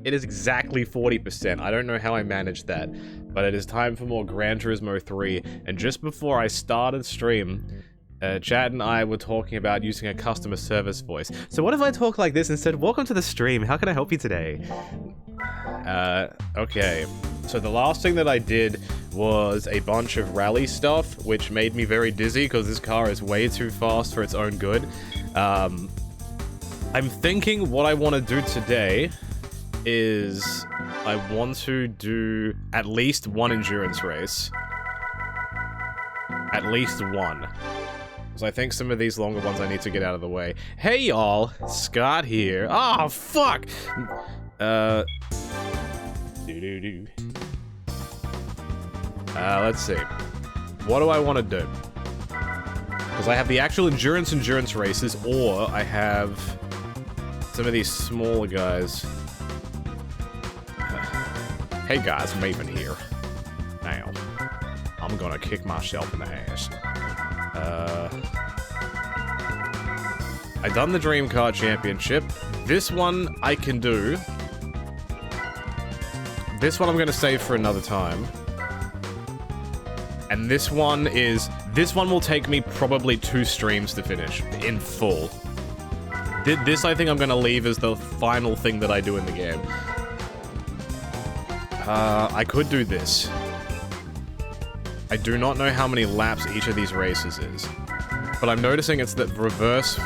It is exactly 40%. I don't know how I managed that, but it is time for more Gran Turismo 3. And just before I started stream, Chad and I were talking about using a customer service voice. So what if I talk like this instead? Welcome to the stream. How can I help you today? Okay. So the last thing that I did was a bunch of rally stuff, which made me very dizzy because this car is way too fast for its own good. I'm thinking what I want to do today is I want to do at least one endurance race. At least one. Because I think some of these longer ones I need to get out of the way. Hey y'all, Scott here. Oh, fuck! Let's see. What do I want to do? Because I have the actual endurance races, or I have some of these smaller guys. Hey guys, Maven here. Now, I'm gonna kick myself in the ass. I done the Dream Car Championship. This one I can do. This one I'm gonna save for another time. And this one will take me probably 2 streams to finish, in full. This I think I'm gonna leave as the final thing that I do in the game. I could do this. I do not know how many laps each of these races is. But I'm noticing it's the reverse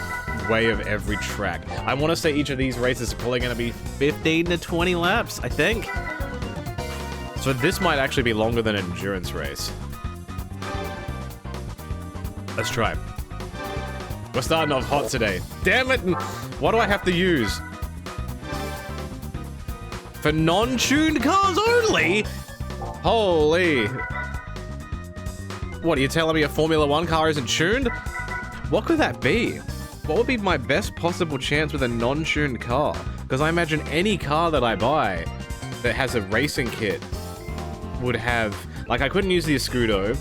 way of every track. I want to say each of these races are probably going to be 15 to 20 laps, I think. So this might actually be longer than an endurance race. Let's try. We're starting off hot today. Damn it! What do I have to use? For non-tuned cars only? Holy. What, are you telling me a Formula 1 car isn't tuned? What could that be? What would be my best possible chance with a non-tuned car? Because I imagine any car that I buy that has a racing kit would have... Like, I couldn't use the Escudo.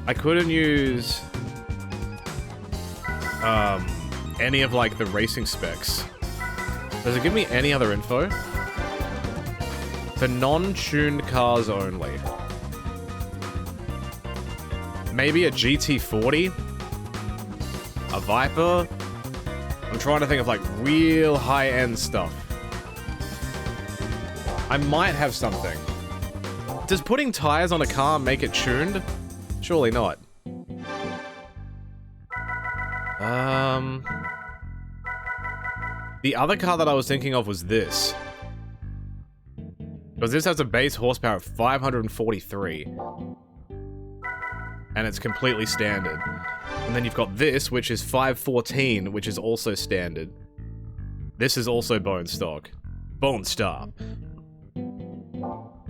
I couldn't use... any of, like, the racing specs. Does it give me any other info? For non-tuned cars only. Maybe a GT40? A Viper? I'm trying to think of like real high-end stuff. I might have something. Does putting tires on a car make it tuned? Surely not. The other car that I was thinking of was this. Because this has a base horsepower of 543. And it's completely standard. And then you've got this, which is 514, which is also standard. This is also bone stock. Bone stock.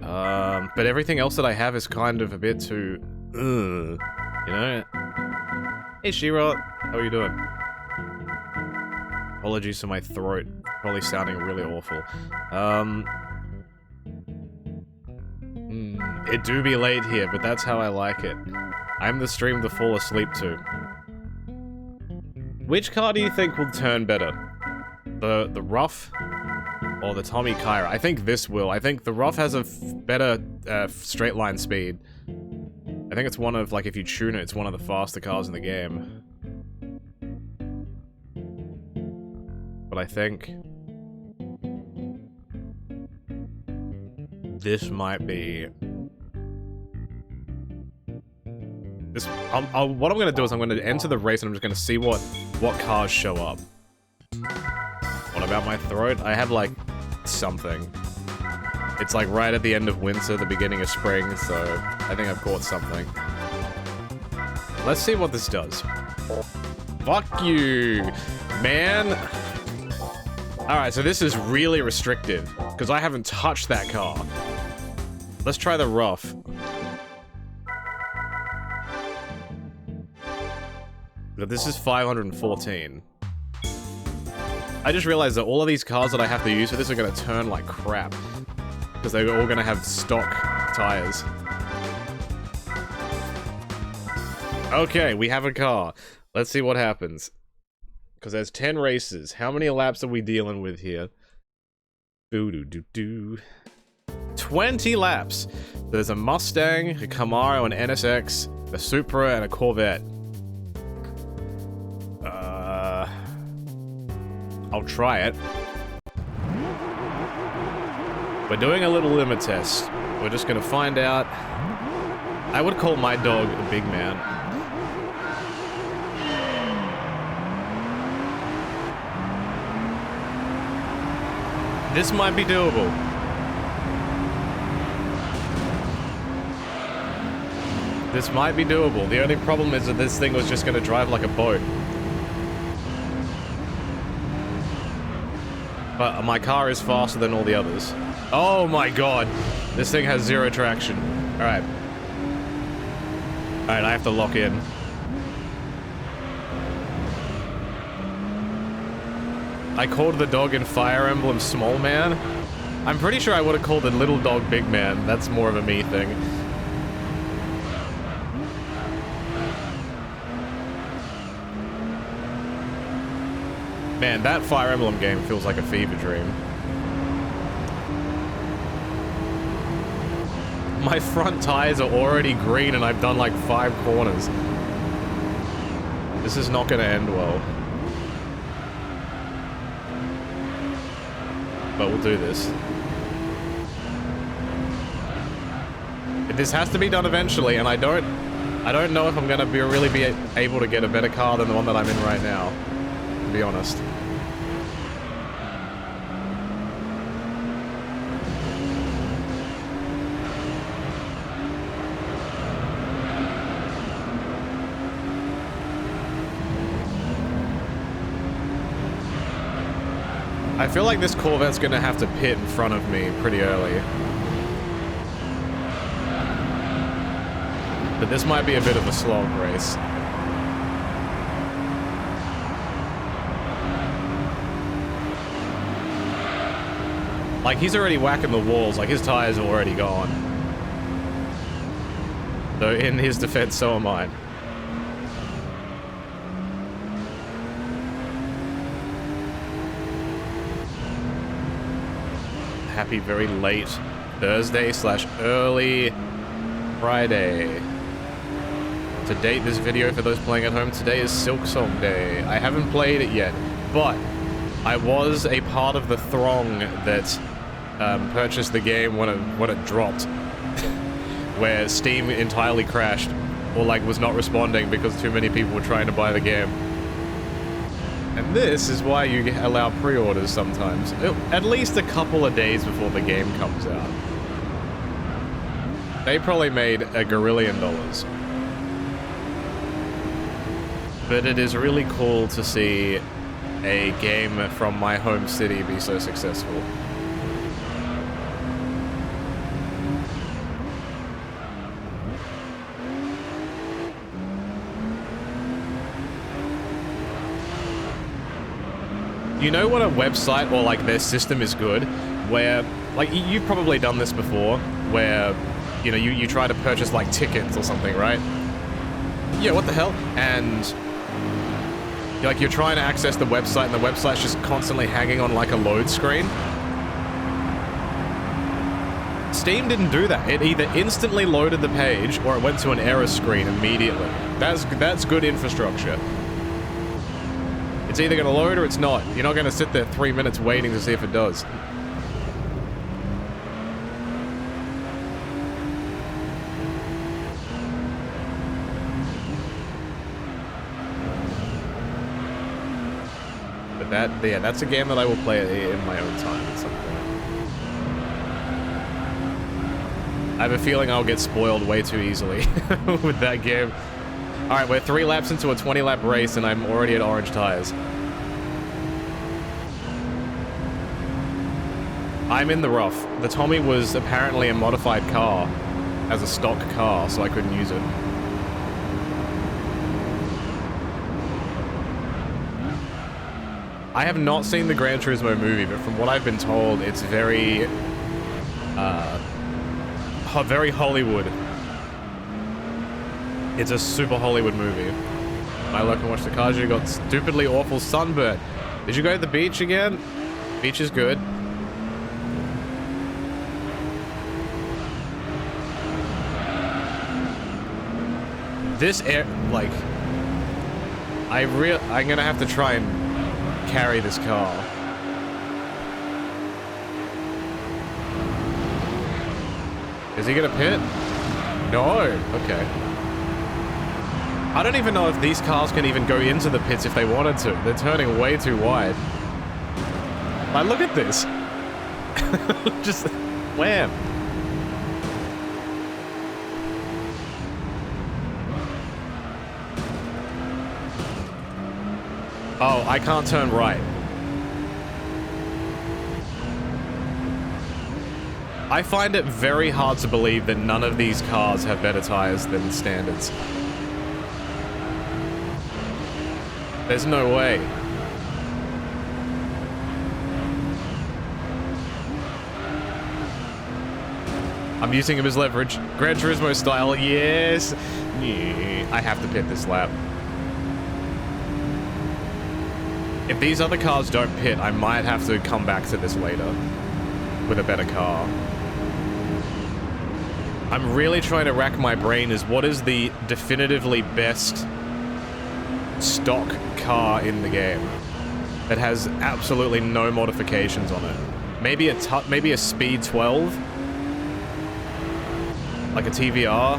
But everything else that I have is kind of a bit too... you know? Hey, Shiro. How are you doing? Apologies for my throat. Probably sounding really awful. It do be late here, but that's how I like it. I'm the stream to fall asleep to. Which car do you think will turn better? The Rough or the Tommy Kyra? I think this will. I think the Rough has a better straight line speed. I think it's one of, like, if you tune it, it's one of the faster cars in the game. But I think this might be... This, what I'm going to do is I'm going to enter the race and I'm just going to see what cars show up. What about my throat? I have, like, something. It's, like, right at the end of winter, the beginning of spring, so I think I've caught something. Let's see what this does. Fuck you, man. Alright, so this is really restrictive, because I haven't touched that car. Let's try the Rough. But this is 514. I just realized that all of these cars that I have to use for this are going to turn like crap. Because they're all going to have stock tires. Okay, we have a car. Let's see what happens. Because there's 10 races. How many laps are we dealing with here? Doo-doo-doo-doo. 20 laps. There's a Mustang, a Camaro, an NSX, a Supra, and a Corvette. I'll try it. We're doing a little limit test. We're just gonna find out. I would call my dog a big man. This might be doable. This might be doable. The only problem is that this thing was just gonna drive like a boat. But my car is faster than all the others. Oh my god. This thing has zero traction. Alright. Alright, I have to lock in. I called the dog in Fire Emblem Small Man. I'm pretty sure I would have called the little dog Big Man. That's more of a me thing. Man, that Fire Emblem game feels like a fever dream. My front tires are already green and I've done like 5 corners. This is not gonna end well. But we'll do this. This has to be done eventually, and I don't know if I'm gonna really be able to get a better car than the one that I'm in right now, to be honest. I feel like this Corvette's gonna have to pit in front of me pretty early. But this might be a bit of a slog race. Like, he's already whacking the walls, like his tires are already gone. Though in his defense, so am I. Happy very late Thursday / early Friday. To date this video, for those playing at home, today is Silksong Day. I haven't played it yet, but I was a part of the throng that purchased the game when it dropped, where Steam entirely crashed, or like was not responding because too many people were trying to buy the game. And this is why you allow pre-orders sometimes. At least a couple of days before the game comes out. They probably made $1 gazillion. But it is really cool to see a game from my home city be so successful. You know what a website or like their system is good? Where, like, you've probably done this before, where, you know, you try to purchase like tickets or something, right? Yeah, what the hell? And you're trying to access the website and the website's just constantly hanging on like a load screen. Steam didn't do that. It either instantly loaded the page or it went to an error screen immediately. That's good infrastructure. It's either going to load or it's not. You're not going to sit there 3 minutes waiting to see if it does. But that's a game that I will play in my own time at some point. I have a feeling I'll get spoiled way too easily with that game. Alright, we're 3 laps into a 20-lap race and I'm already at orange tires. I'm in the rough. The Tommy was apparently a modified car as a stock car, so I couldn't use it. I have not seen the Gran Turismo movie, but from what I've been told, it's very Hollywood. It's a super Hollywood movie. I look and watch the cars. You got stupidly awful sunburn. Did you go to the beach again? Beach is good. This air, like, I'm gonna have to try and carry this car. Is he gonna pit? No. Okay. I don't even know if these cars can even go into the pits if they wanted to. They're turning way too wide. Like, look at this. Just wham. Oh, I can't turn right. I find it very hard to believe that none of these cars have better tires than standards. There's no way. I'm using him as leverage. Gran Turismo style, yes. I have to pit this lap. If these other cars don't pit, I might have to come back to this later with a better car. I'm really trying to rack my brain as what is the definitively best stock car in the game that has absolutely no modifications on it. Maybe a speed 12, like a TVR.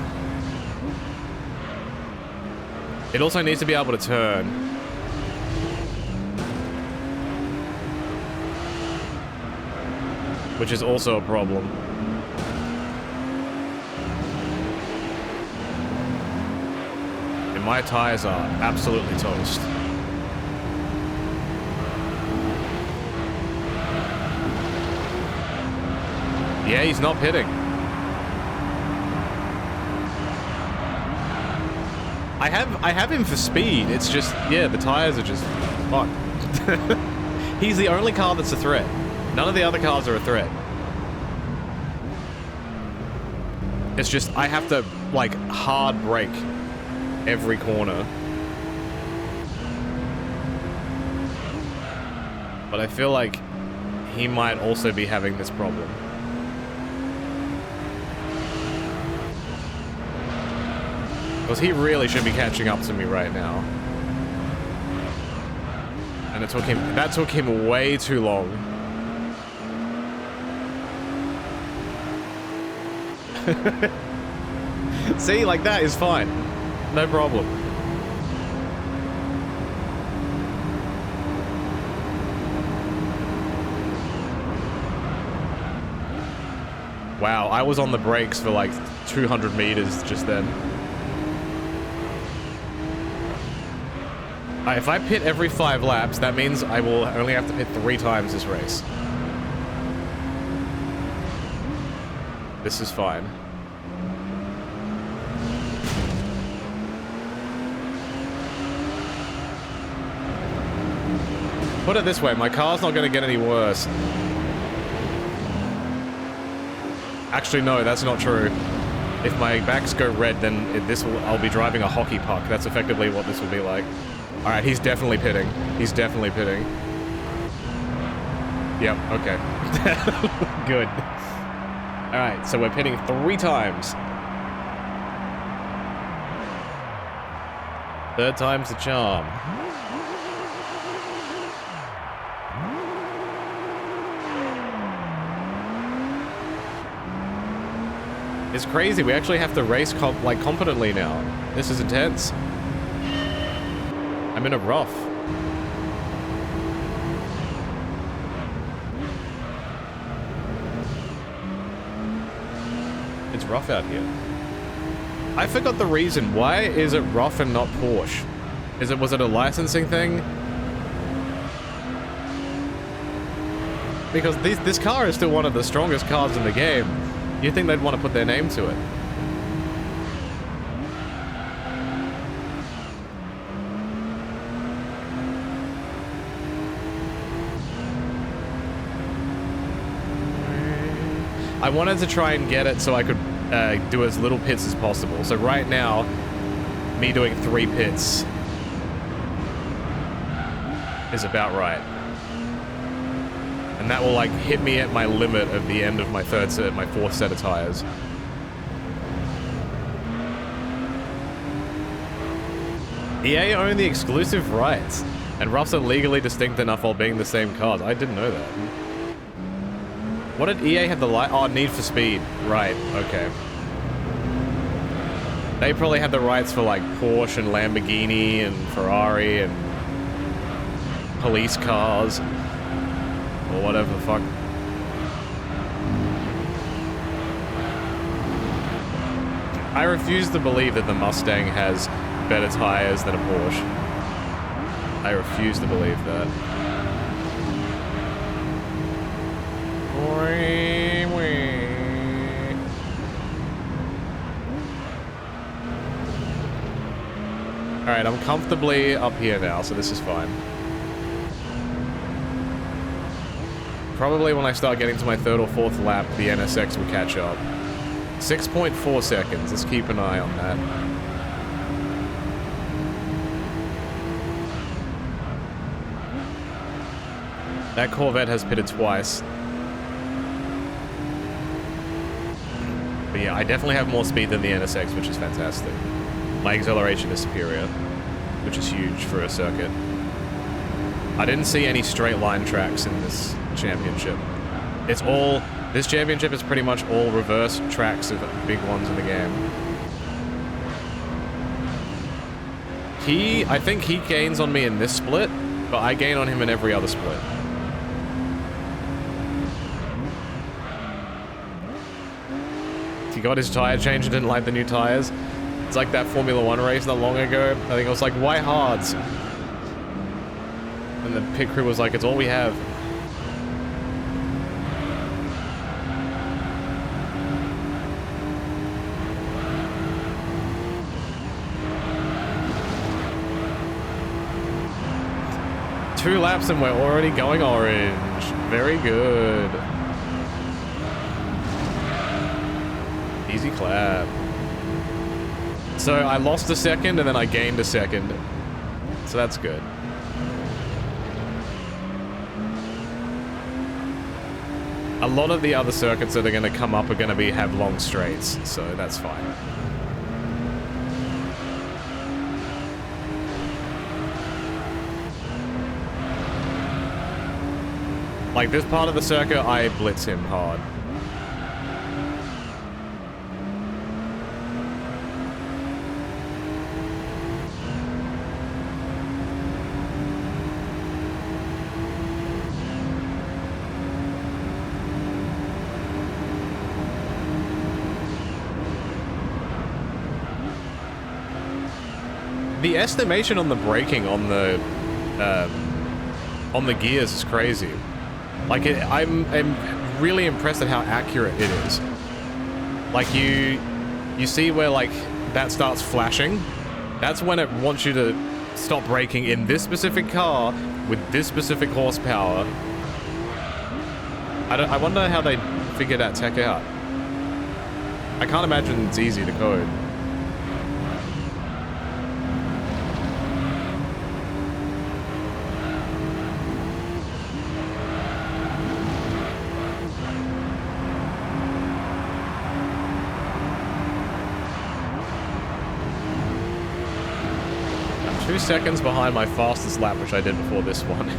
It also needs to be able to turn. Which is also a problem. And my tires are absolutely toast. Yeah, he's not pitting. I have him for speed. It's just, yeah, the tires are just fucked. He's the only car that's a threat. None of the other cars are a threat. It's just, I have to, like, hard brake every corner. But I feel like he might also be having this problem. Because he really should be catching up to me right now. And that took him way too long. See, like that is fine. No problem. Wow, I was on the brakes for like 200 meters just then. If I pit every 5 laps, that means I will only have to pit 3 times this race. This is fine. Put it this way, my car's not going to get any worse. Actually, no, that's not true. If my backs go red, then I'll be driving a hockey puck. That's effectively what this will be like. All right, he's definitely pitting. He's definitely pitting. Yep, okay. Good. All right, so we're pitting 3 times. 3rd time's the charm. It's crazy. We actually have to race competently now. This is intense. I'm in a rough. It's rough out here. I forgot the reason. Why is it rough and not Porsche? Was it a licensing thing? Because this car is still one of the strongest cars in the game. You'd think they'd want to put their name to it. I wanted to try and get it so I could do as little pits as possible. So right now, me doing 3 pits is about right. And that will like hit me at my limit of the end of my 4th set of tires. EA own the exclusive rights, and roughs are legally distinct enough while being the same cars. I didn't know that. What did EA have the light? Oh, Need for Speed. Right, okay. They probably had the rights for like Porsche and Lamborghini and Ferrari and police cars. Or whatever the fuck. I refuse to believe that the Mustang has better tires than a Porsche. I refuse to believe that. Alright, I'm comfortably up here now, so this is fine. Probably when I start getting to my third or fourth lap, the NSX will catch up. 6.4 seconds, let's keep an eye on that. That Corvette has pitted twice. But yeah, I definitely have more speed than the NSX, which is fantastic. My acceleration is superior, which is huge for a circuit. I didn't see any straight line tracks in this championship. It's all... This championship is pretty much all reverse tracks of big ones in the game. I think he gains on me in this split, but I gain on him in every other split. He got his tire change and didn't like the new tires. It's like that Formula 1 race not long ago. I think I was like, why hards? And the pit crew was like, it's all we have. Two laps and we're already going orange. Very good. Easy clap. So I lost a second and then I gained a second. So that's good. A lot of the other circuits that are going to come up are going to have long straights, so that's fine. Like this part of the circuit, I blitz him hard. The estimation on the braking on the gears is crazy. Like I'm really impressed at how accurate it is. Like you see where like that starts flashing. That's when it wants you to stop braking in this specific car with this specific horsepower. I wonder how they figure that tech out. I can't imagine it's easy to code. I'm 2 seconds behind my fastest lap, which I did before this one,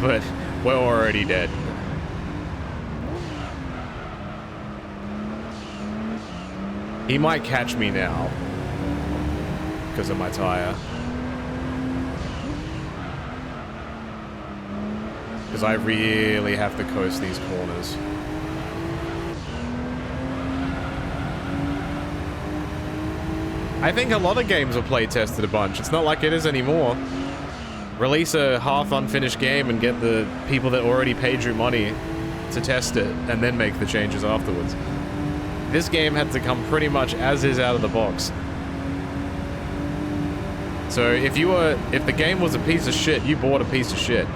but we're already dead. He might catch me now because of my tire. Because I really have to coast these corners. I think a lot of games are play tested a bunch. It's not like it is anymore. Release a half unfinished game and get the people that already paid you money to test it and then make the changes afterwards. This game had to come pretty much as is out of the box. So if the game was a piece of shit, you bought a piece of shit.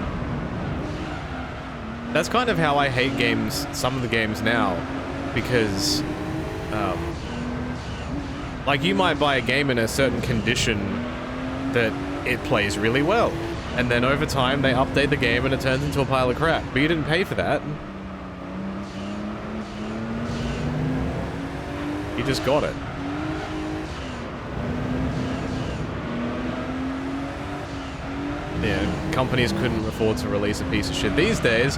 That's kind of how I hate games, some of the games now, because like you might buy a game in a certain condition that it plays really well, and then over time they update the game and it turns into a pile of crap, but you didn't pay for that. You just got it. Yeah, companies couldn't afford to release a piece of shit. These days,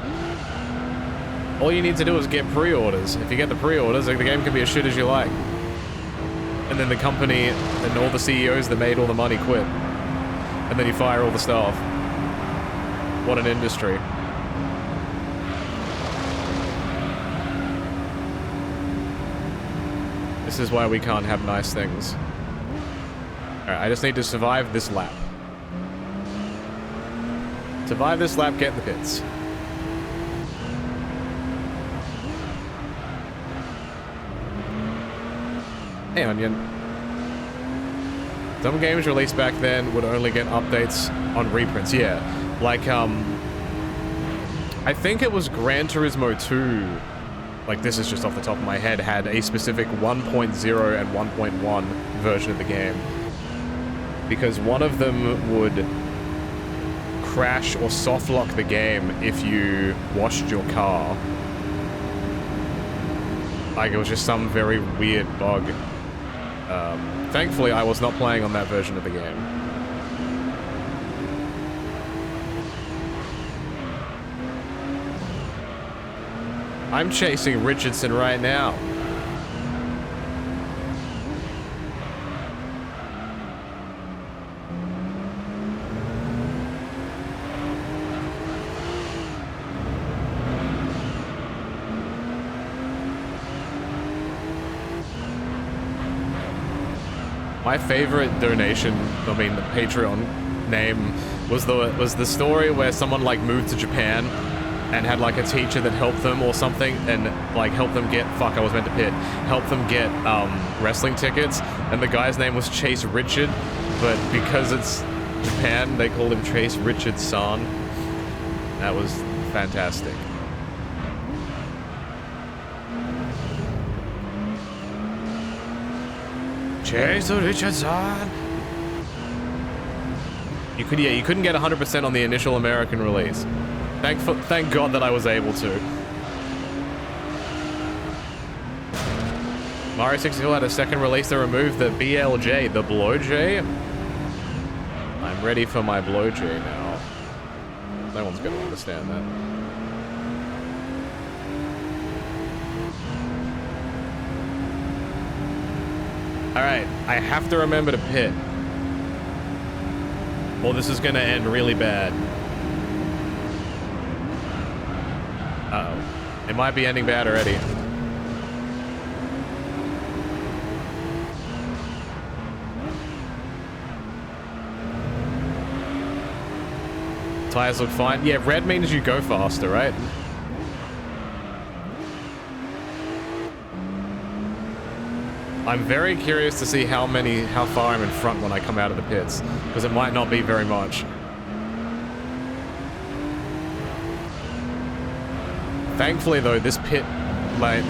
all you need to do is get pre-orders. If you get the pre-orders, like, the game can be as shit as you like. And then the company and all the CEOs that made all the money quit. And then you fire all the staff. What an industry. This is why we can't have nice things. Alright, I just need to survive this lap. Survive this lap, get in the pits. Hey, Onion. Some games released back then would only get updates on reprints. Yeah, like, I think it was Gran Turismo 2, like, this is just off the top of my head, had a specific 1.0 and 1.1 version of the game. Because one of them would crash or soft lock the game if you washed your car. Like, it was just some very weird bug. Thankfully, I was not playing on that version of the game. I'm chasing Richardson right now. My favorite donation, I mean the Patreon name, was the story where someone like moved to Japan and had like a teacher that helped them or something, and like helped them get, fuck, I was meant to pit, helped them get wrestling tickets, and the guy's name was Chase Richard, but because it's Japan, they called him Chase Richard-san. That was fantastic. Chase Richardson. You couldn't get 100% on the initial American release. Thank God that I was able to. Mario 64 had a second release that removed the BLJ, the blowj. I'm ready for my blowj now. No one's gonna understand that. Alright, I have to remember to pit. Or this is gonna end really bad. Uh-oh. It might be ending bad already. Tires look fine. Yeah, red means you go faster, right? I'm very curious to see how far I'm in front when I come out of the pits, because it might not be very much. Thankfully, though, this pit lane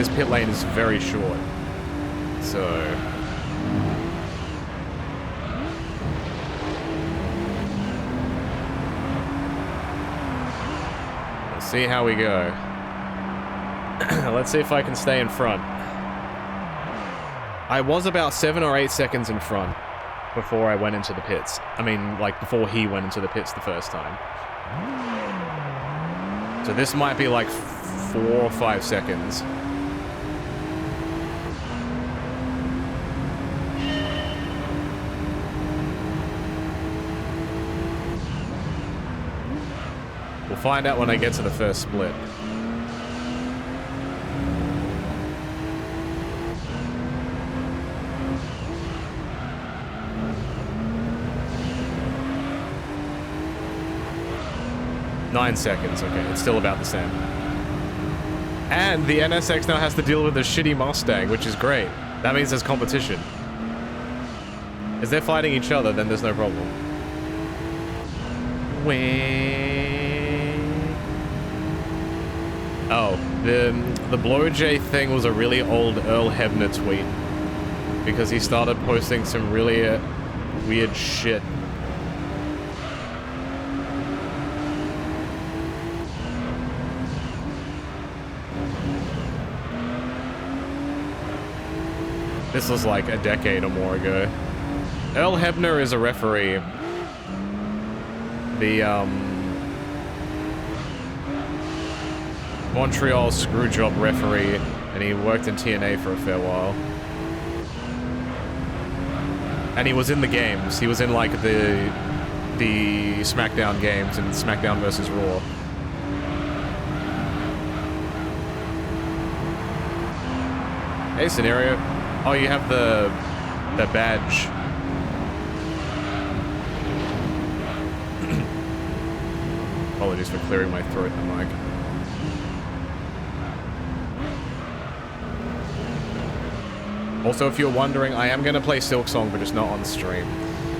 is very short, so let's see how we go. Let's see if I can stay in front. I was about 7 or 8 seconds in front before I went into the pits. I mean, like, before he went into the pits the first time. So this might be like 4 or 5 seconds. We'll find out when I get to the first split. Nine seconds, okay, it's still about the same. And the NSX now has to deal with a shitty Mustang, which is great. That means there's competition. If they're fighting each other, then there's no problem. Oh, the blowj thing was a really old Earl Hebner tweet. Because he started posting some really weird shit. This was like a decade or more ago. Earl Hebner is a referee. the Montreal Screwjob referee, and he worked in TNA for a fair while. And he was in the games. He was in like the SmackDown games and SmackDown versus Raw. Hey, Scenario. Oh, you have the badge. Apologies for clearing my throat in the mic. Also, if you're wondering, I am gonna play Silksong, but just not on stream,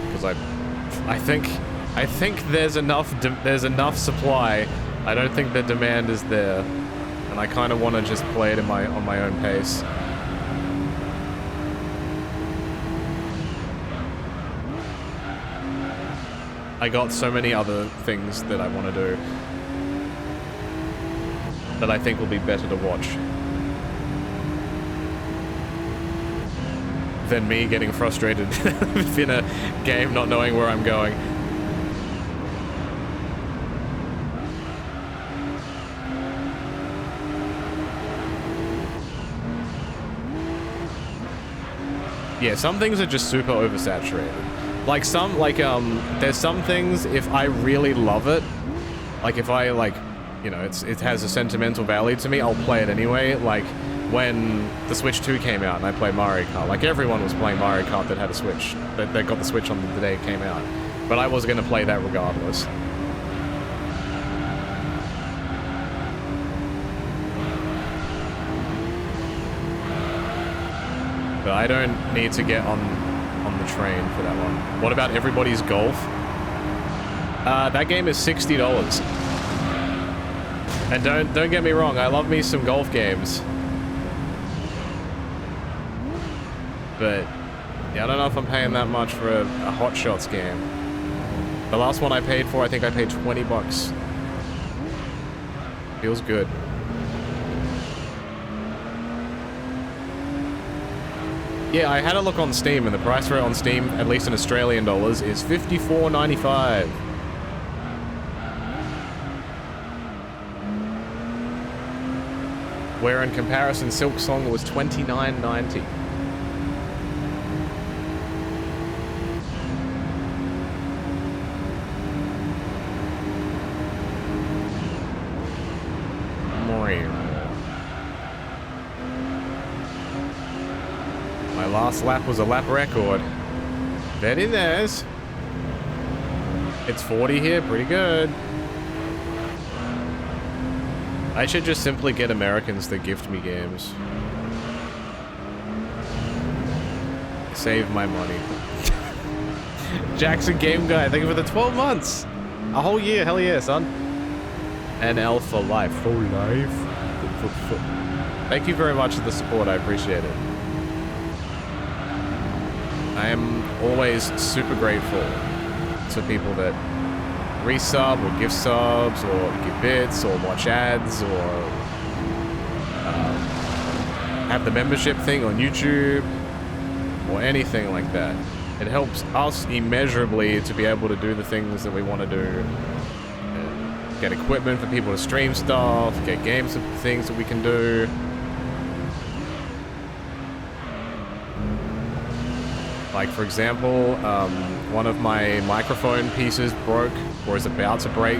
because I think there's enough supply. I don't think the demand is there, and I kind of want to just play it on my own pace. I got so many other things that I want to do that I think will be better to watch than me getting frustrated in a game not knowing where I'm going. Yeah, some things are just super oversaturated. Like there's some things, if I really love it, like if I you know, it has a sentimental value to me, I'll play it anyway. Like when the Switch 2 came out and I played Mario Kart, like everyone was playing Mario Kart that had a Switch, that got the Switch on the day it came out. But I was gonna play that regardless. But I don't need to get on the train for that one. What about Everybody's Golf? That game is $60. And don't get me wrong, I love me some golf games. But yeah, I don't know if I'm paying that much for a Hot Shots game. The last one I paid for, I think I paid 20 bucks. Feels good. Yeah, I had a look on Steam, and the price for it on Steam, at least in Australian dollars, is $54.95. Where in comparison, Silksong was $29.90. My last lap was a lap record. Very nice. It's 40 here, pretty good. I should just simply get Americans that gift me games. Save my money. Jackson Game Guy, thank you for the 12 months. A whole year, hell yeah, son. NL for life. For life. Thank you very much for the support, I appreciate it. I am always super grateful to people that resub or give subs or give bits or watch ads or have the membership thing on YouTube or anything like that. It helps us immeasurably to be able to do the things that we want to do. Get equipment for people to stream stuff, get games and things that we can do. Like, for example, one of my microphone pieces broke or is about to break,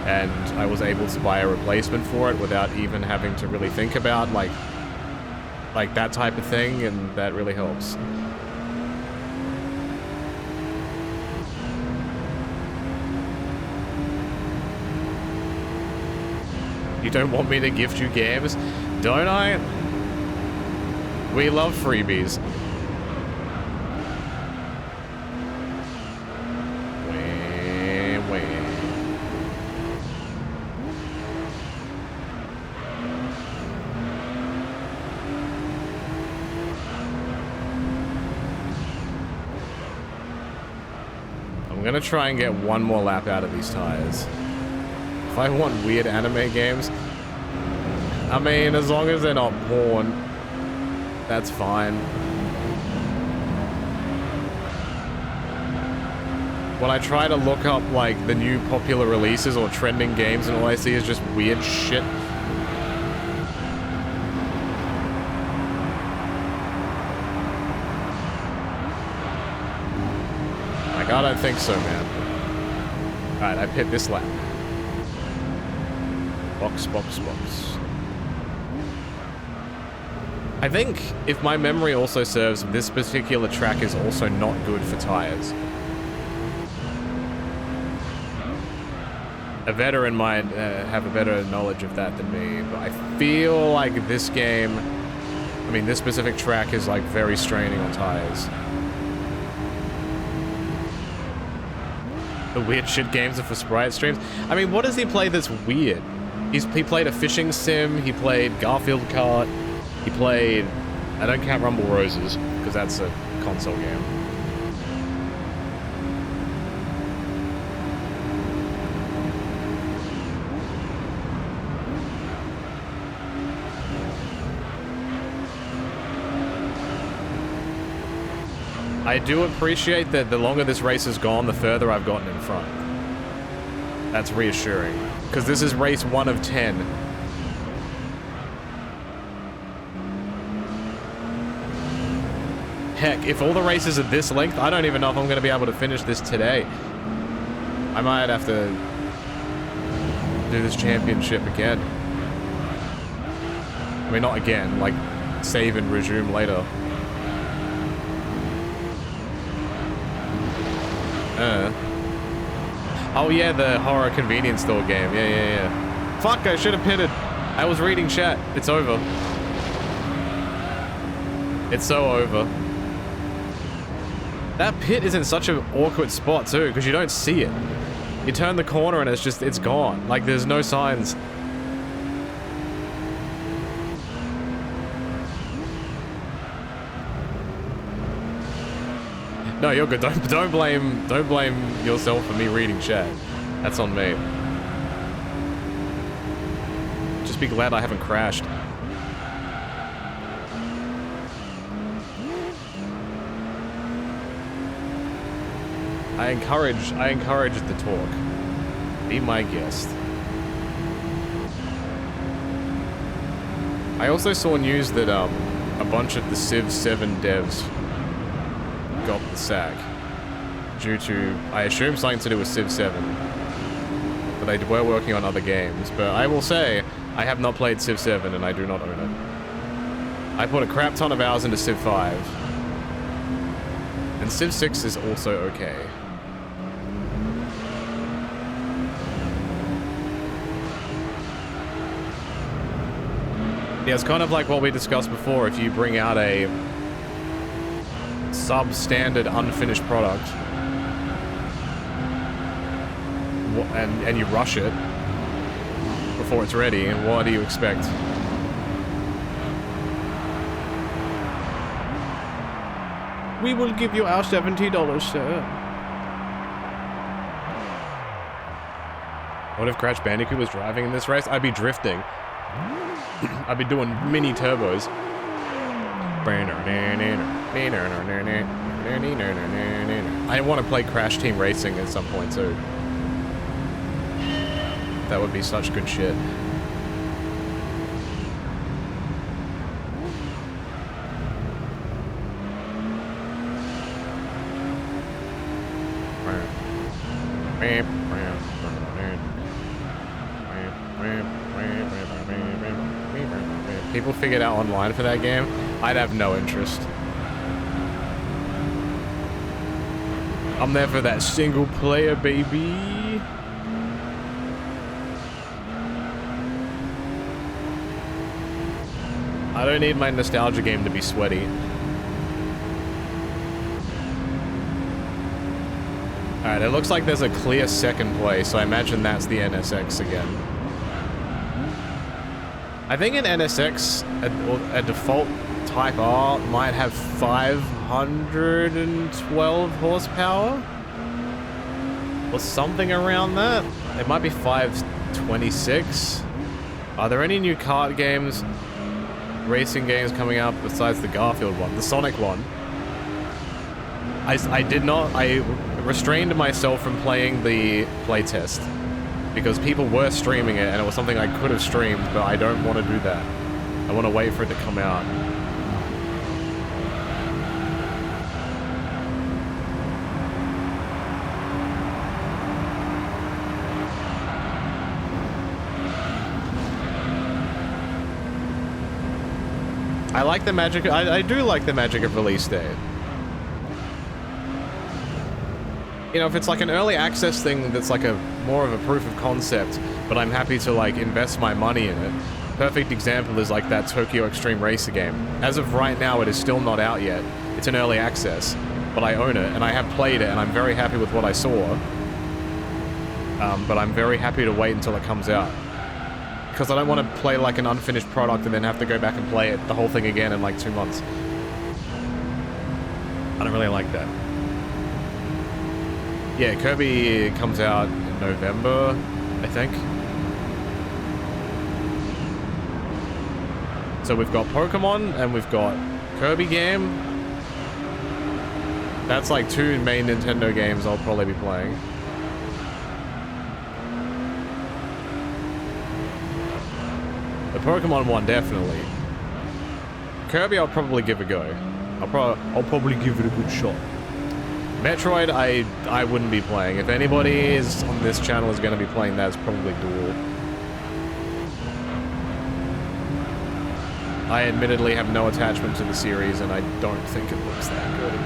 and I was able to buy a replacement for it without even having to really think about like that type of thing, and that really helps. You don't want me to gift you games? Don't I? We love freebies. I'm gonna try and get one more lap out of these tires. If I want weird anime games, I mean, as long as they're not porn, that's fine. when I try to look up, like, the new popular releases or trending games, and all I see is just weird shit. Like, I don't think so, man. Alright, I've hit this lap. Box, box, box. I think, if my memory also serves, this particular track is also not good for tires. A veteran might have a better knowledge of that than me, but I feel like this game, I mean, this specific track is, like, very straining on tires. The weird shit games are for Sprite streams. I mean, what does he play that's weird? He played a fishing sim, he played Garfield Kart, he played... I don't count Rumble Roses, because that's a console game. I do appreciate that the longer this race has gone, the further I've gotten in front. That's reassuring. Because this is race 1 of 10. Heck, if all the races are this length, I don't even know if I'm going to be able to finish this today. I might have to do this championship again. I mean, not again, like, save and resume later. Oh yeah, the horror convenience store game. Yeah. Fuck, I should have pitted. I was reading chat. It's over. It's so over. That pit is in such an awkward spot too, because you don't see it. You turn the corner and it's gone. Like, there's no signs. No, you're good. Don't blame yourself for me reading chat. That's on me. Just be glad I haven't crashed. I encourage the talk. Be my guest. I also saw news that a bunch of the Civ 7 devs got the sack due to, I assume, something to do with Civ 7. But they were working on other games. But I will say, I have not played Civ 7 and I do not own it. I put a crap ton of hours into Civ 5. And Civ 6 is also okay. Yeah, it's kind of like what we discussed before. If you bring out a substandard unfinished product and you rush it before it's ready, what do you expect? We will give you our $70, sir. What if Crash Bandicoot was driving in this race? I'd be drifting. I'd be doing mini turbos. I want to play Crash Team Racing at some point too. That would be such good shit. People figured out online for that game, I'd have no interest. I'm there for that single player, baby. I don't need my nostalgia game to be sweaty. Alright, it looks like there's a clear second place, so I imagine that's the NSX again. I think an NSX, a default Type R, might have 512 horsepower? Or something around that? It might be 526. Are there any new kart games, racing games coming out besides the Garfield one, the Sonic one? I restrained myself from playing the playtest because people were streaming it and it was something I could have streamed, but I don't want to do that. I want to wait for it to come out. I like the magic. I do like the magic of release date. You know, if it's like an early access thing that's like a more of a proof of concept, but I'm happy to like invest my money in it. Perfect example is like that Tokyo Extreme Racer game. As of right now, it is still not out yet. It's an early access, but I own it and I have played it and I'm very happy with what I saw. But I'm very happy to wait until it comes out. Because I don't want to play like an unfinished product and then have to go back and play it, the whole thing again in like 2 months. I don't really like that. Yeah, Kirby comes out in November, I think. So we've got Pokemon and we've got Kirby game. That's like 2 main Nintendo games I'll probably be playing. The Pokemon one, definitely. Kirby, I'll probably give a go. I'll probably give it a good shot. Metroid, I wouldn't be playing. If anybody is on this channel is going to be playing that, it's probably Duel. I admittedly have no attachment to the series, and I don't think it looks that good.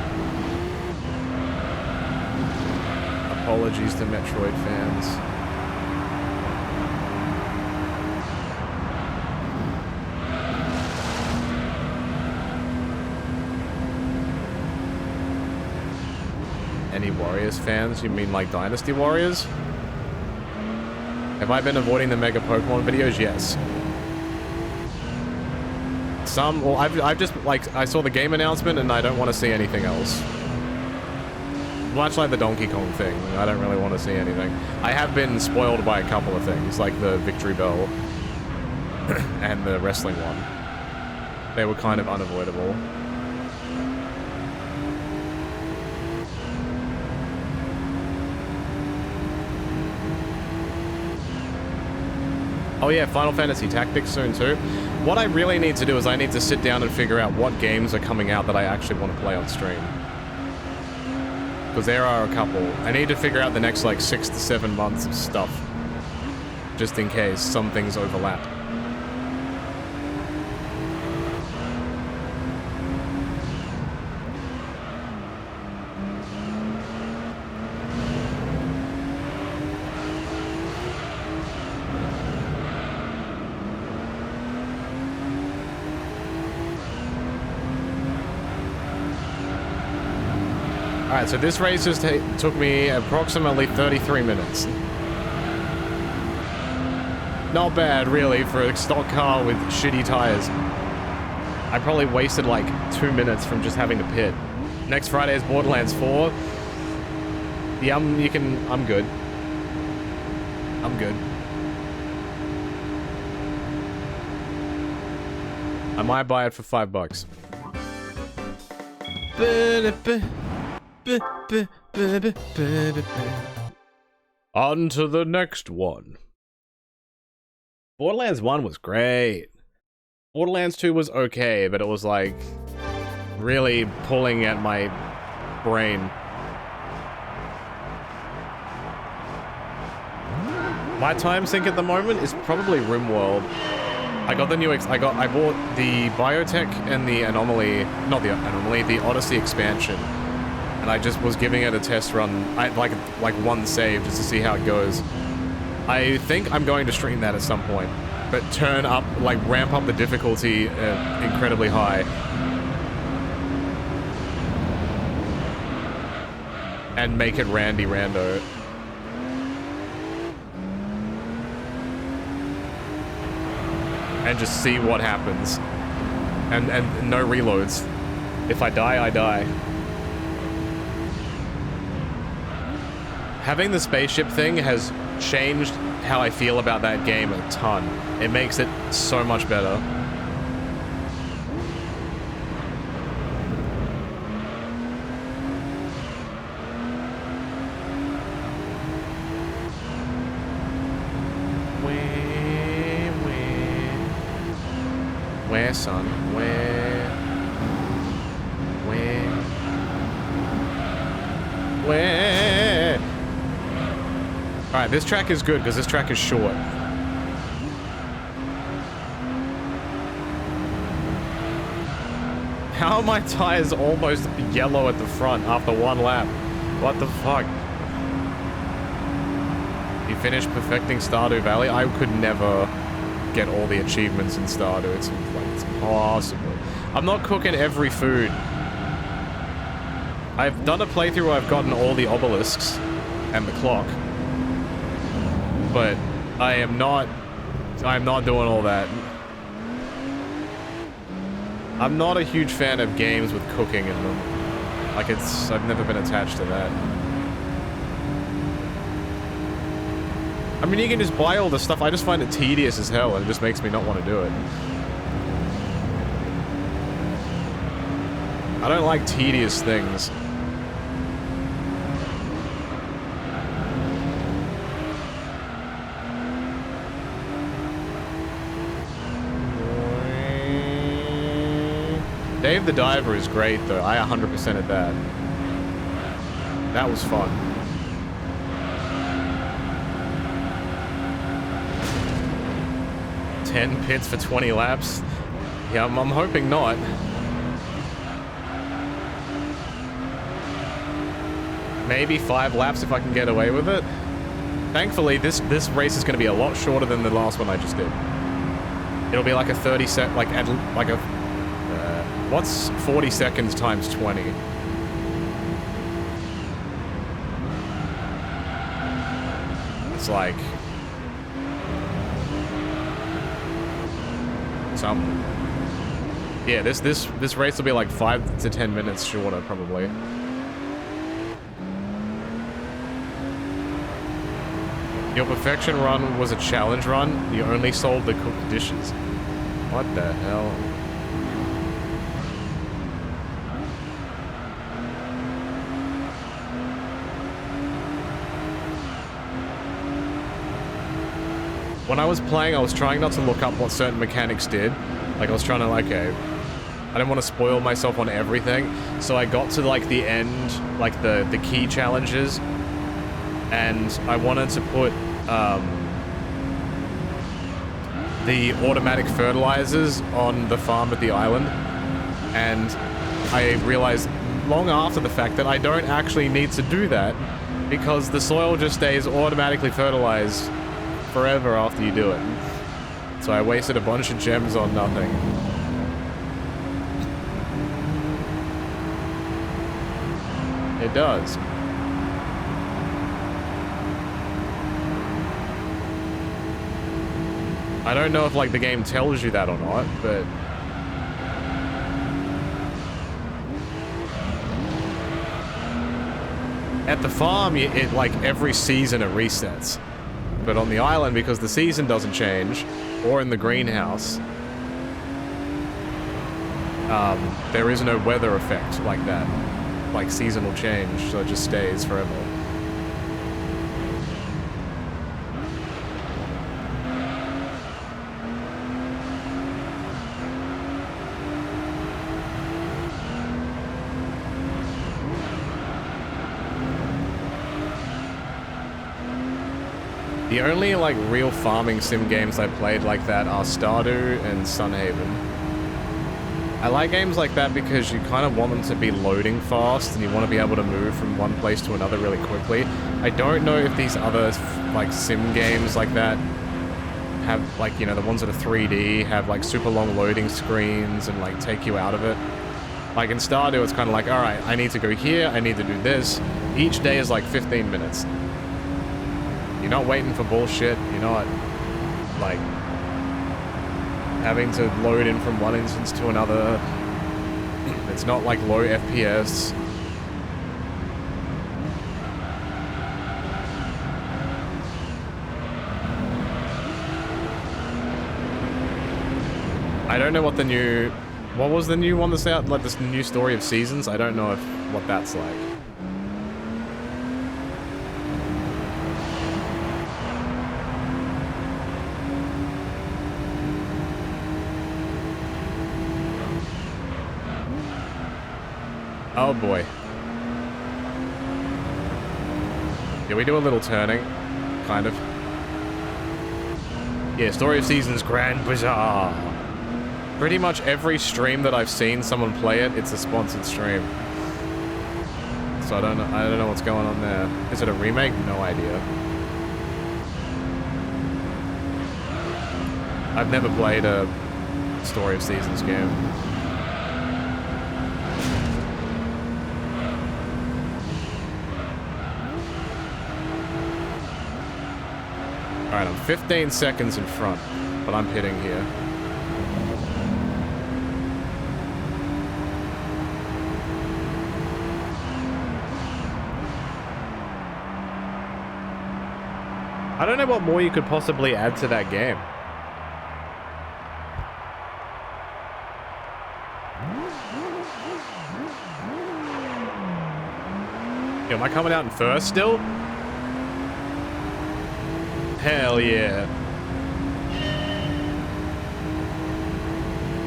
Apologies to Metroid fans. Any Warriors fans? You mean like Dynasty Warriors? Have I been avoiding the Mega Pokemon videos? Yes. Some, well, I've just, like, I saw the game announcement and I don't want to see anything else. Much like the Donkey Kong thing, I don't really want to see anything. I have been spoiled by a couple of things, like the Victory Bell and the wrestling one. They were kind of unavoidable. Oh yeah, Final Fantasy Tactics soon too. What I really need to do is I need to sit down and figure out what games are coming out that I actually want to play on stream. Because there are a couple. I need to figure out the next like 6 to 7 months of stuff. Just in case some things overlap. Alright, so this race just took me approximately 33 minutes. Not bad, really, for a stock car with shitty tires. I probably wasted like 2 minutes from just having to pit. Next Friday is Borderlands 4. Yeah, I'm good. I'm good. I might buy it for $5. On to the next one. Borderlands 1 was great. Borderlands 2 was okay, but it was like really pulling at my brain. My time sink at the moment is probably RimWorld. I got the new I bought the Biotech and the Anomaly, not the Anomaly, the Odyssey expansion. And I just was giving it a test run, like one save just to see how it goes. I think I'm going to stream that at some point, but ramp up the difficulty incredibly high. And make it Randy Rando. And just see what happens. And no reloads. If I die, I die. Having the spaceship thing has changed how I feel about that game a ton. It makes it so much better. Where, son? Where? Where? Alright, this track is good because this track is short. How are my tires almost yellow at the front after one lap? What the fuck? You finished perfecting Stardew Valley? I could never get all the achievements in Stardew. It's like, it's impossible. I'm not cooking every food. I've done a playthrough where I've gotten all the obelisks and the clock. But I'm not doing all that. I'm not a huge fan of games with cooking in them. Like, I've never been attached to that. I mean, you can just buy all the stuff. I just find it tedious as hell, and it just makes me not want to do it. I don't like tedious things. Dave the Diver is great, though. I 100%ed that. That was fun. $10 pits for 20 laps? Yeah, I'm hoping not. Maybe 5 laps if I can get away with it. Thankfully, this race is going to be a lot shorter than the last one I just did. It'll be like a 30 sec, like a what's 40 seconds times 20? It's like something. Yeah, this race will be like 5 to 10 minutes shorter, probably. Your perfection run was a challenge run. You only sold the cooked dishes. What the hell? When I was playing, I was trying not to look up what certain mechanics did. Like, I was trying to, like, okay, I didn't want to spoil myself on everything. So I got to, like, the end, like, the key challenges. And I wanted to put, the automatic fertilizers on the farm at the island. And I realized long after the fact that I don't actually need to do that because the soil just stays automatically fertilized forever after you do it. So I wasted a bunch of gems on nothing. It does. I don't know if, like, the game tells you that or not, but at the farm, it like, every season it resets. But on the island, because the season doesn't change, or in the greenhouse, there is no weather effect like that. Like, seasonal change, so it just stays forever. The only, like, real farming sim games I played like that are Stardew and Sunhaven. I like games like that because you kind of want them to be loading fast and you want to be able to move from one place to another really quickly. I don't know if these other, like, sim games like that have, like, you know, the ones that are 3D have, like, super long loading screens and, like, take you out of it. Like, in Stardew, it's kind of like, alright, I need to go here, I need to do this. Each day is, like, 15 minutes. You're not waiting for bullshit. You're not, like, having to load in from one instance to another. It's not like low FPS. I don't know what the new... What was the new one that's out? Like, this new Story of Seasons? I don't know what that's like. Oh boy. Yeah, we do a little turning. Kind of. Yeah, Story of Seasons Grand Bazaar. Pretty much every stream that I've seen someone play it, it's a sponsored stream. So I don't know what's going on there. Is it a remake? No idea. I've never played a Story of Seasons game. Alright, I'm 15 seconds in front, but I'm pitting here. I don't know what more you could possibly add to that game. Yo, am I coming out in first still? Hell yeah.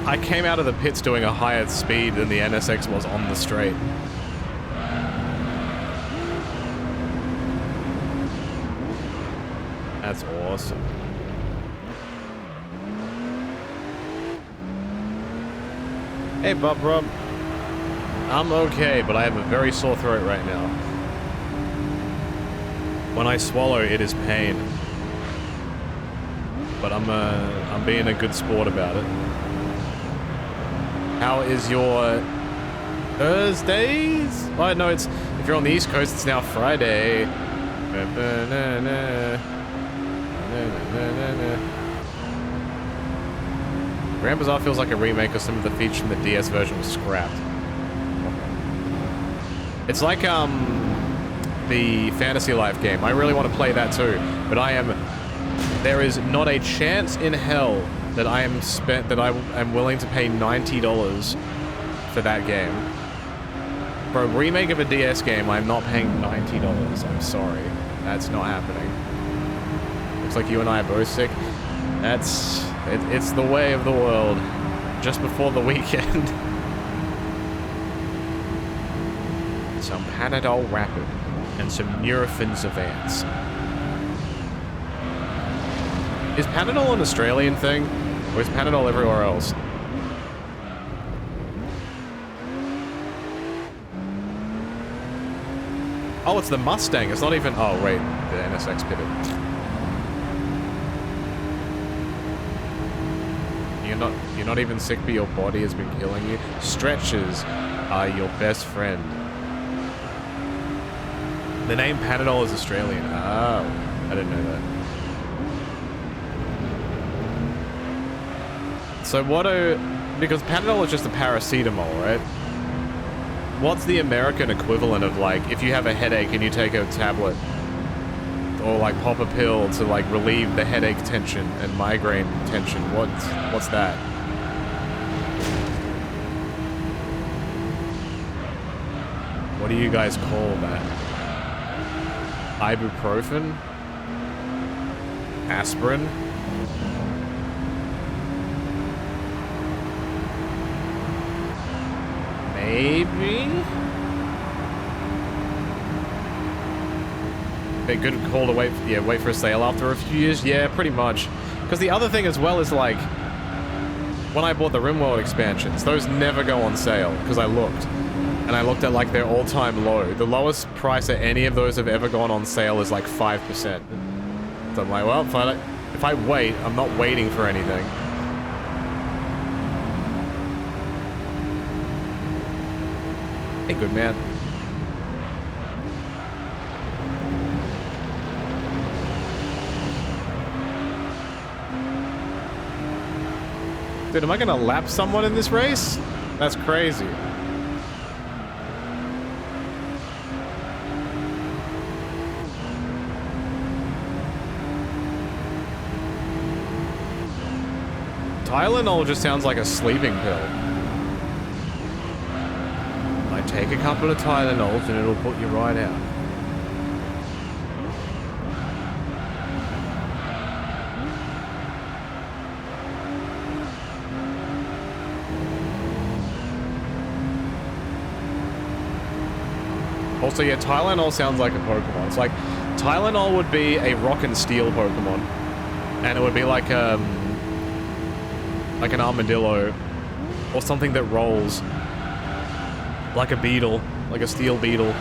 I came out of the pits doing a higher speed than the NSX was on the straight. That's awesome. Hey, Bob Rob. I'm okay, but I have a very sore throat right now. When I swallow, it is pain. But I'm being a good sport about it. How is your Thursdays? Oh, no, it's... If you're on the East Coast, it's now Friday. Gran Bazaar feels like a remake of some of the features from the DS version was scrapped. It's like, the Fantasy Life game. I really want to play that too, but there is not a chance in hell that I am willing to pay $90 for that game. For a remake of a DS game, I'm not paying $90. I'm sorry. That's not happening. Looks like you and I are both sick. It's the way of the world. Just before the weekend. Some Panadol Rapid and some Nurofen Zavance. Is Panadol an Australian thing? Or is Panadol everywhere else? Oh, it's the Mustang. It's not even... Oh, wait. The NSX pitted. You're not even sick, but your body has been killing you. Stretches are your best friend. The name Panadol is Australian. Oh, I didn't know that. So because Panadol is just a paracetamol, right? What's the American equivalent of, like, if you have a headache and you take a tablet or like pop a pill to like relieve the headache tension and migraine tension? What's that? What do you guys call that? Ibuprofen? Aspirin? Maybe? A good call to wait for a sale after a few years? Yeah, pretty much. Because the other thing as well is, like, when I bought the RimWorld expansions, those never go on sale, because I looked. And I looked at, like, their all-time low. The lowest price that any of those have ever gone on sale is, like, 5%. So I'm like, well, if I wait, I'm not waiting for anything. Hey, good man. Dude, am I gonna lap someone in this race? That's crazy. Tylenol just sounds like a sleeping pill. I take a couple of Tylenols and it'll put you right out. Also, yeah, Tylenol sounds like a Pokemon. It's like, Tylenol would be a rock and steel Pokemon. And it would be like an armadillo. Or something that rolls. Like a beetle. Like a steel beetle.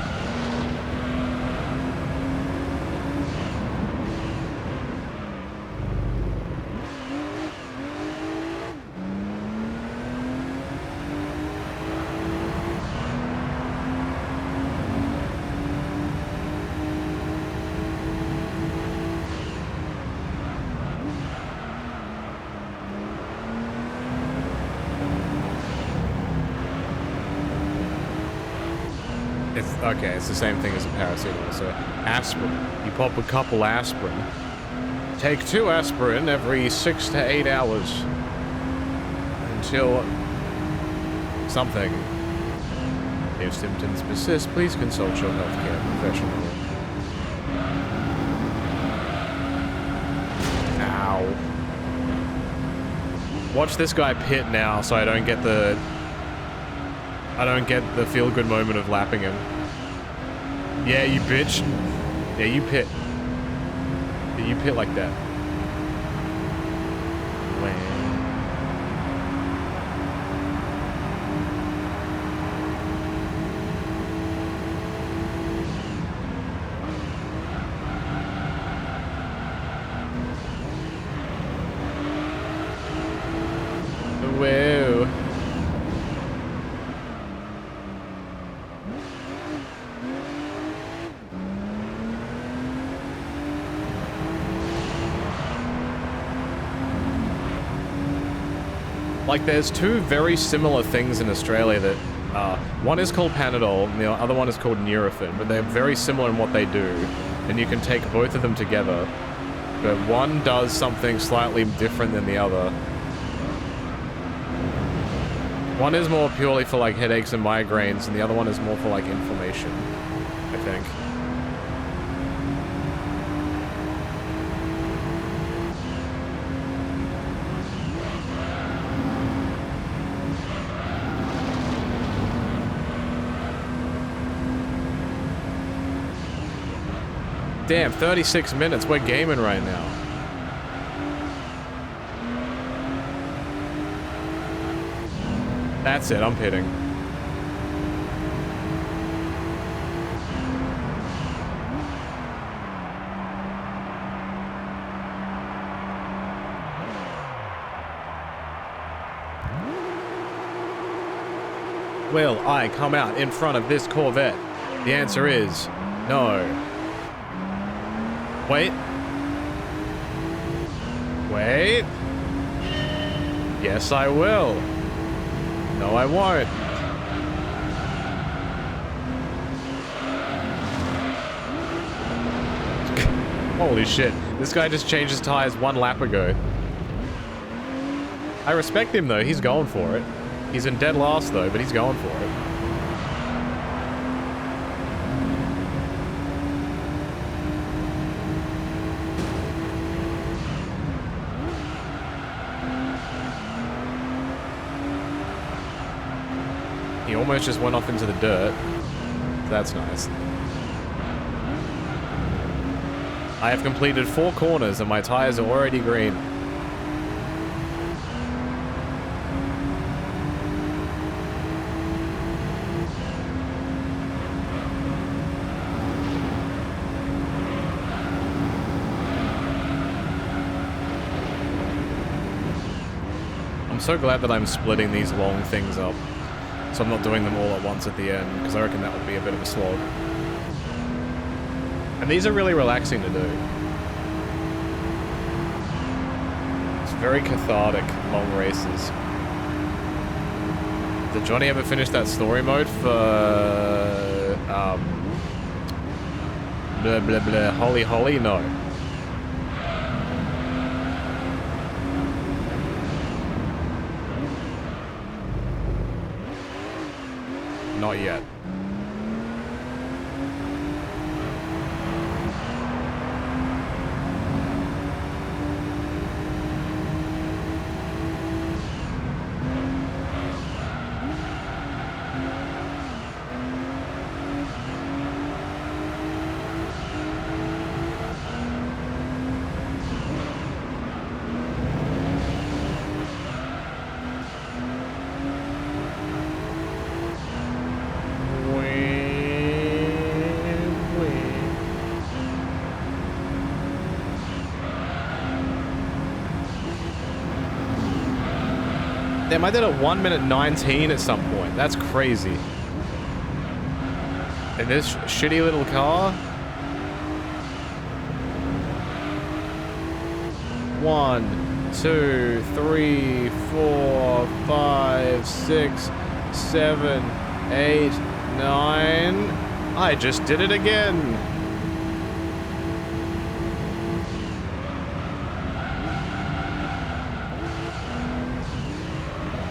Okay, it's the same thing as a paracetamol. So, aspirin. You pop a couple aspirin. Take 2 aspirin every 6 to 8 hours. Until... something. If symptoms persist, please consult your healthcare professional. Ow. Watch this guy pit now so I don't get the... feel-good moment of lapping him. Yeah, you bitch. Yeah, you pit. Yeah, you pit like that. Whoa. Like, there's 2 very similar things in Australia that, one is called Panadol, and the other one is called Nurofen, but they're very similar in what they do, and you can take both of them together, but one does something slightly different than the other. One is more purely for, like, headaches and migraines, and the other one is more for, like, inflammation, I think. Damn, 36 minutes. We're gaming right now. That's it. I'm pitting. Will I come out in front of this Corvette? The answer is no. Wait. Wait. Yes, I will. No, I won't. Holy shit. This guy just changed his tires 1 lap ago. I respect him, though. He's going for it. He's in dead last, though, but he's going for it. He almost just went off into the dirt. That's nice. I have completed 4 corners and my tires are already green. I'm so glad that I'm splitting these long things up. So I'm not doing them all at once at the end, because I reckon that would be a bit of a slog. And these are really relaxing to do. It's very cathartic, long races. Did Johnny ever finish that story mode for... blah blah blah, Holly Holly? No. Not yet. Damn, I did a 1 minute 19 at some point. That's crazy. In this shitty little car? 1, 2, 3, 4, 5, 6, 7, 8, 9. I just did it again.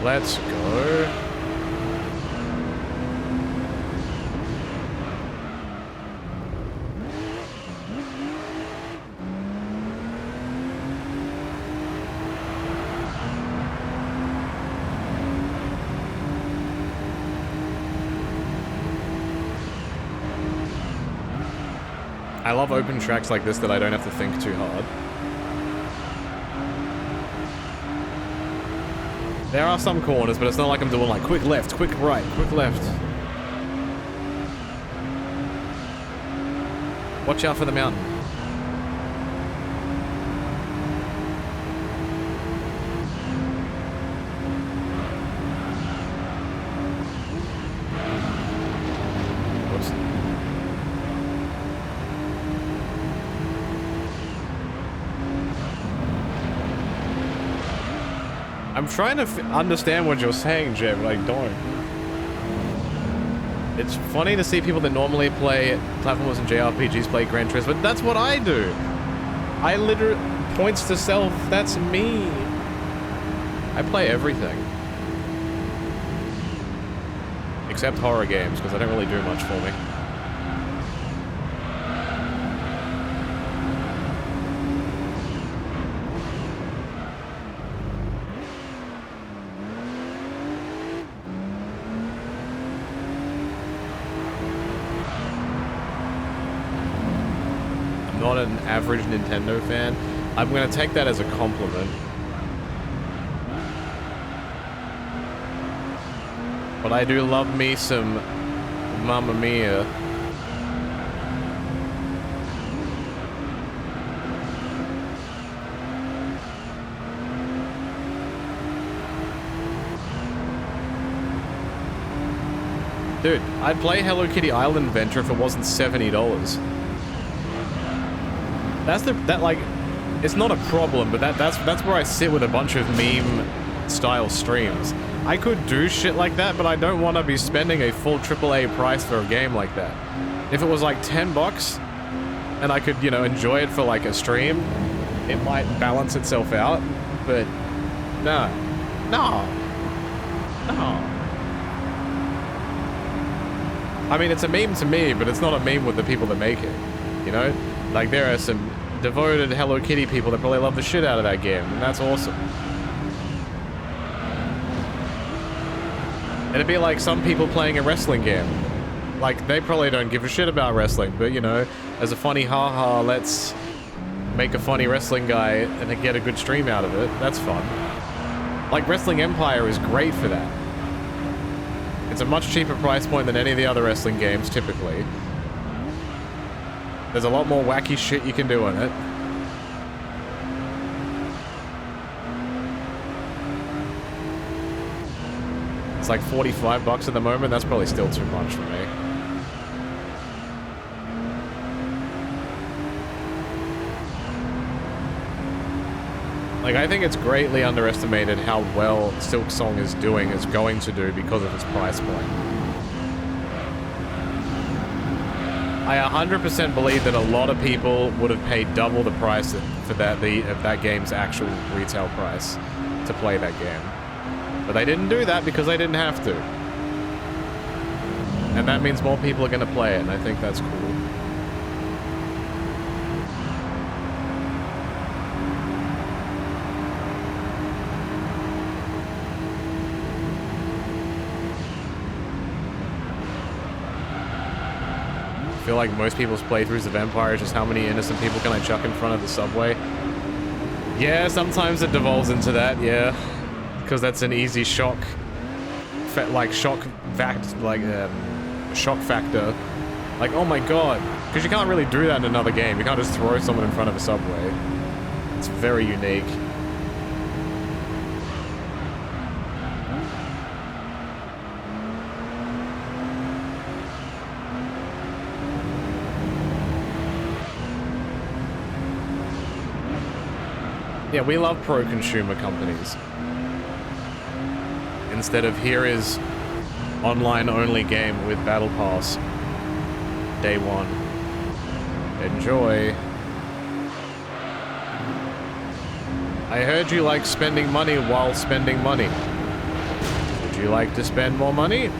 Let's go. I love open tracks like this that I don't have to think too hard. There are some corners, but it's not like I'm doing like quick left, quick right, quick left. Watch out for the mountain. Whoops. I'm trying to understand what you're saying, Jay, but I don't. It's funny to see people that normally play platformers and JRPGs play Gran Turismo, but that's what I do. I literally... Points to self, that's me. I play everything. Except horror games, because they don't really do much for me. Not an average Nintendo fan. I'm going to take that as a compliment. But I do love me some Mamma Mia. Dude, I'd play Hello Kitty Island Adventure if it wasn't $70. Like, it's not a problem, but that's where I sit with a bunch of meme-style streams. I could do shit like that, but I don't want to be spending a full AAA price for a game like that. If it was like $10, and I could, you know, enjoy it for like a stream, it might balance itself out, but no. No. No. I mean, it's a meme to me, but it's not a meme with the people that make it, you know? Like, there are some devoted Hello Kitty people that probably love the shit out of that game, and that's awesome. It'd be like some people playing a wrestling game. Like, they probably don't give a shit about wrestling, but, you know, as a funny haha, let's make a funny wrestling guy and then get a good stream out of it. That's fun. Like, Wrestling Empire is great for that. It's a much cheaper price point than any of the other wrestling games, typically. There's a lot more wacky shit you can do in it. It's like $45 at the moment. That's probably still too much for me. Like, I think it's greatly underestimated how well Silksong is going to do because of its price point. I 100% believe that a lot of people would have paid double the price for that game's actual retail price to play that game. But they didn't do that because they didn't have to. And that means more people are going to play it, and I think that's cool. I feel like most people's playthroughs of Empire is just how many innocent people can I chuck in front of the subway. Yeah, sometimes it devolves into that, yeah. Because that's an easy shock factor. Like, oh my god. Because you can't really do that in another game. You can't just throw someone in front of a subway. It's very unique. Yeah, we love pro-consumer companies. Instead of here is online-only game with Battle Pass. Day 1. Enjoy. I heard you like spending money while spending money. Would you like to spend more money?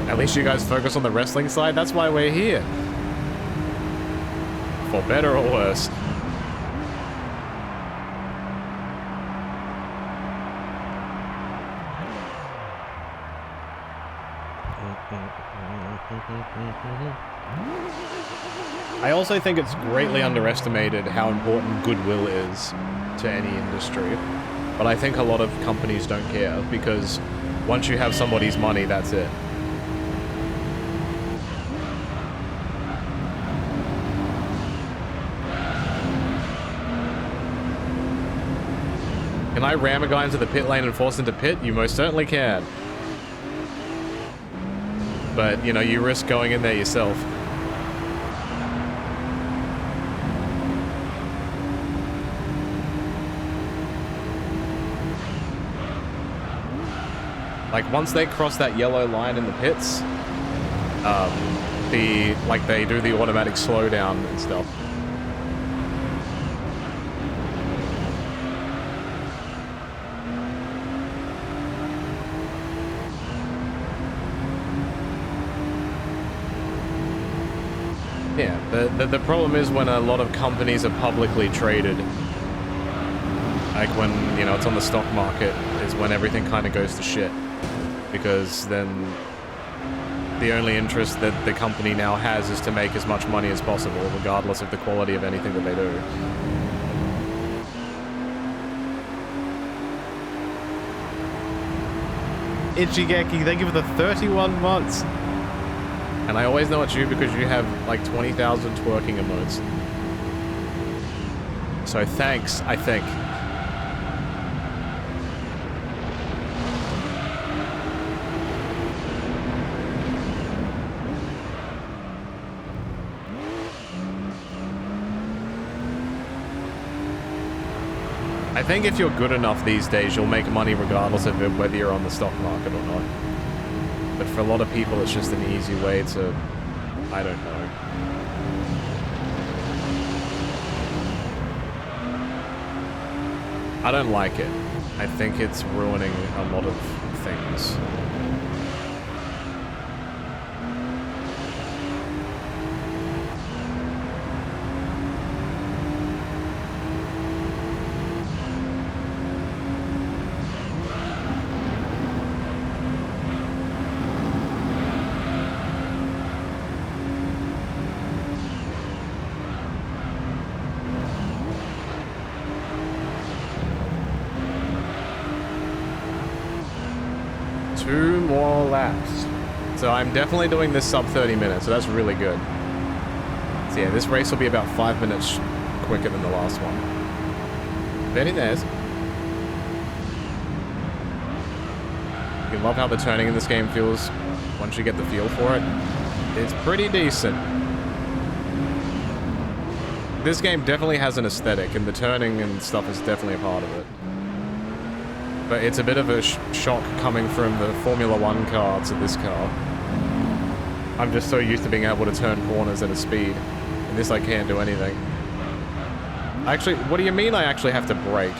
At least you guys focus on the wrestling side. That's why we're here. For better or worse. I also think it's greatly underestimated how important goodwill is to any industry. But I think a lot of companies don't care because once you have somebody's money, that's it. Can I ram a guy into the pit lane and force him to pit? You most certainly can. But, you know, you risk going in there yourself. Like, once they cross that yellow line in the pits, they do the automatic slowdown and stuff. Yeah, the problem is when a lot of companies are publicly traded, like when, you know, it's on the stock market, is when everything kind of goes to shit. Because then the only interest that the company now has is to make as much money as possible, regardless of the quality of anything that they do. Ichigeki, thank you for the 31 months. And I always know it's you because you have like 20,000 twerking emotes. So thanks, I think. I think if you're good enough these days, you'll make money regardless of whether you're on the stock market or not. But for a lot of people, it's just an easy way to... I don't know. I don't like it. I think it's ruining a lot of things. Two more laps. So I'm definitely doing this sub 30 minutes, so that's really good. So yeah, this race will be about 5 minutes quicker than the last one. Very nice. You love how the turning in this game feels once you get the feel for it. It's pretty decent. This game definitely has an aesthetic, and the turning and stuff is definitely a part of it. But it's a bit of a shock coming from the Formula 1 car to this car. I'm just so used to being able to turn corners at a speed. And this I can't do anything. Actually, what do you mean I actually have to brake?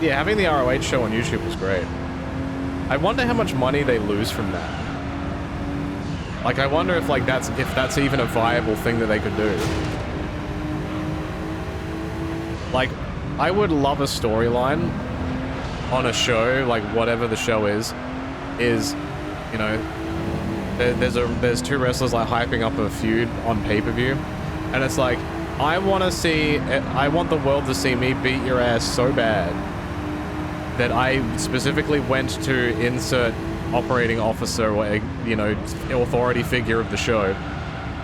Yeah, having the ROH show on YouTube was great. I wonder how much money they lose from that. Like, I wonder if like that's even a viable thing that they could do. Like, I would love a storyline on a show, like whatever the show is, you know, there's two wrestlers like hyping up a feud on pay-per-view, and it's like, I want the world to see me beat your ass so bad that I specifically went to insert operating officer or, you know, authority figure of the show.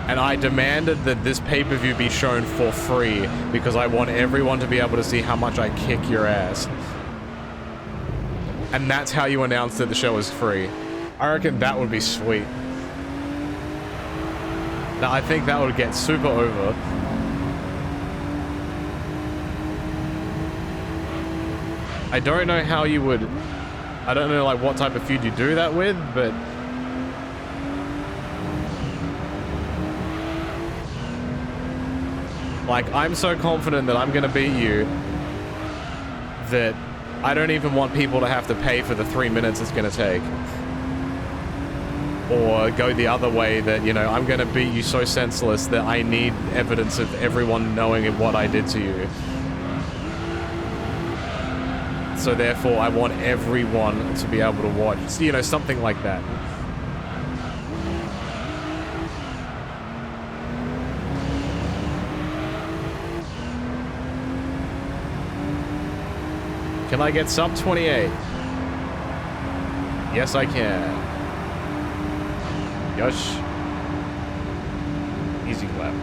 And I demanded that this pay-per-view be shown for free because I want everyone to be able to see how much I kick your ass. And that's how you announce that the show is free. I reckon that would be sweet. Now, I think that would get super over. I don't know how you would... I don't know, like, what type of feud you do that with, but... like, I'm so confident that I'm gonna beat you that I don't even want people to have to pay for the 3 minutes it's gonna take. Or go the other way that, you know, I'm gonna beat you so senseless that I need evidence of everyone knowing what I did to you. So therefore, I want everyone to be able to watch, you know, something like that. Can I get sub 28? Yes, I can. Yosh. Easy clap.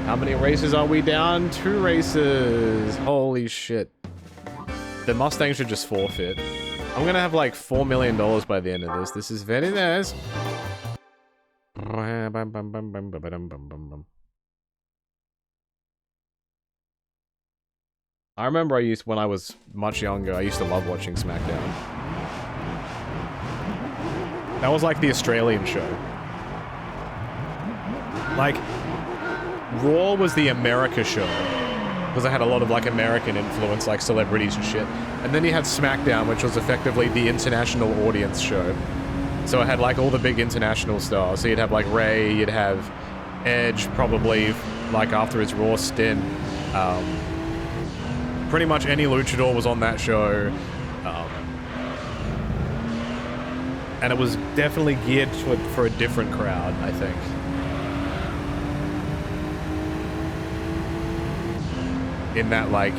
How many races are we down? 2 races. Holy shit. The Mustang should just forfeit. I'm gonna have like $4 million by the end of this. This is very nice. I remember when I was much younger, I used to love watching SmackDown. That was like the Australian show. Like, Raw was the America show. Because it had a lot of like American influence, like celebrities and shit. And then you had SmackDown, which was effectively the international audience show. So it had like all the big international stars. So you'd have like Ray, you'd have Edge, probably like after his Raw stint. Pretty much any luchador was on that show. And it was definitely geared for a different crowd, I think. In that like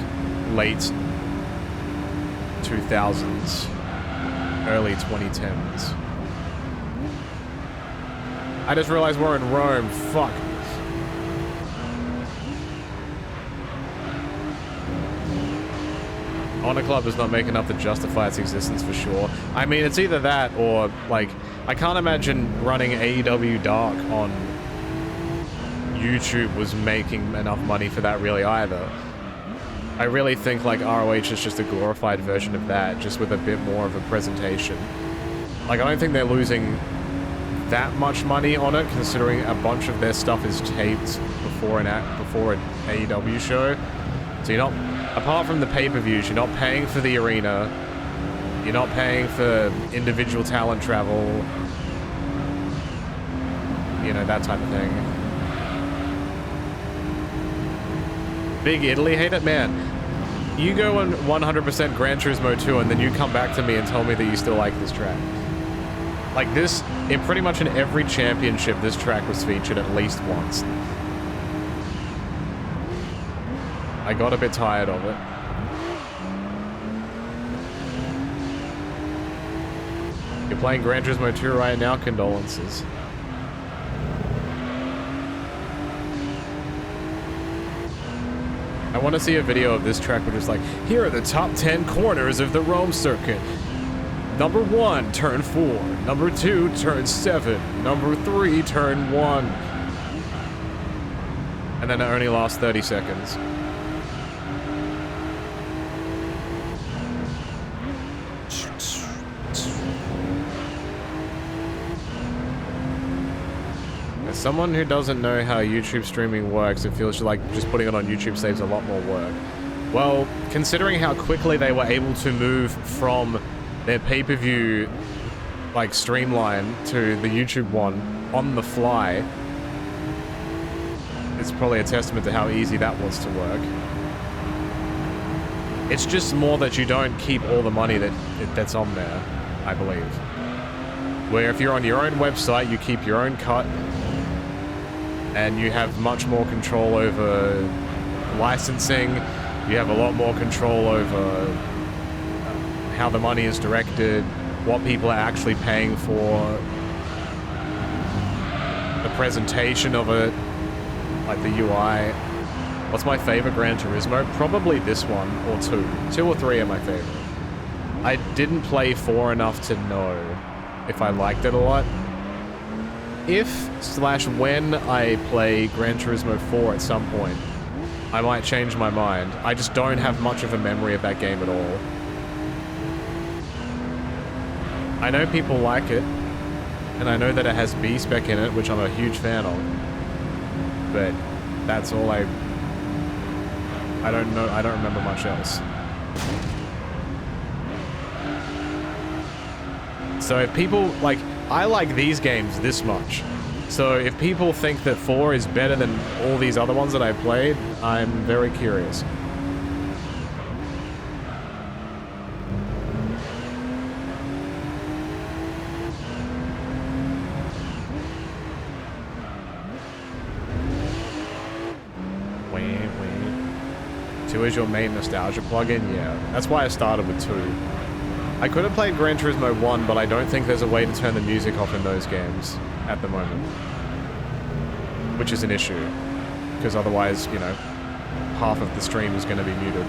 late 2000s, early 2010s. I just realized we're in Rome. Fuck. Honor Club does not make enough to justify its existence for sure. I mean, it's either that or, like, I can't imagine running AEW Dark on YouTube was making enough money for that really either. I really think, like, ROH is just a glorified version of that, just with a bit more of a presentation. Like, I don't think they're losing that much money on it, considering a bunch of their stuff is taped before an AEW show. So you're not, apart from the pay-per-views, you're not paying for the arena, you're not paying for individual talent travel, you know, that type of thing. Big Italy hate it? Man, you go on 100% Gran Turismo 2 and then you come back to me and tell me that you still like this track. Like this, in pretty much in every championship, this track was featured at least once. I got a bit tired of it. You're playing Gran Turismo 2 right now? Condolences. I want to see a video of this track which is like, here are the top 10 corners of the Rome circuit. Number 1, turn 4. Number 2, turn 7. Number 3, turn 1. And then it only lasts 30 seconds. As someone who doesn't know how YouTube streaming works, it feels like just putting it on YouTube saves a lot more work. Well, considering how quickly they were able to move from their pay-per-view like streamline to the YouTube one on the fly, it's probably a testament to how easy that was to work. It's just more that you don't keep all the money that's on there, I believe. Where if you're on your own website, you keep your own cut, and you have much more control over licensing. You have a lot more control over how the money is directed, what people are actually paying for, the presentation of it, like the UI. What's my favorite Gran Turismo? Probably this one, or 2. 2 or 3 are my favorite. I didn't play 4 enough to know if I liked it a lot. If/when I play Gran Turismo 4 at some point, I might change my mind. I just don't have much of a memory of that game at all. I know people like it, and I know that it has B-Spec in it, which I'm a huge fan of. But that's all I don't know. I don't remember much else. So if people, like, I like these games this much. So if people think that 4 is better than all these other ones that I played, I'm very curious. Wait. 2 is your main nostalgia plugin? Yeah, that's why I started with 2. I could have played Gran Turismo 1, but I don't think there's a way to turn the music off in those games at the moment. Which is an issue. Because otherwise, you know, half of the stream is going to be muted.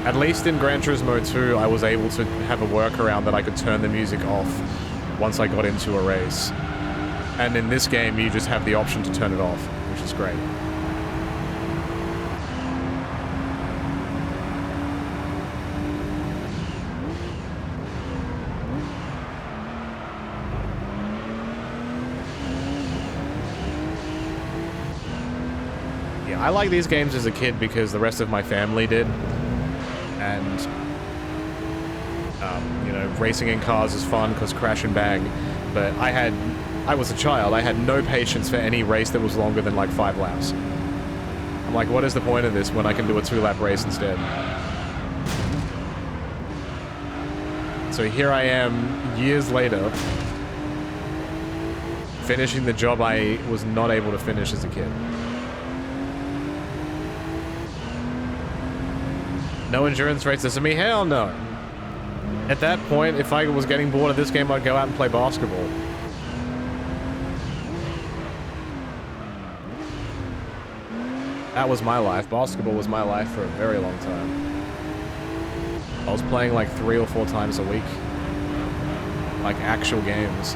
At least in Gran Turismo 2, I was able to have a workaround that I could turn the music off once I got into a race. And in this game, you just have the option to turn it off, which is great. I like these games as a kid because the rest of my family did, and you know, racing in cars is fun because crash and bang, but I was a child, I had no patience for any race that was longer than like 5 laps. I'm like, what is the point of this when I can do a 2-lap race instead? So here I am, years later, finishing the job I was not able to finish as a kid. No endurance races to me? Hell no. At that point, if I was getting bored of this game, I'd go out and play basketball. That was my life. Basketball was my life for a very long time. I was playing like 3 or 4 times a week. Like actual games.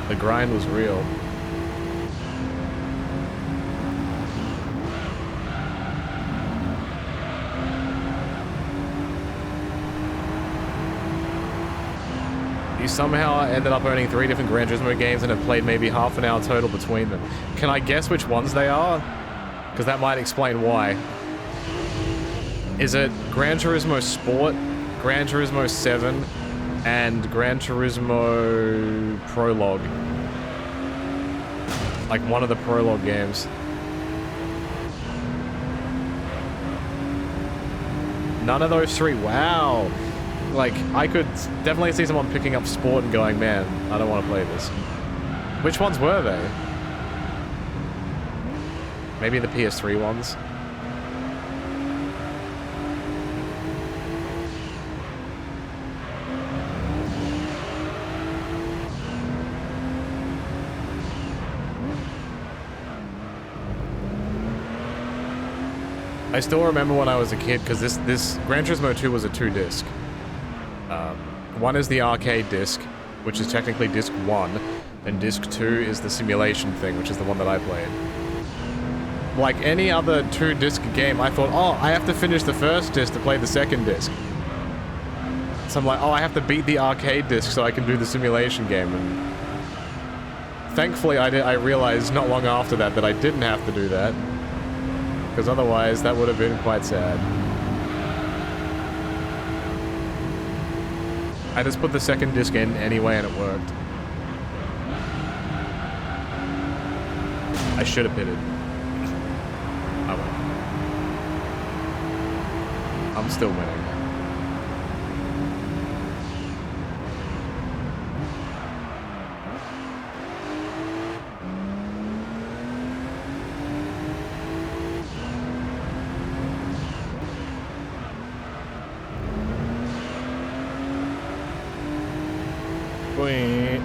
The grind was real. You somehow ended up owning 3 different Gran Turismo games and have played maybe half an hour total between them. Can I guess which ones they are? Because that might explain why. Is it Gran Turismo Sport, Gran Turismo 7, and Gran Turismo Prologue? Like one of the Prologue games. None of those 3. Wow. Like, I could definitely see someone picking up Sport and going, man, I don't want to play this. Which ones were they? Maybe the PS3 ones? I still remember when I was a kid, because this Gran Turismo 2 was a 2-disc. One is the arcade disc, which is technically disc 1, and disc 2 is the simulation thing, which is the one that I played. Like any other 2-disc game, I thought, oh, I have to finish the first disc to play the second disc. So I'm like, oh, I have to beat the arcade disc so I can do the simulation game. And thankfully, I realized not long after that that I didn't have to do that. Because otherwise, that would have been quite sad. I just put the second disc in anyway and it worked. I should have pitted. Oh well. I'm still winning.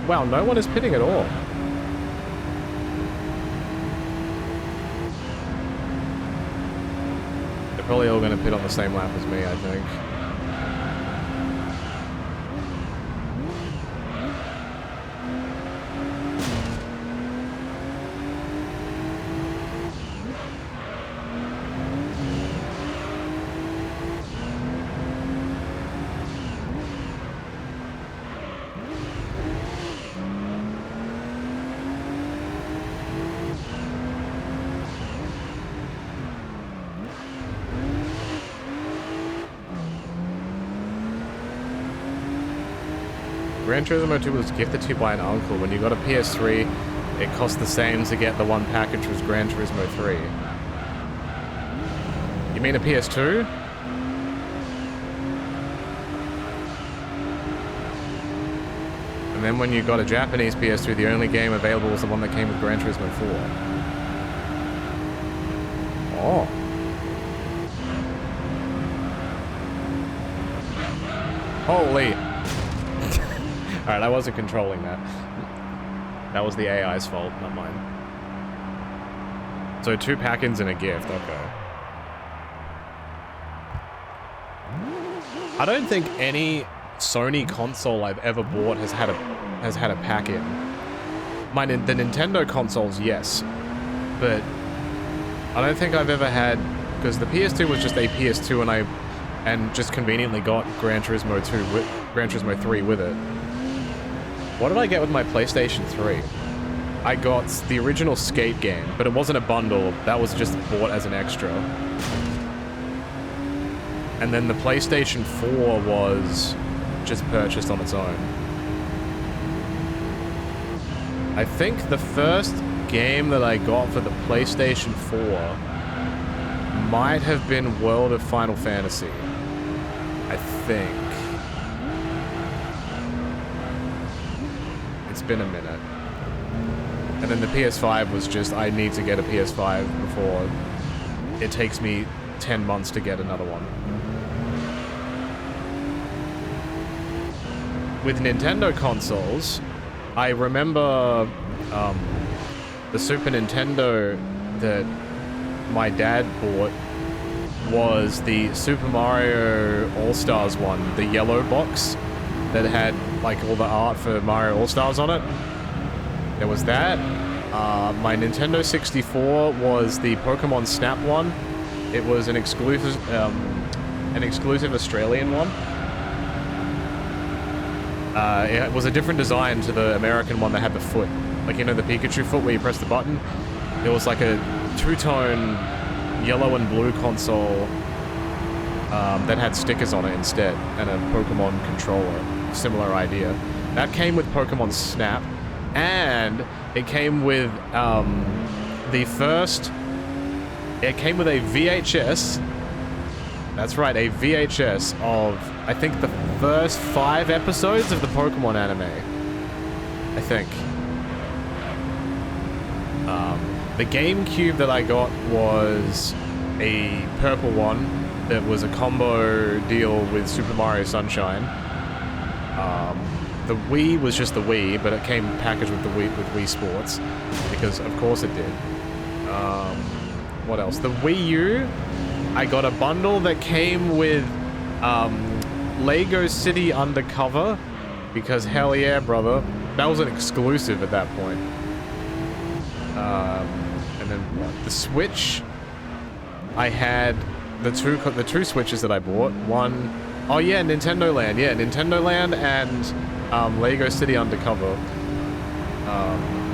Wow, no one is pitting at all. They're probably all going to pit on the same lap as me, I think. Gran Turismo 2 was gifted to you by an uncle. When you got a PS3, it cost the same to get the one package was Gran Turismo 3. You mean a PS2? And then when you got a Japanese PS2, the only game available was the one that came with Gran Turismo 4. Oh. Holy... Alright, I wasn't controlling that. That was the AI's fault, not mine. So 2 pack-ins and a gift, okay. I don't think any Sony console I've ever bought has had a pack-in. The Nintendo consoles, yes. But I don't think I've ever had... Because the PS2 was just a PS2 and just conveniently got Gran Turismo 3 with it. What did I get with my PlayStation 3? I got the original Skate game, but it wasn't a bundle. That was just bought as an extra. And then the PlayStation 4 was just purchased on its own. I think the first game that I got for the PlayStation 4 might have been World of Final Fantasy. I think. It's been a minute. And then the PS5 was just, I need to get a PS5 before it takes me 10 months to get another one. With Nintendo consoles, I remember the Super Nintendo that my dad bought was the Super Mario All-Stars one, the yellow box that had like all the art for Mario All-Stars on it. There was that. My Nintendo 64 was the Pokemon Snap one. It was an exclusive Australian one. It was a different design to the American one that had the foot. Like, you know, the Pikachu foot where you press the button? It was like a two-tone yellow and blue console that had stickers on it instead, and a Pokemon controller. Similar idea. That came with Pokemon Snap, and it came with it came with a VHS. That's right, a VHS of, I think, the first 5 episodes of the Pokemon anime. I think. The GameCube that I got was a purple one that was a combo deal with Super Mario Sunshine. The Wii was just the Wii, but it came packaged with the Wii Sports, because of course it did. What else? The Wii U, I got a bundle that came with Lego City Undercover, because hell yeah, brother. That was an exclusive at that point. And then the Switch, I had the two Switches that I bought. One, oh yeah, Nintendo Land. Yeah, Nintendo Land and Lego City Undercover.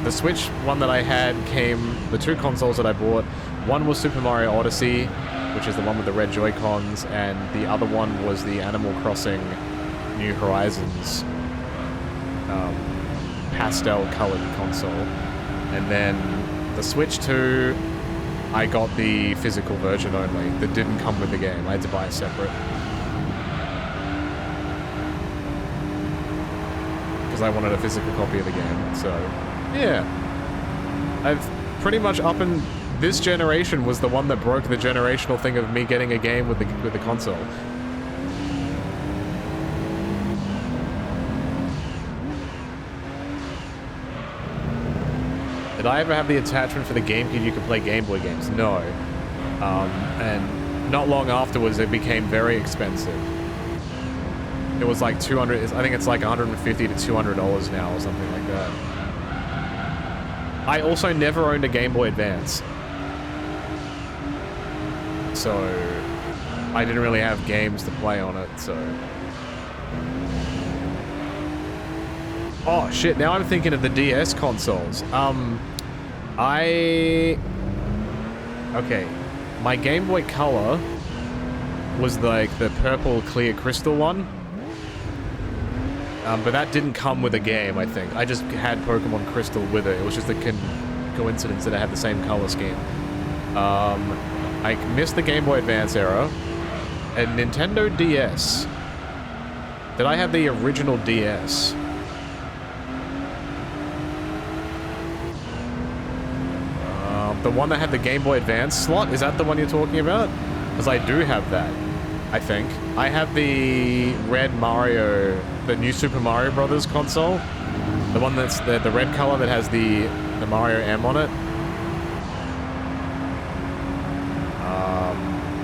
The Switch one that I had came, the 2 consoles that I bought, one was Super Mario Odyssey, which is the one with the red Joy-Cons, and the other one was the Animal Crossing New Horizons pastel-colored console. And then The Switch 2, I got the physical version only. That didn't come with the game. I had to buy it separate. Because I wanted a physical copy of the game, so... Yeah. I've pretty much up in... This generation was the one that broke the generational thing of me getting a game with the console. Did I ever have the attachment for the GameCube you could play Game Boy games? No. And not long afterwards, it became very expensive. It was like 200, I think it's like $150 to $200 now or something like that. I also never owned a Game Boy Advance. So, I didn't really have games to play on it, so... Oh, shit, now I'm thinking of the DS consoles. Okay. My Game Boy Color was like the purple clear crystal one. But that didn't come with a game, I think. I just had Pokemon Crystal with it. It was just a coincidence that it had the same color scheme. I missed the Game Boy Advance era. And Nintendo DS. Did I have the original DS? The one that had the Game Boy Advance slot? Is that the one you're talking about? Because I do have that, I think. I have the red Mario, the new Super Mario Brothers console. The one that's the red color that has the Mario M on it.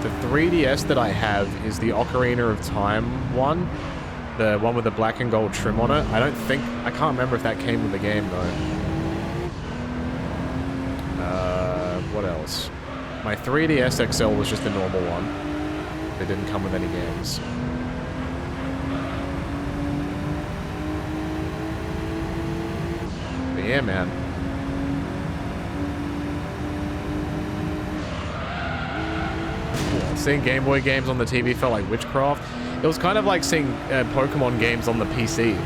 The 3DS that I have is the Ocarina of Time one. The one with the black and gold trim on it. I can't remember if that came with the game though. What else? My 3DS XL was just a normal one. It didn't come with any games. But yeah, man. Seeing Game Boy games on the TV felt like witchcraft. It was kind of like seeing Pokemon games on the PC.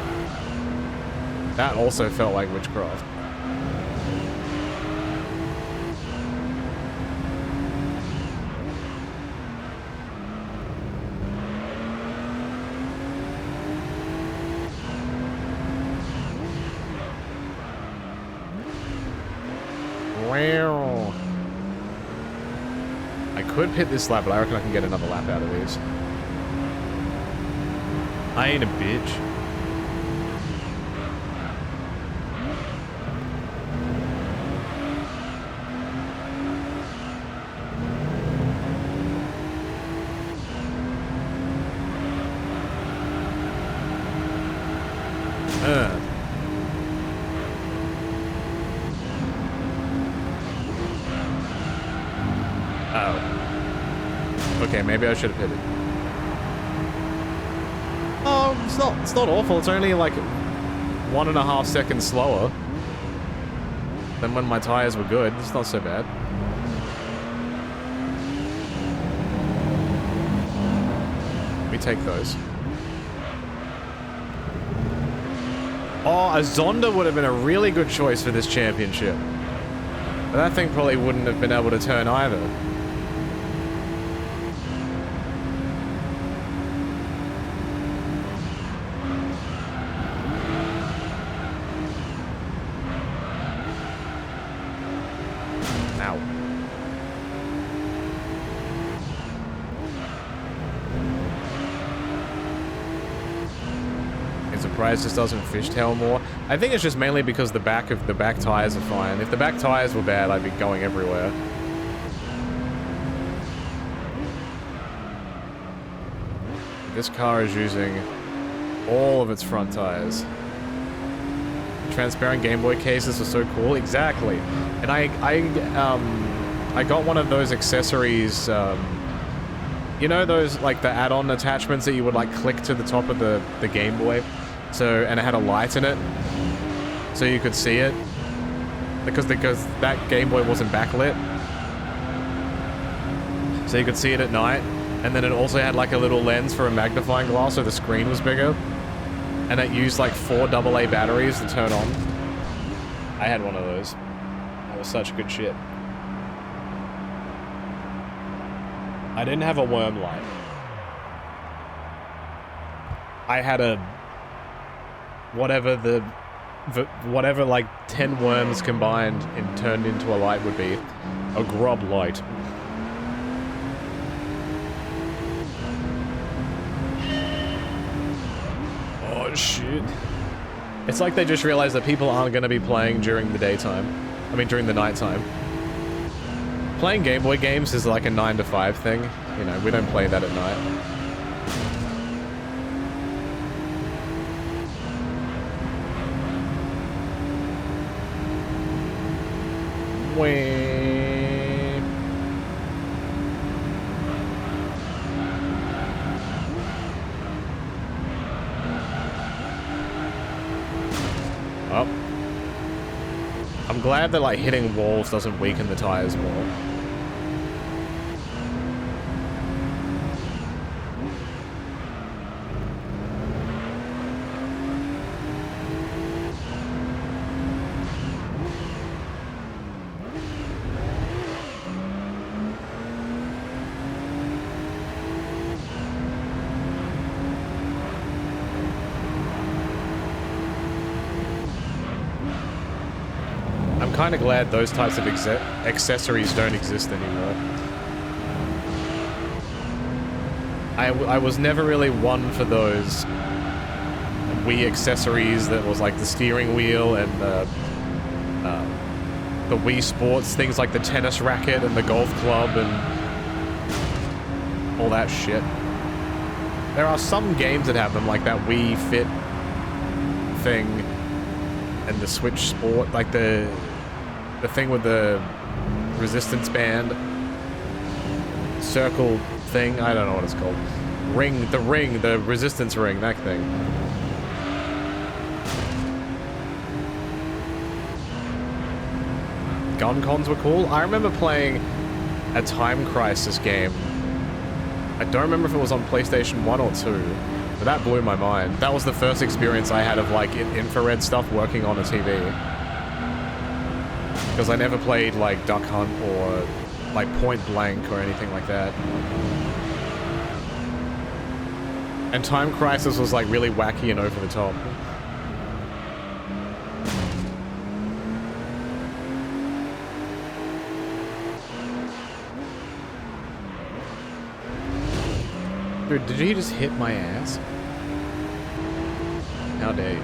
That also felt like witchcraft. I could pit this lap, but I reckon I can get another lap out of these. I ain't a bitch. Okay, maybe I should have hit it. Oh, it's not awful. It's only like 1.5 seconds slower than when my tires were good. It's not so bad. We take those. Oh, a Zonda would have been a really good choice for this championship. But that thing probably wouldn't have been able to turn either. Just doesn't fishtail more. I think it's just mainly because the back tires are fine. If the back tires were bad, I'd be going everywhere. This car is using all of its front tires. Transparent Game Boy cases are so cool. Exactly. And I got one of those accessories. You know those like the add-on attachments that you would like click to the top of the Game Boy. So, and it had a light in it, so you could see it, because that Game Boy wasn't backlit, so you could see it at night, and then it also had like a little lens for a magnifying glass, so the screen was bigger, and it used like 4 AA batteries to turn on. I had one of those. I was such good shit. I didn't have a worm light. I had a... whatever like 10 worms combined and turned into a light would be. A grub light. Oh shit. It's like they just realized that people aren't going to be playing during the daytime. I mean during the nighttime. Playing Game Boy games is like a 9 to 5 thing. You know, we don't play that at night. Oh. I'm glad that like hitting walls doesn't weaken the tires more. I'm kind of glad those types of accessories don't exist anymore. I was never really one for those Wii accessories that was like the steering wheel and the Wii Sports, things like the tennis racket and the golf club and all that shit. There are some games that have them, like that Wii Fit thing and the Switch Sport, like the thing with the resistance band, circle thing, I don't know what it's called. The resistance ring, that thing. Gun cons were cool. I remember playing a Time Crisis game. I don't remember if it was on PlayStation 1 or 2, but that blew my mind. That was the first experience I had of like infrared stuff working on a TV. Because I never played like Duck Hunt or like Point Blank or anything like that. And Time Crisis was like really wacky and over the top. Dude, did he just hit my ass? How dare you?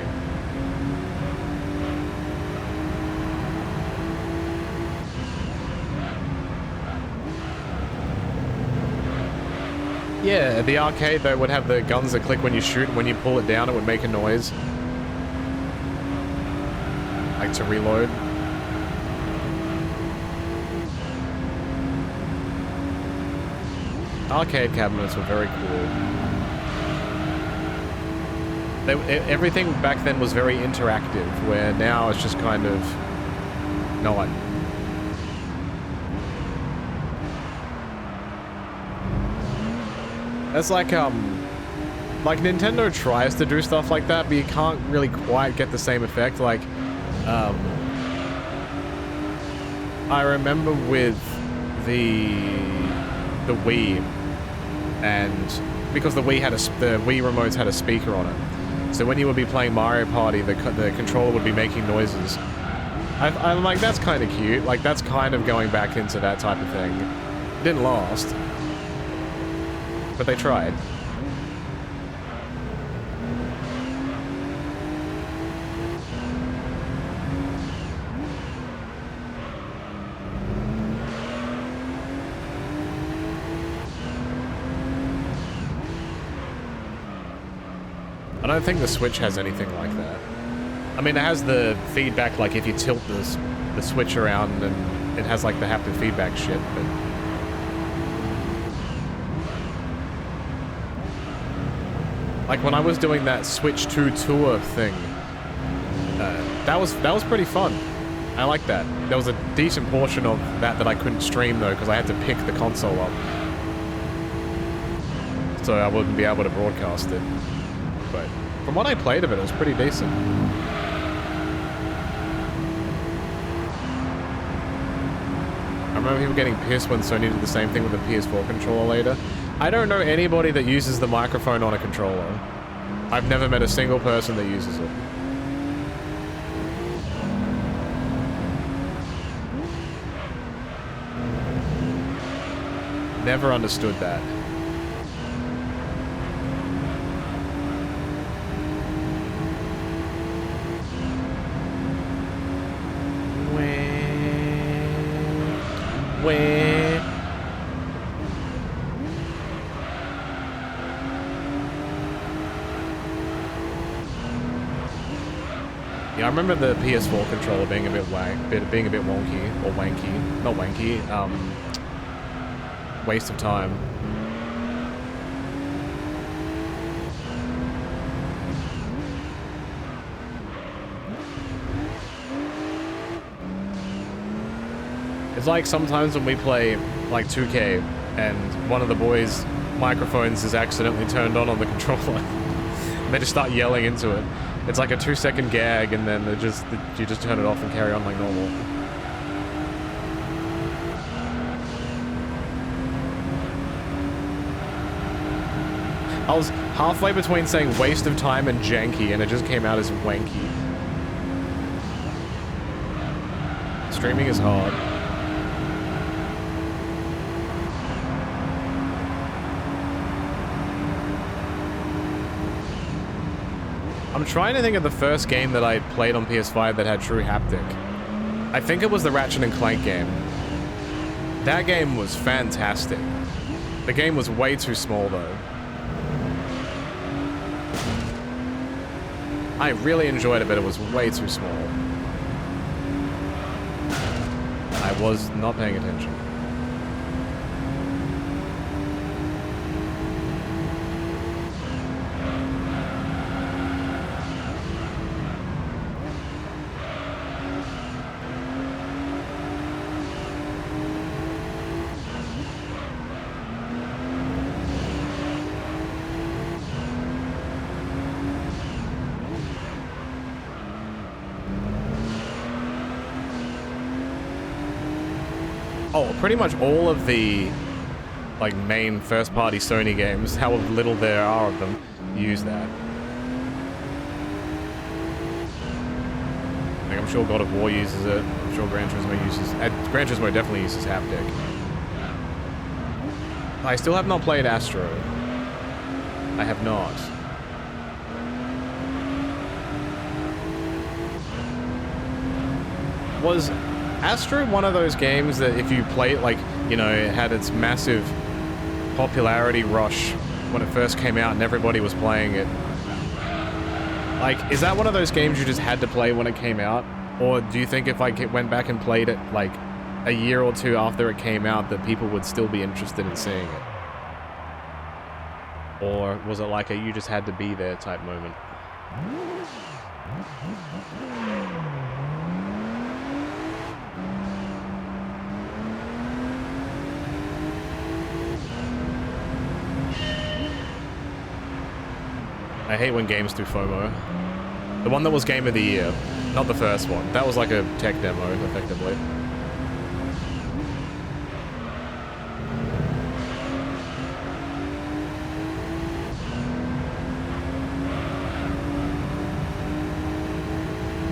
Yeah, the arcade though would have the guns that click when you shoot, and when you pull it down it would make a noise. Like to reload. Arcade cabinets were very cool. Everything back then was very interactive, where now it's just kind of not. It's like Nintendo tries to do stuff like that, but you can't really quite get the same effect. Like, I remember with the Wii, and because the Wii remotes had a speaker on it, so when you would be playing Mario Party, the controller would be making noises. I'm like, that's kind of cute. Like, that's kind of going back into that type of thing. It didn't last. But they tried. I don't think the Switch has anything like that. I mean, it has the feedback, like if you tilt the Switch around, and it has like the haptic feedback shit, but... Like when I was doing that Switch 2 tour thing, that was pretty fun. I like that. There was a decent portion of that I couldn't stream though, because I had to pick the console up, so I wouldn't be able to broadcast it. But from what I played of it, it was pretty decent. remember people getting pissed when Sony did the same thing with the PS4 controller later. I don't know anybody that uses the microphone on a controller. I've never met a single person that uses it. Never understood that. Where? Yeah, I remember the PS4 controller being a bit being a bit wonky or wanky, not wanky. Waste of time. It's like sometimes when we play like 2K and one of the boys' microphones is accidentally turned on the controller. They just start yelling into it. It's like a 2-second gag and then you just turn it off and carry on like normal. I was halfway between saying waste of time and janky and it just came out as wanky. Streaming is hard. I'm trying to think of the first game that I played on PS5 that had true haptic. I think it was the Ratchet and Clank game. That game was fantastic. The game was way too small though. I really enjoyed it, but it was way too small. I was not paying attention. Oh, pretty much all of the like main first-party Sony games, however little there are of them, use that. Like, I'm sure God of War uses it. I'm sure Gran Turismo uses. Gran Turismo definitely uses haptic. I still have not played Astro. I have not. Was Astro one of those games that if you play it, like, you know, it had its massive popularity rush when it first came out and everybody was playing it? Like, is that one of those games you just had to play when it came out? Or do you think if I went back and played it, like, a year or two after it came out, that people would still be interested in seeing it? Or was it like a you just had to be there type moment? I hate when games do FOMO. The one that was Game of the Year, not the first one. That was like a tech demo, effectively.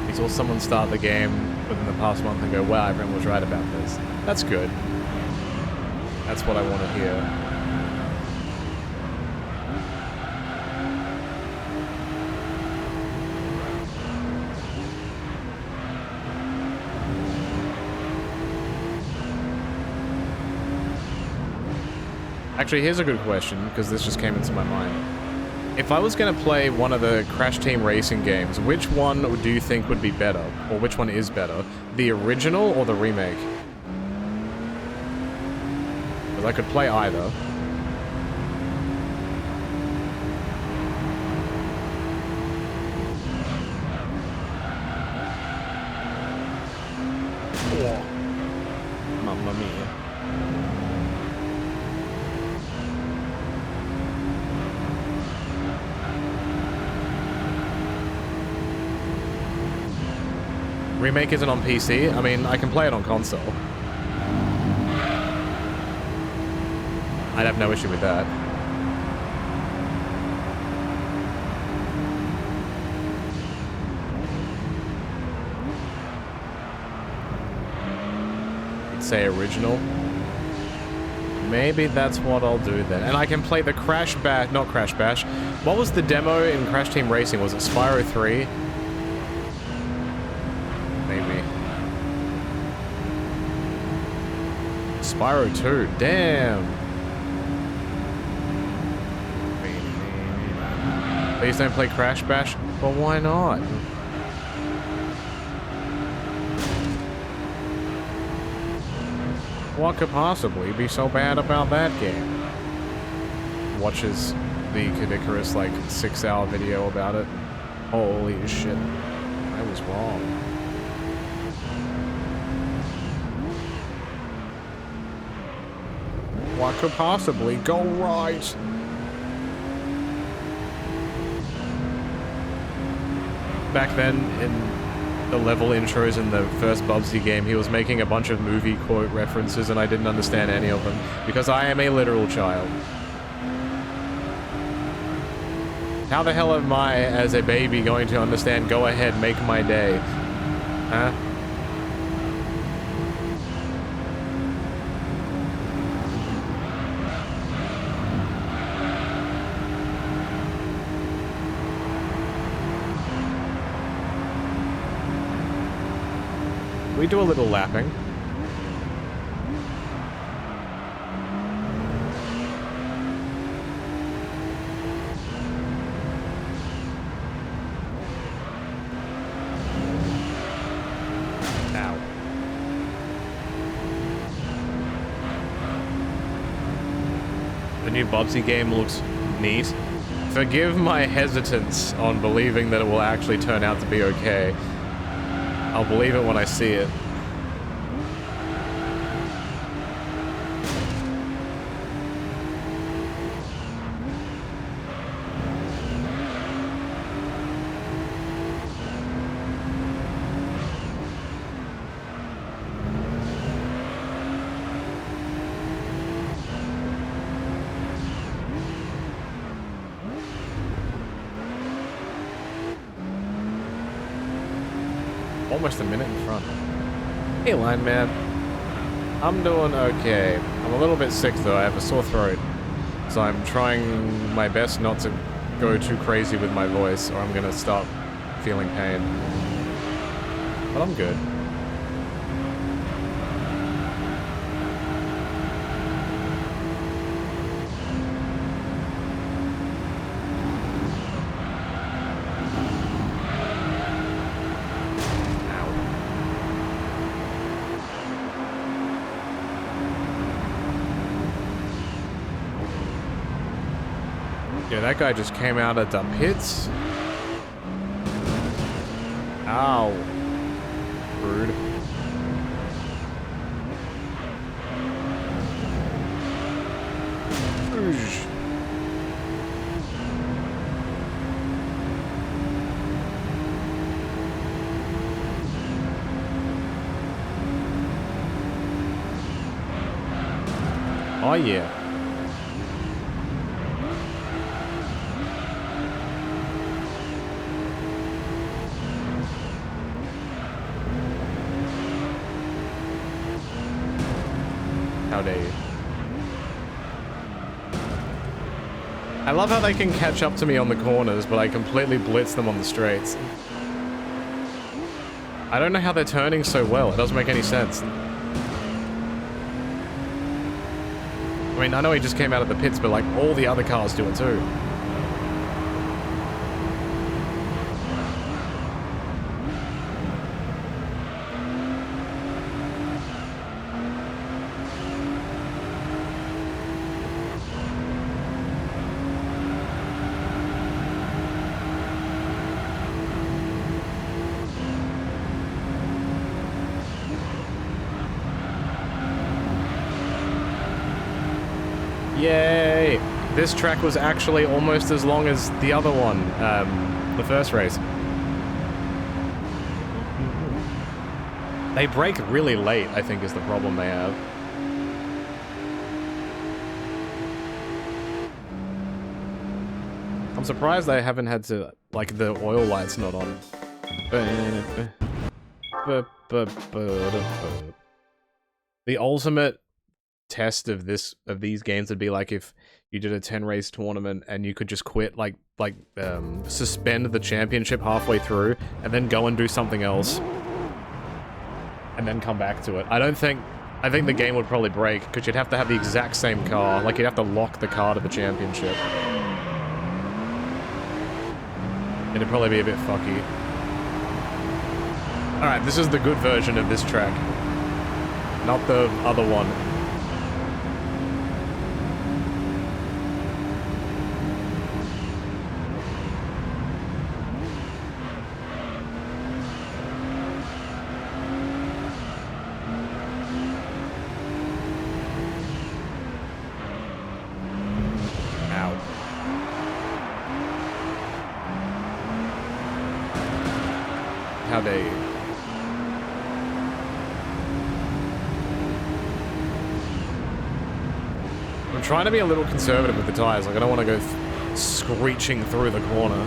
You saw someone start the game within the past month and go, wow, everyone was right about this. That's good. That's what I want to hear. Actually, here's a good question, because this just came into my mind. If I was going to play one of the Crash Team Racing games, which one do you think would be better? Or which one is better? The original or the remake? Because I could play either. Mamma mia. Remake isn't on PC? I mean, I can play it on console. I'd have no issue with that. It'd say original. Maybe that's what I'll do then. And I can play the Crash Bash, not Crash Bash. What was the demo in Crash Team Racing? Was it Spyro 3? Maybe. Spyro 2, damn. Please don't play Crash Bash. Well, why not? What could possibly be so bad about that game? Watches the Kadikarus like 6-hour video about it. Holy shit. I was wrong. What could possibly go right? Back then, in the level intros in the first Bubsy game, he was making a bunch of movie quote references and I didn't understand any of them, because I am a literal child. How the hell am I, as a baby, going to understand "Go ahead, make my day"? Huh? We do a little lapping. Ow. The new Bubsy game looks neat. Forgive my hesitance on believing that it will actually turn out to be okay. I'll believe it when I see it. Almost a minute in front. Hey, line man. I'm doing okay. I'm a little bit sick though. I have a sore throat. So I'm trying my best not to go too crazy with my voice or I'm gonna start feeling pain. But I'm good. Yeah, that guy just came out of the pits. Ow. Rude. Oosh. Oh yeah. How dare you. I love how they can catch up to me on the corners, but I completely blitz them on the straights. I don't know how they're turning so well. It doesn't make any sense. I mean, I know he just came out of the pits, but like all the other cars do it too. Yay! This track was actually almost as long as the other one, the first race. They break really late, I think is the problem they have. I'm surprised they haven't had to, like, the oil light's not on. The ultimate test of these games would be like if you did a 10 race tournament and you could just quit, like suspend the championship halfway through and then go and do something else and then come back to it. I think the game would probably break because you'd have to have the exact same car. Like, you'd have to lock the car to the championship. It'd probably be a bit fucky. Alright, this is the good version of this track. Not the other one. How dare you? I'm trying to be a little conservative with the tires. Like, I don't want to go screeching through the corner.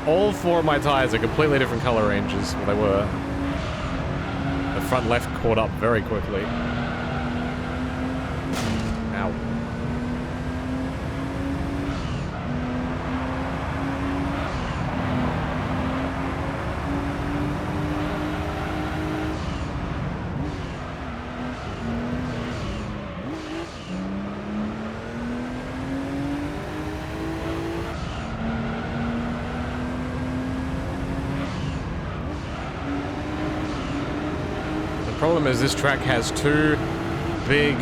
All 4 of my tires are completely different color ranges than they were. The front left caught up very quickly. Ow. The problem is this track has 2 big,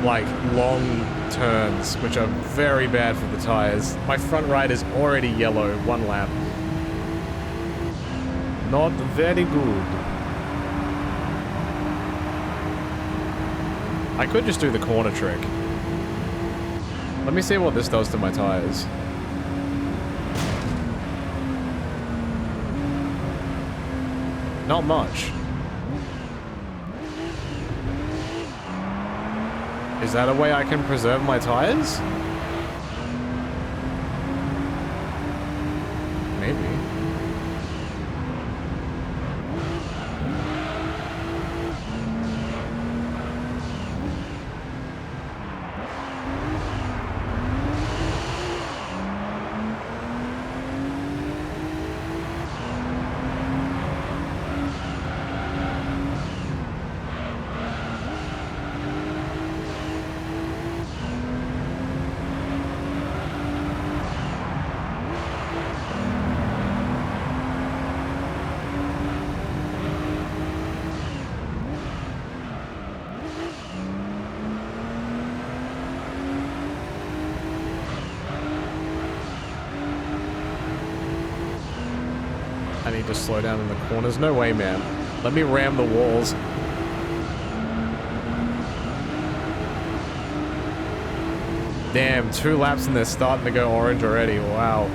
like, long turns, which are very bad for the tires. My front right is already yellow, 1 lap. Not very good. I could just do the corner trick. Let me see what this does to my tires. Not much. Is that a way I can preserve my tires? Maybe. I need to slow down in the corners. No way, man. Let me ram the walls. Damn, 2 laps and they're starting to go orange already. Wow.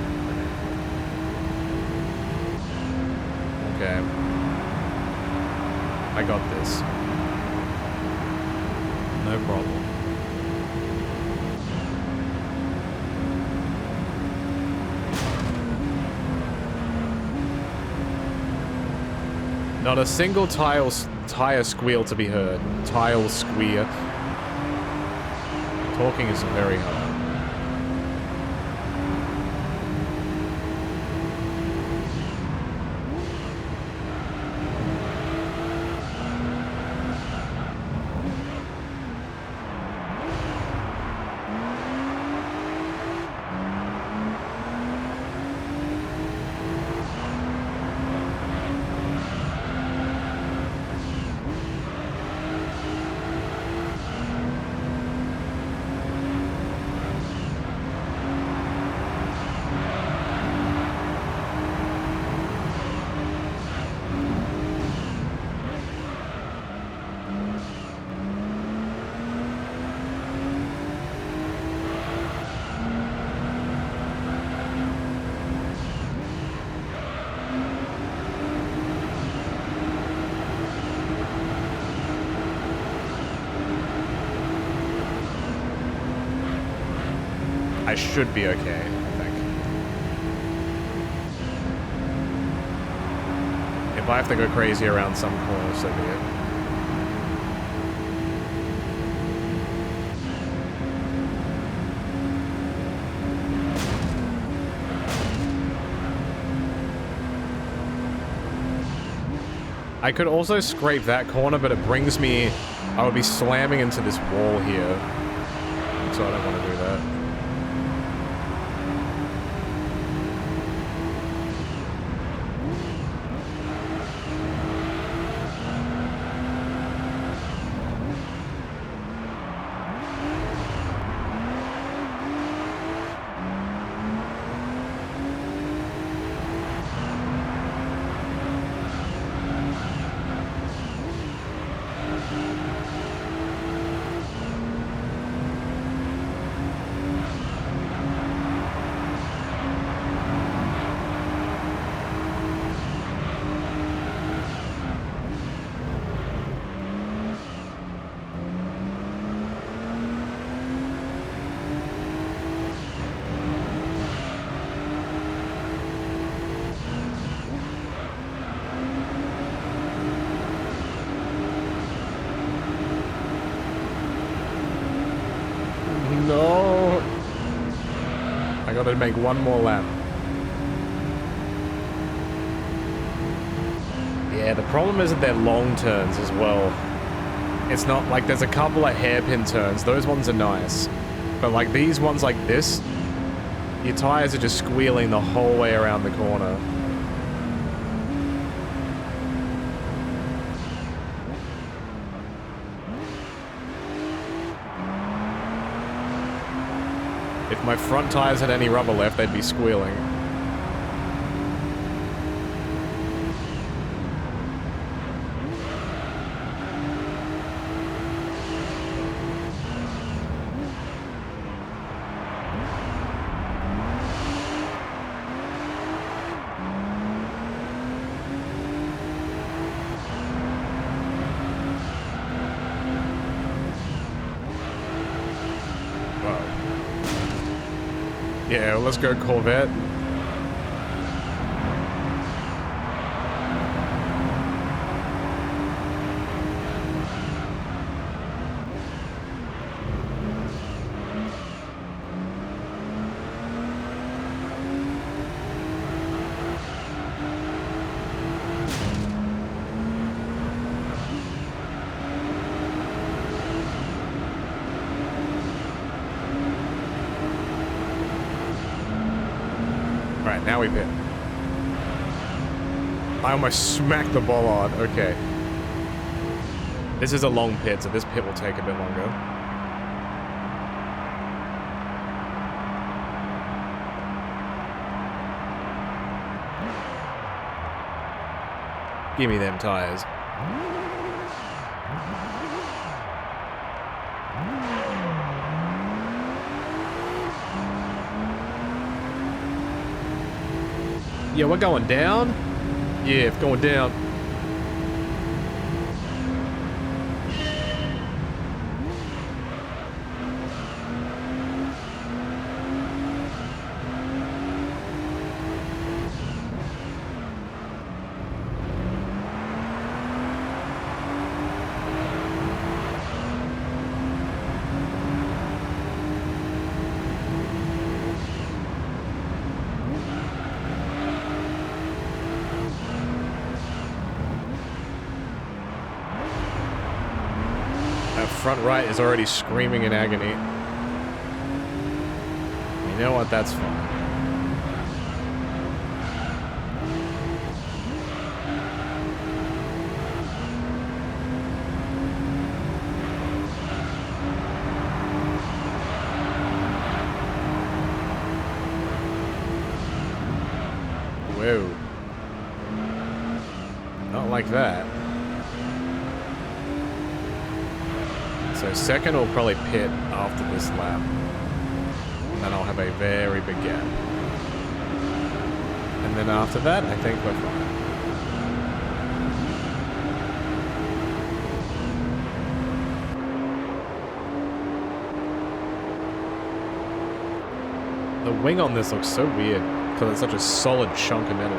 Okay. I got this. No problem. Not a single tire squeal to be heard. Tile squeal. Talking is very hard. should be okay, I think. If I have to go crazy around some corner, so be it. I could also scrape that corner, but it brings me... I would be slamming into this wall here. So I don't want to do that. No! I gotta make one more lap. Yeah, the problem is that they're long turns as well. It's not like there's a couple of hairpin turns. Those ones are nice. But like these ones like this, your tires are just squealing the whole way around the corner. If my front tires had any rubber left, they'd be squealing. Yeah, well, let's go Corvette. Now we pit. I almost smacked the bollard. Okay. This is a long pit, so this pit will take a bit longer. Give me them tires. Yeah, we're going down. Yeah, it's going down. Front right is already screaming in agony. You know what? That's fine. Whoa. Not like that. So second will probably pit after this lap. And then I'll have a very big gap. And then after that, I think we're fine. The wing on this looks so weird because it's such a solid chunk of metal.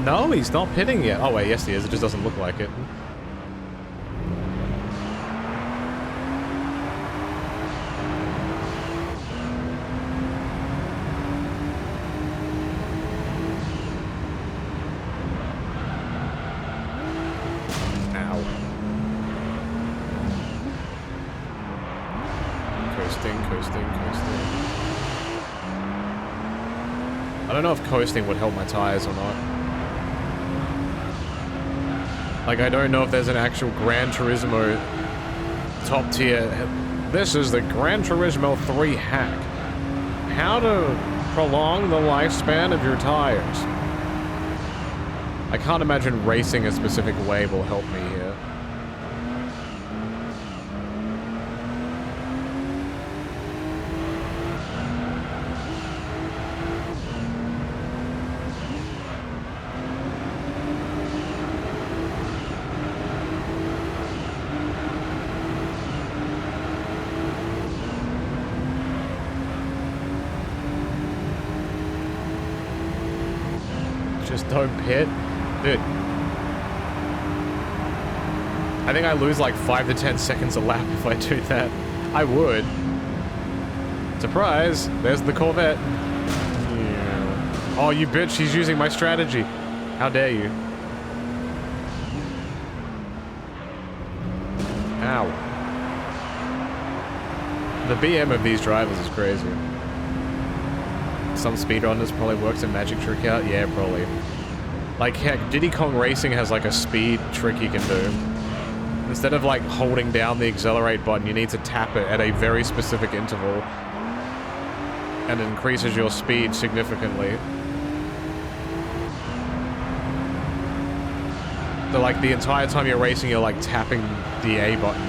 No, he's not pitting yet. Oh wait, yes he is. It just doesn't look like it. I don't know if coasting would help my tires or not. Like, I don't know if there's an actual Gran Turismo top tier. This is the Gran Turismo 3 hack. How to prolong the lifespan of your tires. I can't imagine racing a specific way will help me here. Just don't pit. Dude. I think I lose like 5 to 10 seconds a lap if I do that. I would. Surprise! There's the Corvette. Yeah. Oh, you bitch, he's using my strategy. How dare you. Ow. The BM of these drivers is crazy. Some speedrunners probably works a magic trick out. Yeah, probably. Like, heck, Diddy Kong Racing has like a speed trick you can do. Instead of like holding down the accelerate button, you need to tap it at a very specific interval. And it increases your speed significantly. So like the entire time you're racing, you're like tapping the A button.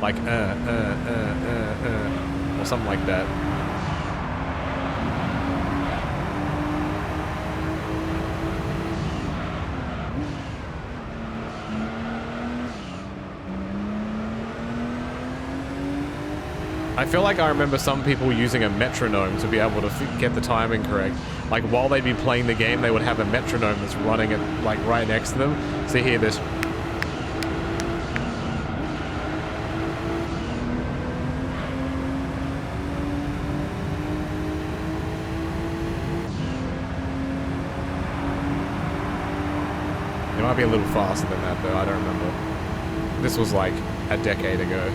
Like, or something like that. I feel like I remember some people using a metronome to be able to get the timing correct. Like, while they'd be playing the game, they would have a metronome that's running it, like, right next to them. So you hear this. It might be a little faster than that, though. I don't remember. This was, like, a decade ago.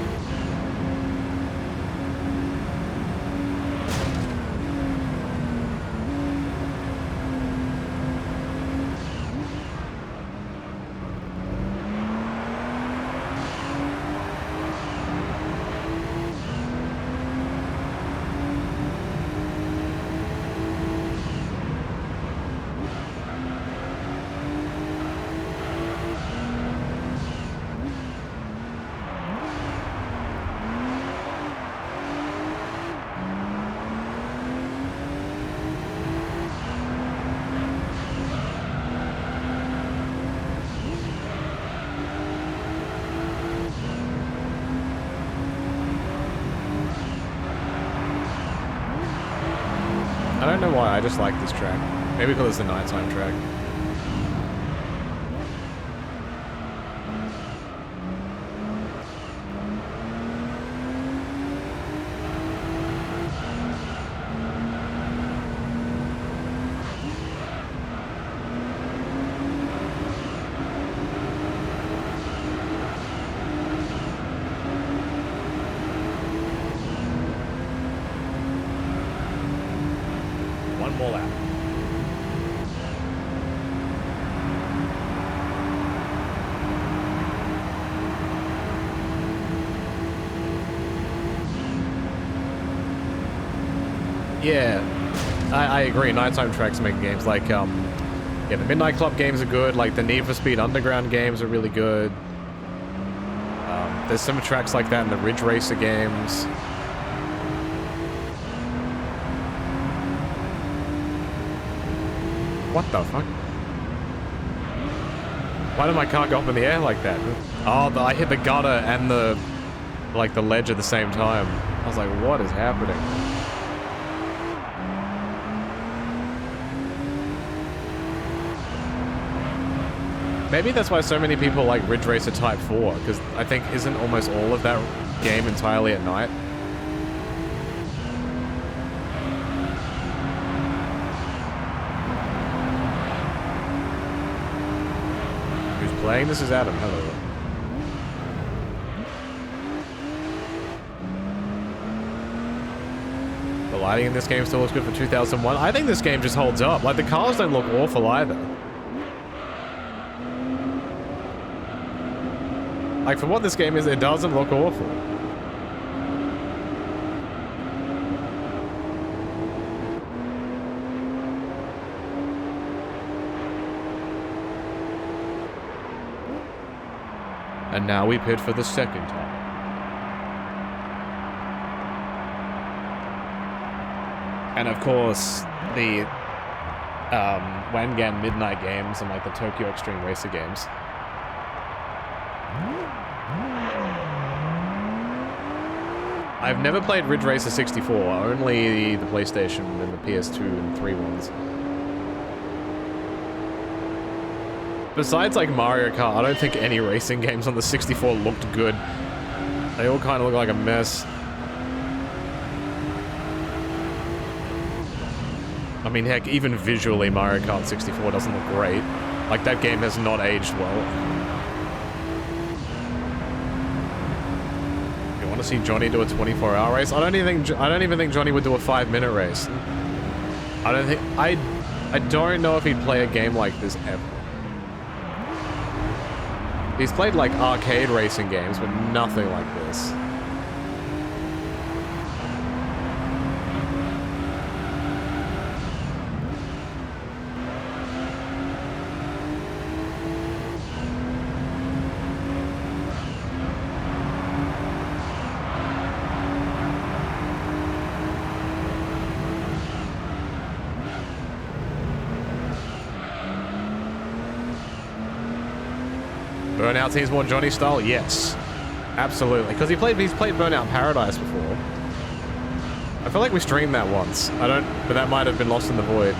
I don't know why, I just like this track. Maybe because it's the nighttime track. More lap. Yeah, I agree. Nighttime tracks make games like, yeah, the Midnight Club games are good. Like the Need for Speed Underground games are really good. There's some tracks like that in the Ridge Racer games. What the fuck? Why did my car go up in the air like that? Oh, I hit the gutter and the ledge at the same time. I was like, what is happening? Maybe that's why so many people like Ridge Racer Type 4, because I think isn't almost all of that game entirely at night? Who's playing? This is Adam. Hello. The lighting in this game still looks good for 2001. I think this game just holds up. Like, the cars don't look awful either. Like, for what this game is, it doesn't look awful. And now we pit for the second time. And of course, the Wangan Midnight games and like the Tokyo Extreme Racer games. I've never played Ridge Racer 64, only the PlayStation and the PS2 and 3 ones. Besides like Mario Kart, I don't think any racing games on the 64 looked good. They all kind of look like a mess. I mean, heck, even visually, Mario Kart 64 doesn't look great. Like, that game has not aged well. You want to see Johnny do a 24-hour race? I don't even think Johnny would do a 5-minute race. I don't know if he'd play a game like this ever. He's played like arcade racing games, but nothing like this. Burnout seems more Johnny style? Yes. Absolutely. Because he's played Burnout Paradise before. I feel like we streamed that once. But that might have been lost in the void.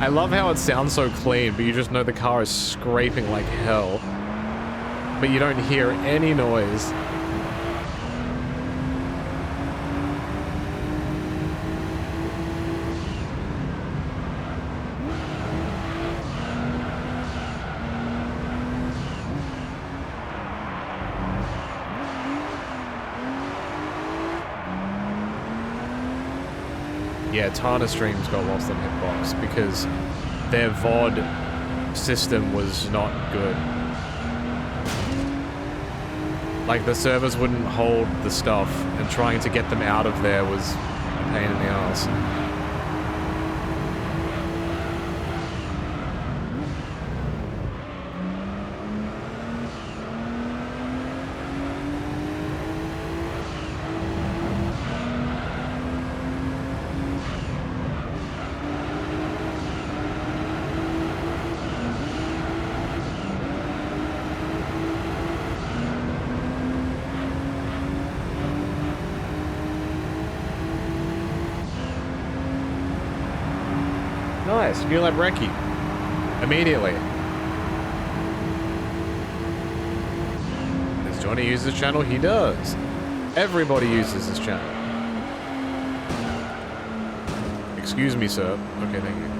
I love how it sounds so clean, but you just know the car is scraping like hell. But you don't hear any noise. Yeah, Tana streams got lost on Hitbox because their VOD system was not good. Like, the servers wouldn't hold the stuff, and trying to get them out of there was a pain in the ass. Nice, you like Reki. Immediately. Does Johnny use this channel? He does. Everybody uses this channel. Excuse me, sir. Okay, thank you.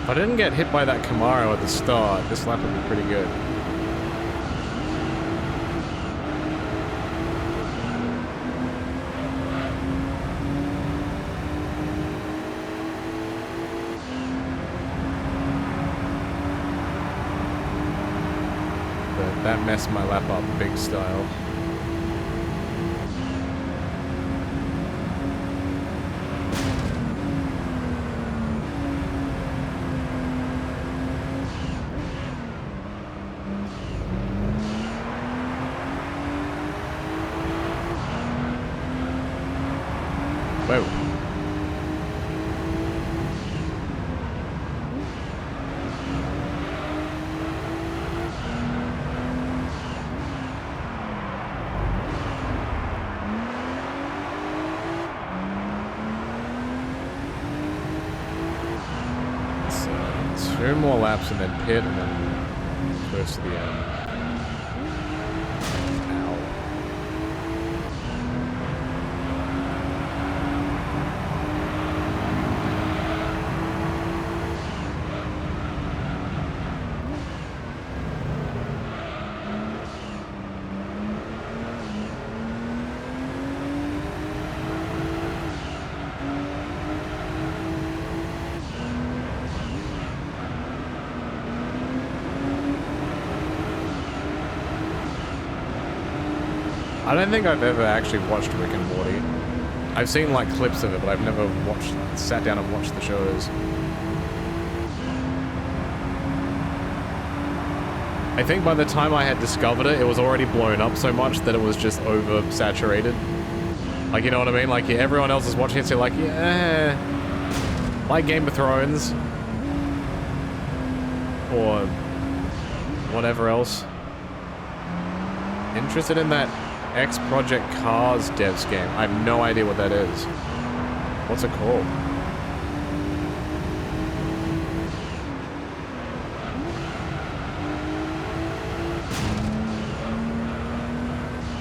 If I didn't get hit by that Camaro at the start, this lap would be pretty good. But that messed my lap up big style. Whoa. So, 2 more laps and then pit and then close to the end. I don't think I've ever actually watched Rick and Morty. I've seen like clips of it, but I've never sat down and watched the shows. I think by the time I had discovered it, it was already blown up so much that it was just oversaturated. Like, you know what I mean? Like, yeah, everyone else is watching it, so like, yeah, like Game of Thrones. Or whatever else. Interested in that X-Project Cars devs game. I have no idea what that is. What's it called?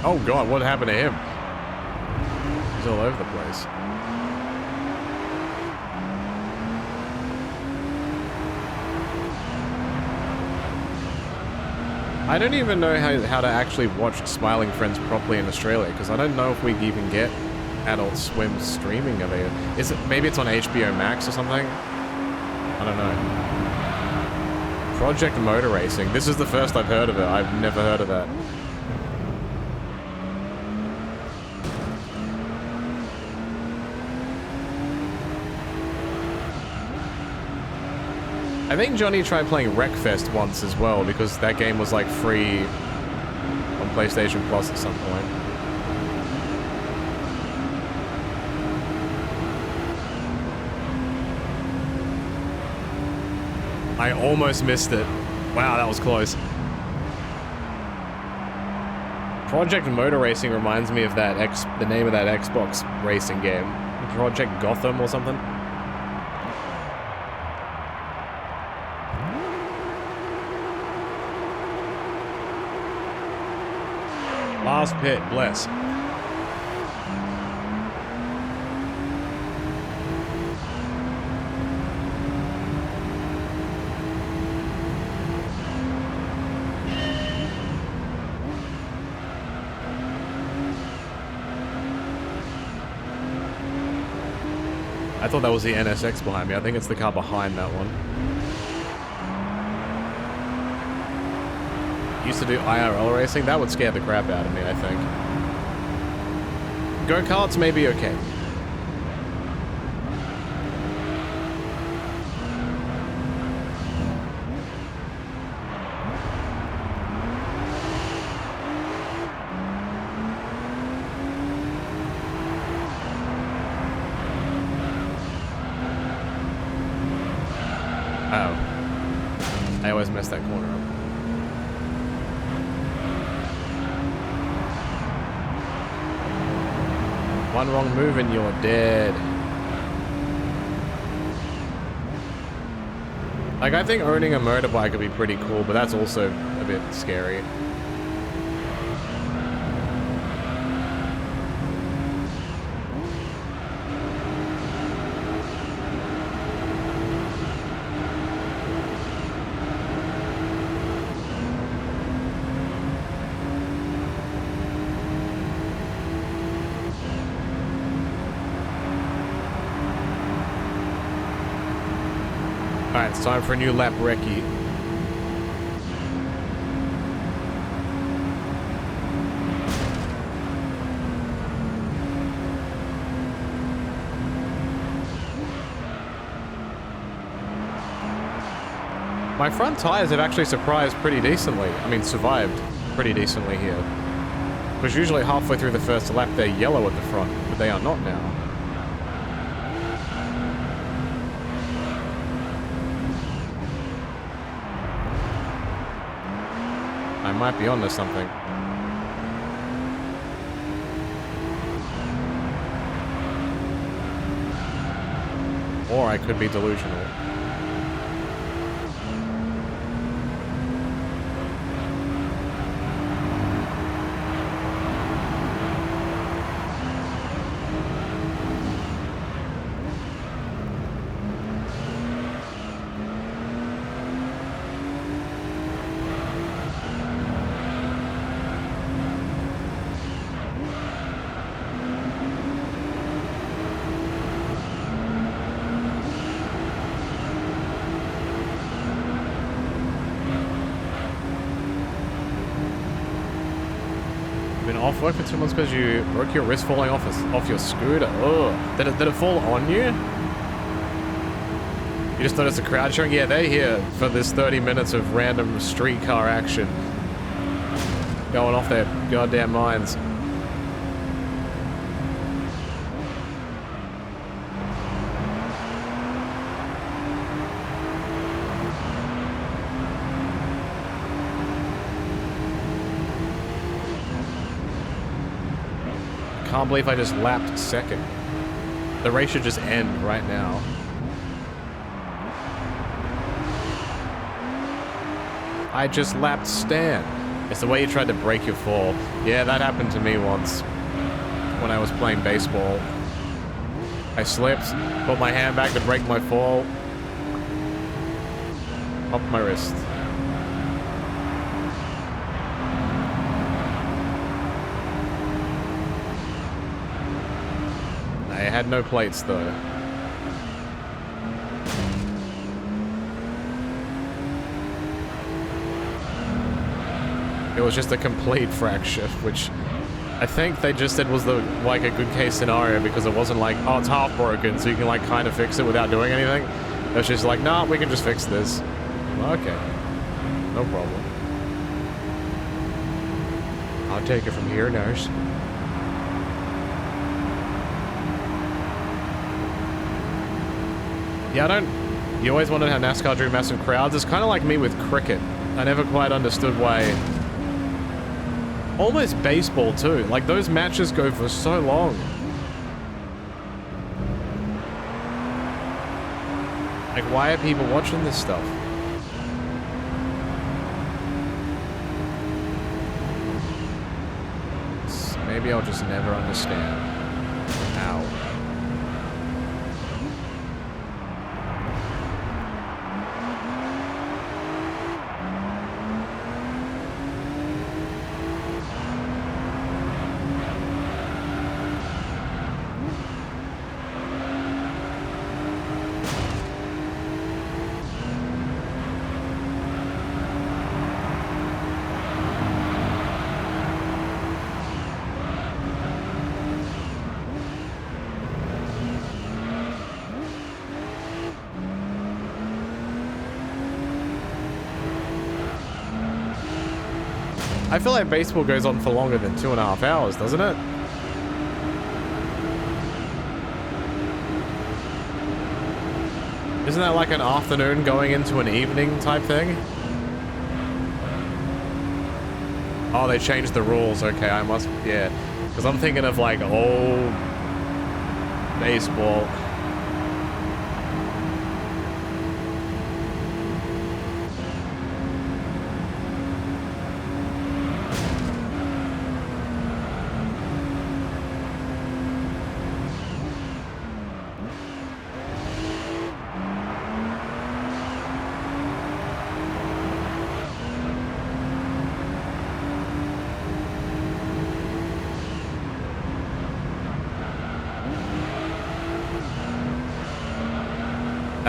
Oh god, what happened to him? He's all over the place. I don't even know how to actually watch Smiling Friends properly in Australia, because I don't know if we even get Adult Swim streaming of it. Is it, maybe it's on HBO Max or something? I don't know. Project Motor Racing. This is the first I've heard of it. I've never heard of that. I think Johnny tried playing Wreckfest once as well, because that game was like free on PlayStation Plus at some point. I almost missed it. Wow, that was close. Project Motor Racing reminds me of that the name of that Xbox racing game. Project Gotham or something. Last pit, bless. I thought that was the NSX behind me. I think it's the car behind that one. Used to do IRL racing. That would scare the crap out of me, I think. Go-karts may be okay. Oh. I always mess that corner up. One wrong move and you're dead. Like, I think owning a motorbike would be pretty cool, but that's also a bit scary. Alright, it's time for a new lap recce. My front tires have actually surprised pretty decently. I mean, survived pretty decently here. Because usually halfway through the first lap, they're yellow at the front, but they are not now. I might be onto something. Or I could be delusional. Off work for 2 months because you broke your wrist falling off your scooter. Oh, did it fall on you? You just noticed the crowd showing? Yeah, they're here for this 30 minutes of random streetcar action. Going off their goddamn minds. Can't believe I just lapped second. The race should just end right now. I just lapped Stan. It's the way you tried to break your fall. Yeah, that happened to me once when I was playing baseball. I slipped, put my hand back to break my fall. Popped my wrist. I had no plates though. It was just a complete fracture, which I think they just said was like a good case scenario because it wasn't like, oh, it's half broken, so you can like kind of fix it without doing anything. It was just like, nah, we can just fix this. Okay, no problem. I'll take it from here, nurse. Yeah, you always wondered how NASCAR drew massive crowds. It's kind of like me with cricket. I never quite understood why. Almost baseball too. Like those matches go for so long. Like why are people watching this stuff? Maybe I'll just never understand. Ow. I feel like baseball goes on for longer than 2.5 hours, doesn't it? Isn't that like an afternoon going into an evening type thing? Oh, they changed the rules. Okay, I must, yeah. Because I'm thinking of like old baseball.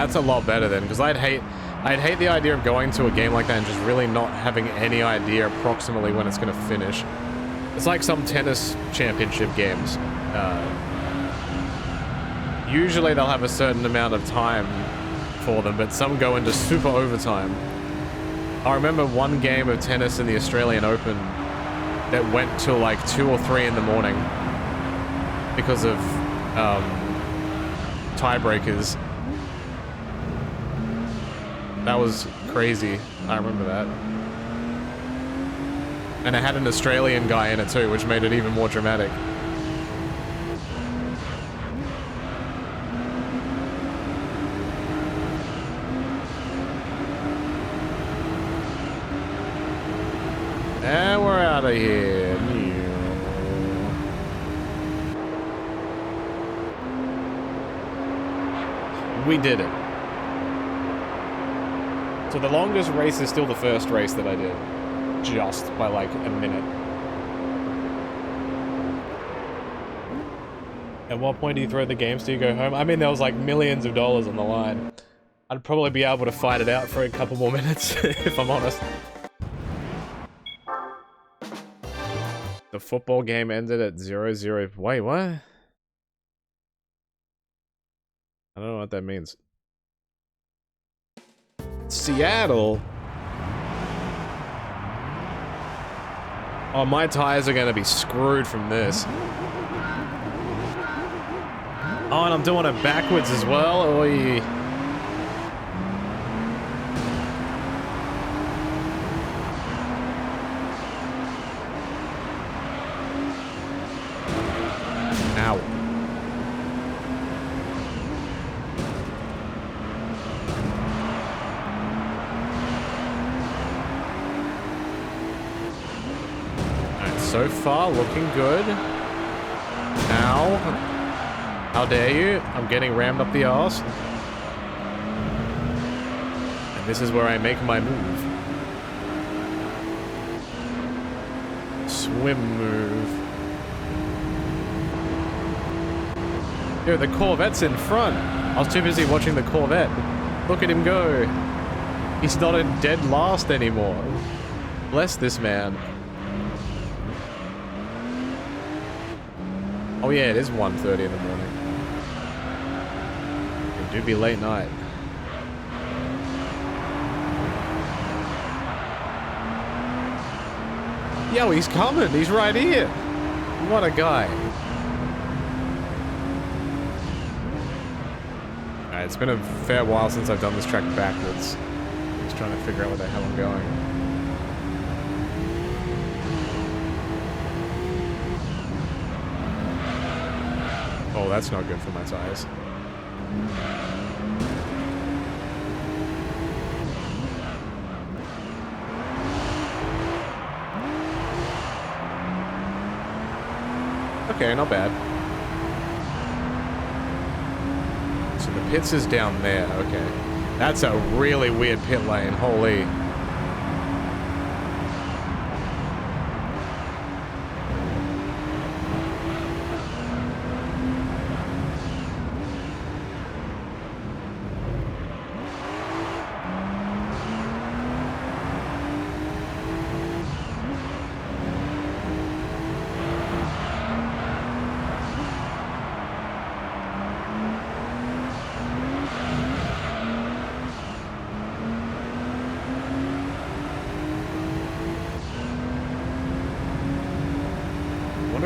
That's a lot better then, because I'd hate the idea of going to a game like that and just really not having any idea approximately when it's going to finish. It's like some tennis championship games. Usually they'll have a certain amount of time for them, but some go into super overtime. I remember one game of tennis in the Australian Open that went till like 2 or 3 in the morning because of tiebreakers. That was crazy. I remember that. And it had an Australian guy in it too, which made it even more dramatic. And we're out of here. We did it. So the longest race is still the first race that I did. Just by like a minute. At what point do you throw the games till you go home? I mean, there was like millions of dollars on the line. I'd probably be able to fight it out for a couple more minutes, if I'm honest. The football game ended at 0-0. Wait, what? I don't know what that means. Seattle? Oh, my tires are gonna be screwed from this. Oh, and I'm doing it backwards as well. Oy. Ow. Alright, so far looking good. Ow. How dare you? I'm getting rammed up the arse. And this is where I make my move. Swim move. Yo, the Corvette's in front. I was too busy watching the Corvette. Look at him go. He's not in dead last anymore. Bless this man. Oh yeah, it is 1:30 in the morning. It do be late night. Yo, he's coming. He's right here. What a guy. Alright, it's been a fair while since I've done this track backwards. Just trying to figure out where the hell I'm going. Oh, that's not good for my tires. Okay, not bad. So the pits is down there, okay. That's a really weird pit lane, holy.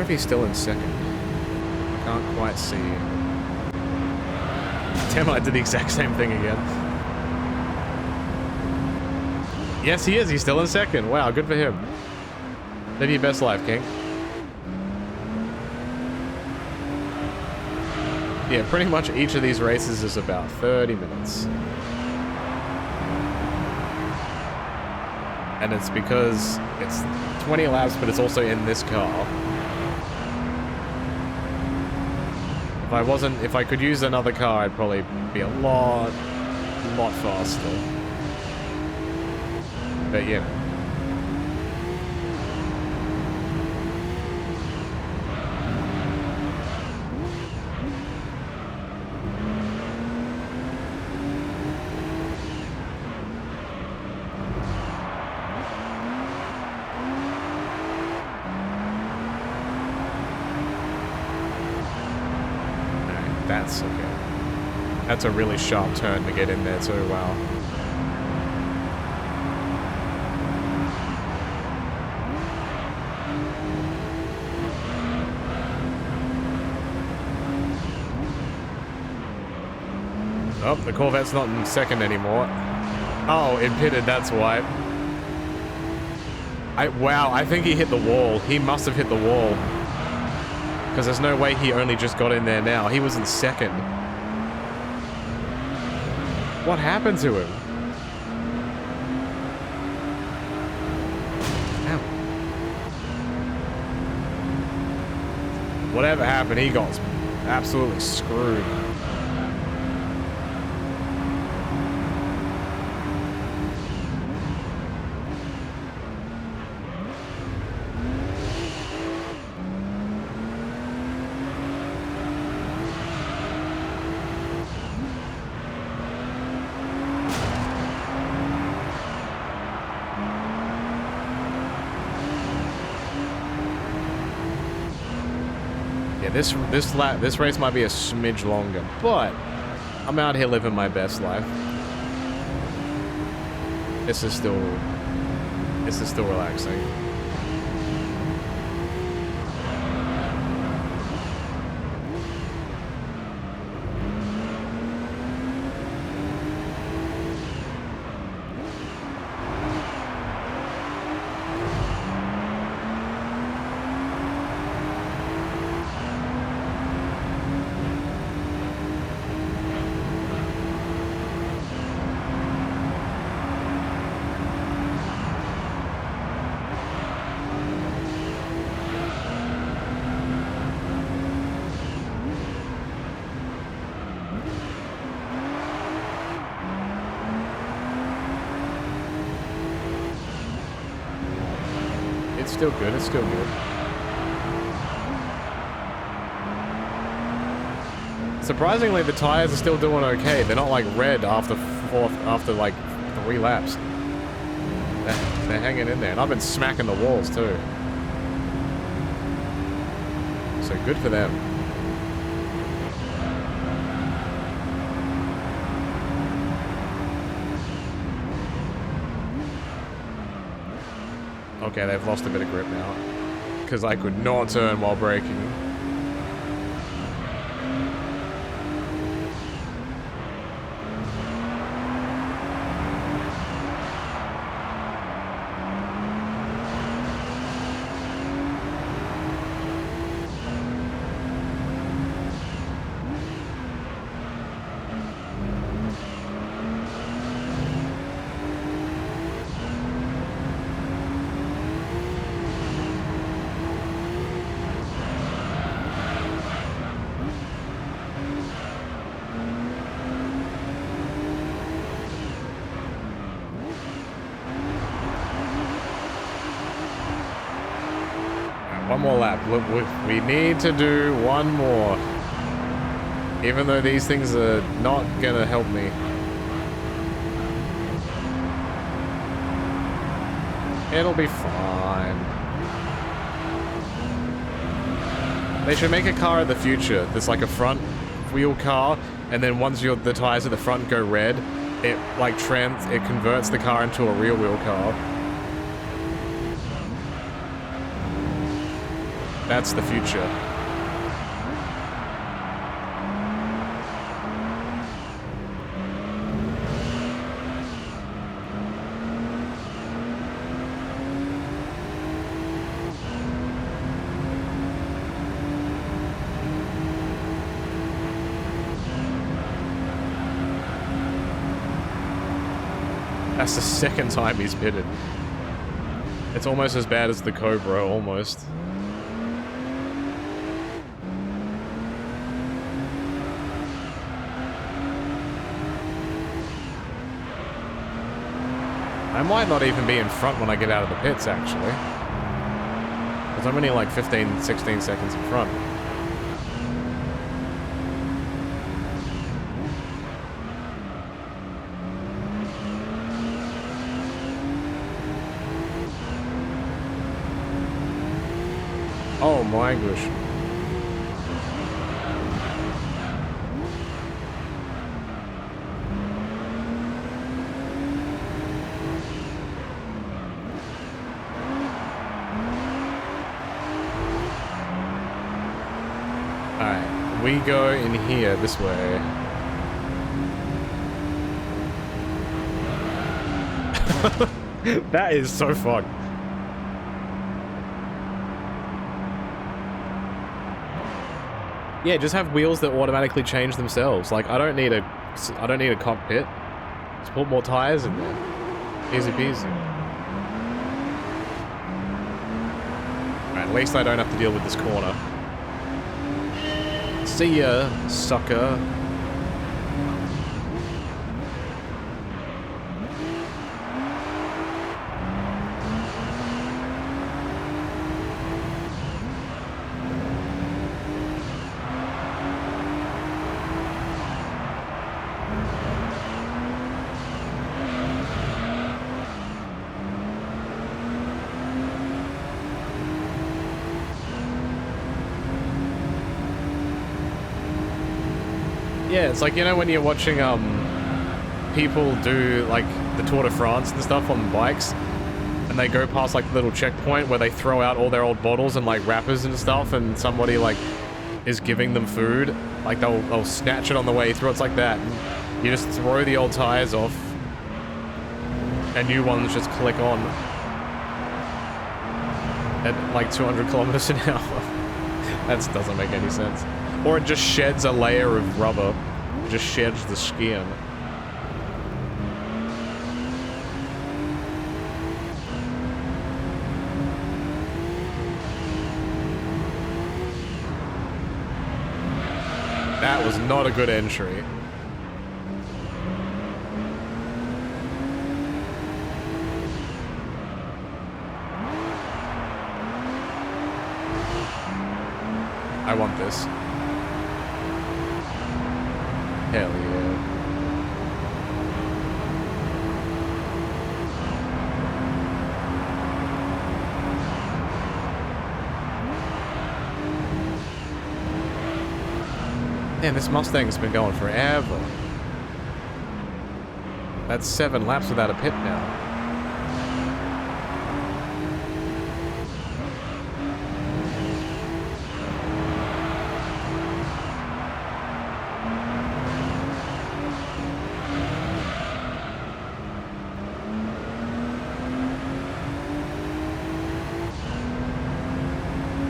If he's still in second. Can't quite see. Damn, I did the exact same thing again. Yes, he is. He's still in second. Wow, good for him. Live your best life, King. Yeah, pretty much each of these races is about 30 minutes. And it's because it's 20 laps, but it's also in this car. If I could use another car, I'd probably be a lot faster. But yeah. That's okay. That's a really sharp turn to get in there too, wow. Oh, the Corvette's not in second anymore. Oh, it pitted, that's why. Wow, I think he hit the wall. He must have hit the wall. Because there's no way he only just got in there now. He was in second. What happened to him? Ow. Whatever happened, he got absolutely screwed. This race might be a smidge longer, but I'm out here living my best life. This is still relaxing. Still good, it's still good. Surprisingly, the tires are still doing okay. They're not like red after like 3 laps. They're hanging in there, and I've been smacking the walls too. So good for them. Okay, they've lost a bit of grip now. Because I could not turn while braking. One more lap. Look, we need to do one more. Even though these things are not gonna help me. It'll be fine. They should make a car of the future that's like a front wheel car, and then once the tires at the front go red, it like it converts the car into a rear wheel car. That's the future. That's the second time he's pitted. It's almost as bad as the Cobra, almost. I might not even be in front when I get out of the pits, actually. Because I'm only like 15, 16 seconds in front. Oh my gosh. we go in here this way. That is so fun. Yeah, just have wheels that automatically change themselves. Like, I don't need a cockpit. Just put more tires in there. Easy peasy. Right, at least I don't have to deal with this corner. See ya, sucker. Yeah, it's like, you know, when you're watching people do like the Tour de France and stuff on bikes, and they go past like the little checkpoint where they throw out all their old bottles and like wrappers and stuff, and somebody like is giving them food, like they'll snatch it on the way through. It's like that. And you just throw the old tires off, and new ones just click on at like 200 kilometers an hour. That doesn't make any sense. Or it just sheds a layer of rubber. It just sheds the skin. That was not a good entry. I want this. Hell yeah. Man, this Mustang's been going forever. That's 7 laps without a pit now.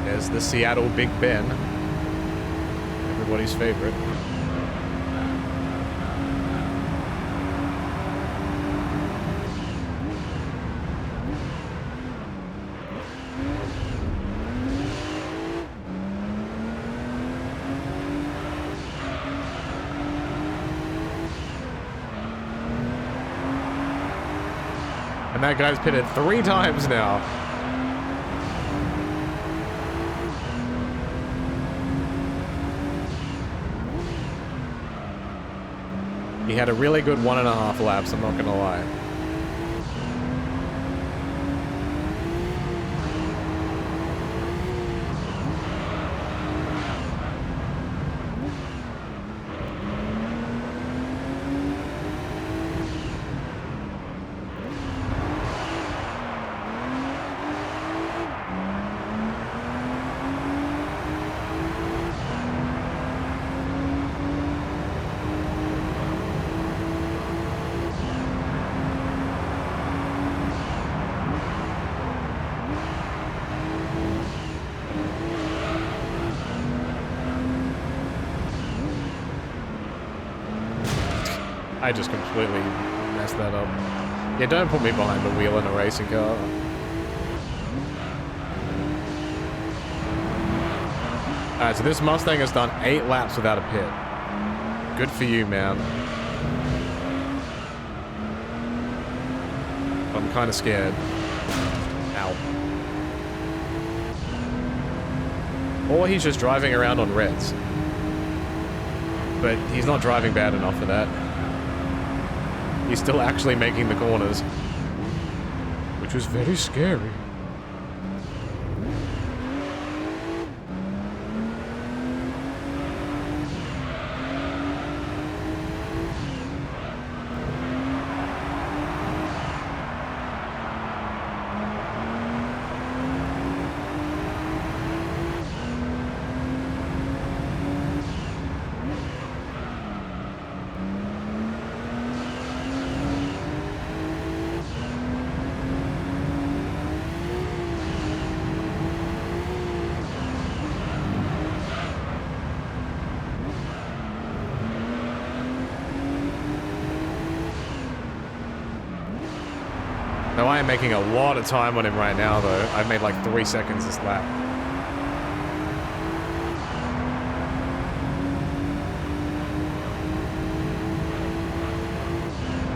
There's the Seattle Big Ben. Everybody's favorite. And that guy's pitted 3 times now. He had a really good 1.5 laps, I'm not gonna lie. I just completely messed that up. Yeah, don't put me behind the wheel in a racing car. Alright, so this Mustang has done 8 laps without a pit. Good for you, man. I'm kind of scared. Ow. Or he's just driving around on reds. But he's not driving bad enough for that. He's still actually making the corners. Which was very scary. Though I am making a lot of time on him right now, though. I've made like 3 seconds this lap.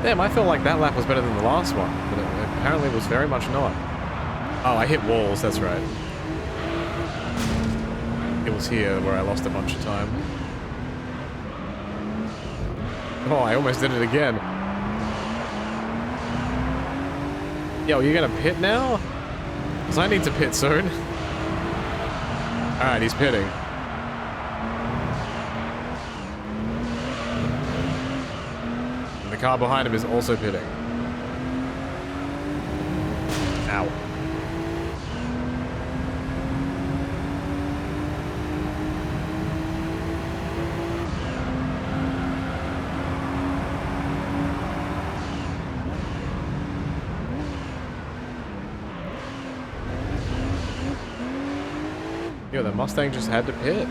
Damn, I feel like that lap was better than the last one, but it apparently was very much not. Oh, I hit walls, that's right. It was here where I lost a bunch of time. Oh, I almost did it again. Yo, you gonna pit now? Because I need to pit soon. Alright, he's pitting. And the car behind him is also pitting. Ow. Yo, the Mustang just had to pit.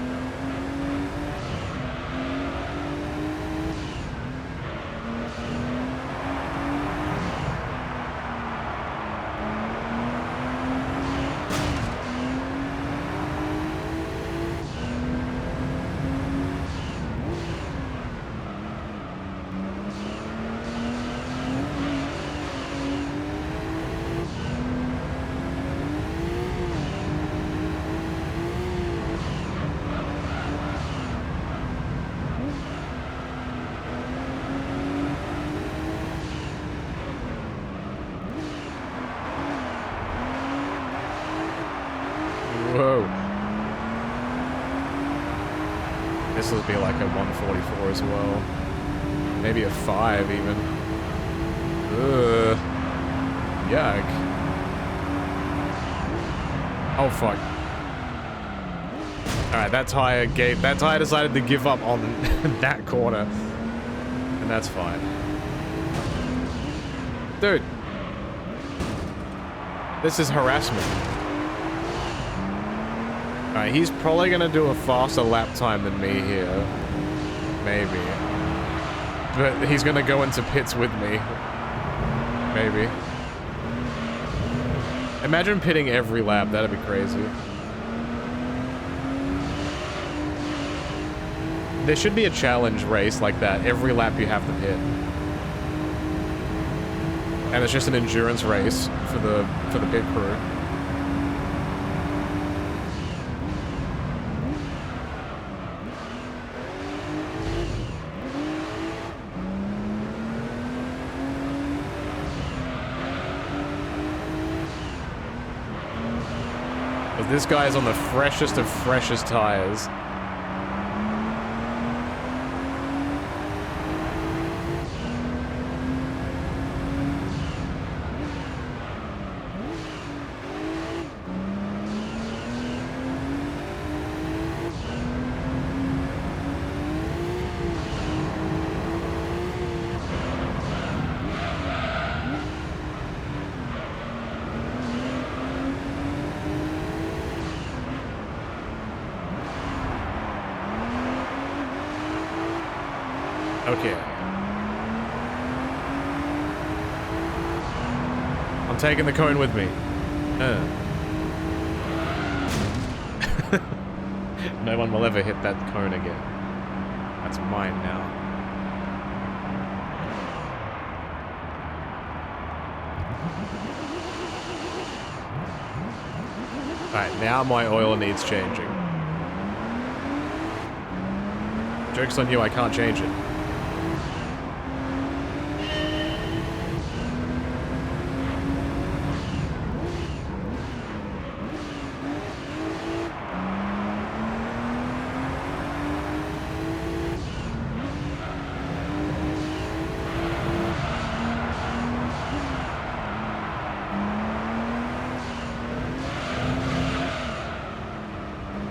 Whoa. This will be like a 144 as well. Maybe a 5 even. Ugh. Yuck. Oh fuck. Alright, that tire decided to give up on that corner. And that's fine. Dude. This is harassment. Alright, he's probably gonna do a faster lap time than me here. Maybe. But he's gonna go into pits with me. Maybe. Imagine pitting every lap, that'd be crazy. There should be a challenge race like that. Every lap you have to pit. And it's just an endurance race for the pit crew. This guy is on the freshest of freshest tires. Okay. I'm taking the cone with me. No one will ever hit that cone again. That's mine now. Alright, now my oil needs changing. Joke's on you, I can't change it.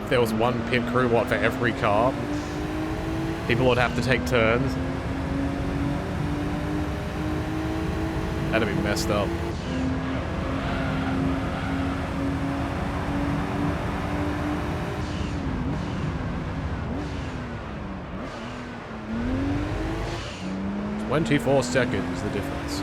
There was one pit crew, what, for every car? People would have to take turns. That'd be messed up. "24 seconds, the difference."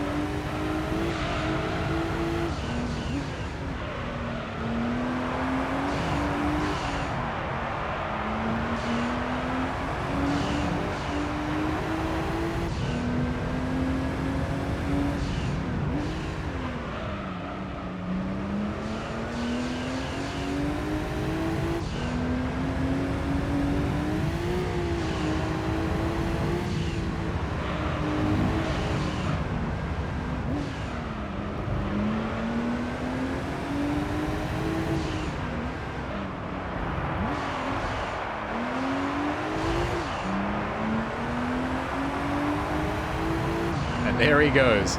There he goes.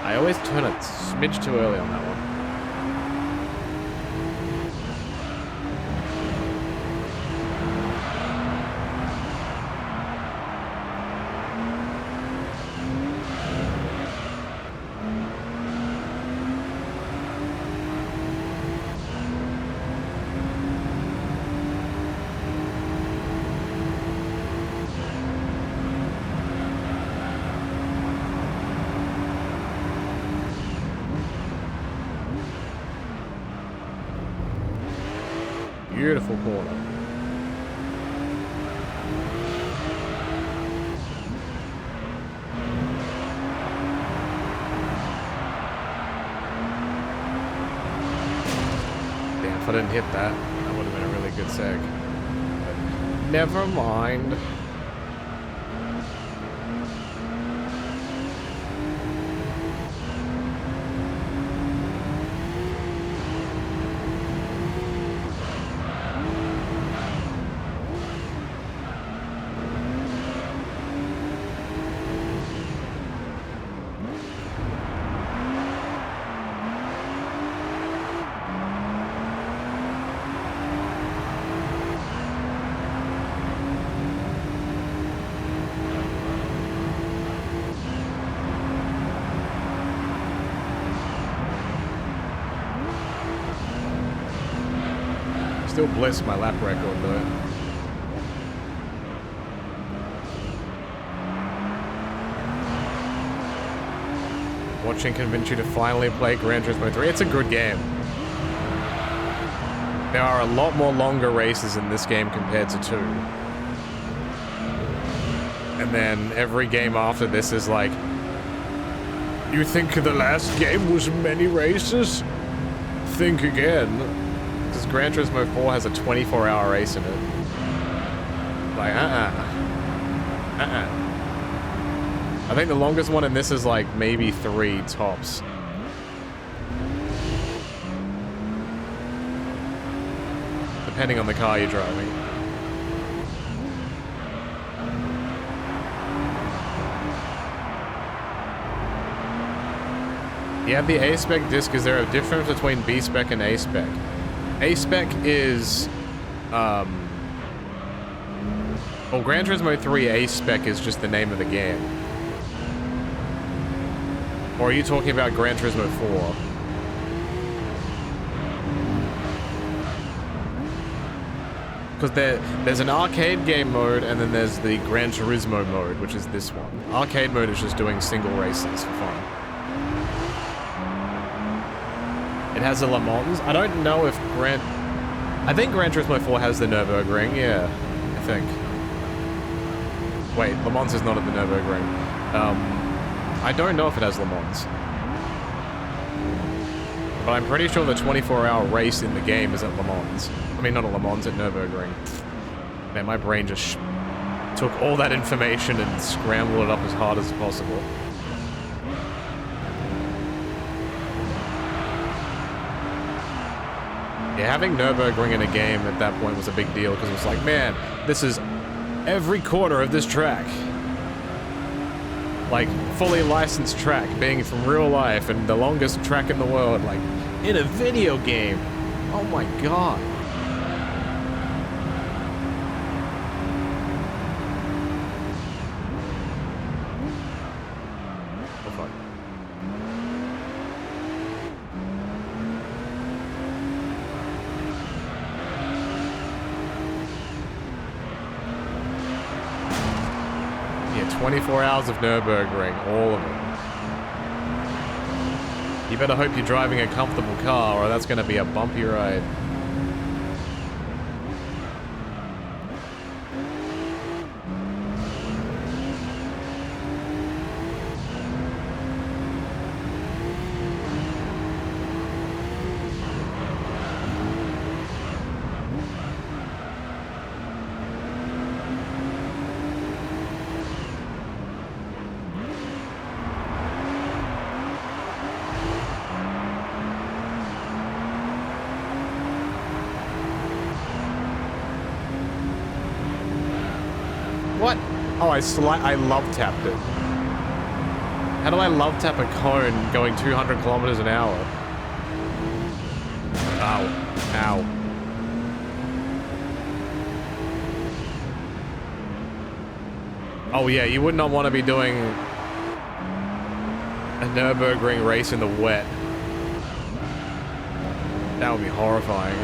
I always turn a smidge too early on that one. Beautiful corner. Damn, if I didn't hit that, that would have been a really good seg. But never mind. Still bliss my lap record though. Watching convince you to finally play Gran Turismo 3. It's a good game. There are a lot more longer races in this game compared to 2. And then every game after this is like, you think the last game was many races? Think again. Because Gran Turismo 4 has a 24-hour race in it. Like, I think the longest one in this is like maybe 3 tops. Depending on the car you're driving. Yeah, the A-Spec disc, is there a difference between B-Spec and A-Spec? A-Spec is, well, Gran Turismo 3 A-Spec is just the name of the game. Or are you talking about Gran Turismo 4? Because there's an arcade game mode, and then there's the Gran Turismo mode, which is this one. Arcade mode is just doing single races for fun. It has a Le Mans. I don't know if I think Gran Turismo 4 has the Nürburgring, yeah, I think. Wait, Le Mans is not at the Nürburgring. I don't know if it has Le Mans. But I'm pretty sure the 24-hour race in the game is at Le Mans. I mean, not at Le Mans, at Nürburgring. Man, my brain just took all that information and scrambled it up as hard as possible. Yeah, having Nürburgring in a game at that point was a big deal, because it was like, man, this is every corner of this track. Like, fully licensed track, being from real life, and the longest track in the world, like, in a video game. Oh my god. Oh fuck. Yeah, 24 hours of Nürburgring, all of it. You better hope you're driving a comfortable car, or that's going to be a bumpy ride. I love tapped it. How do I love tap a cone going 200 kilometers an hour? Ow. Ow. Oh yeah, you would not want to be doing a Nürburgring race in the wet. That would be horrifying.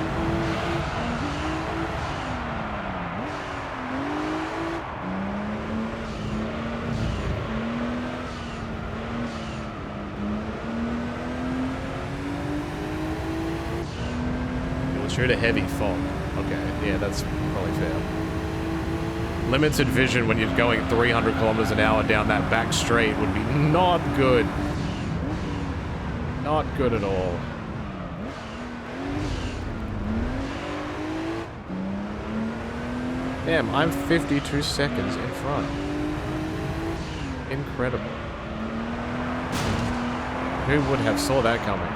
You'll shoot a heavy fog. Okay, yeah, that's probably fair. Limited vision when you're going 300 kilometers an hour down that back straight would be not good. Not good at all. Damn, I'm 52 seconds in front. Incredible. Who would have saw that coming?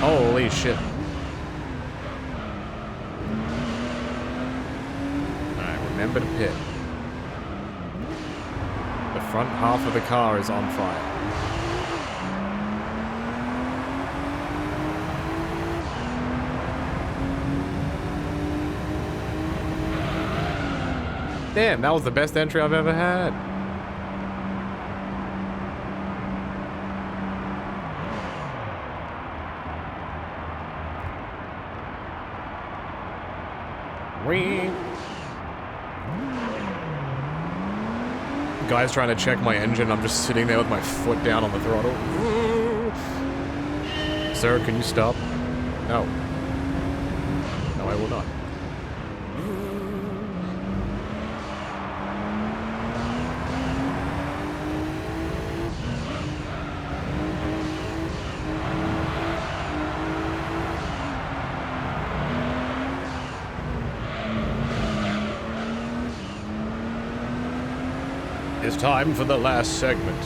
Holy shit. Alright, remember to pit. The front half of the car is on fire. Damn, that was the best entry I've ever had. Guy's trying to check my engine. I'm just sitting there with my foot down on the throttle. Sir, can you stop? No. No, I will not. It's time for the last segment.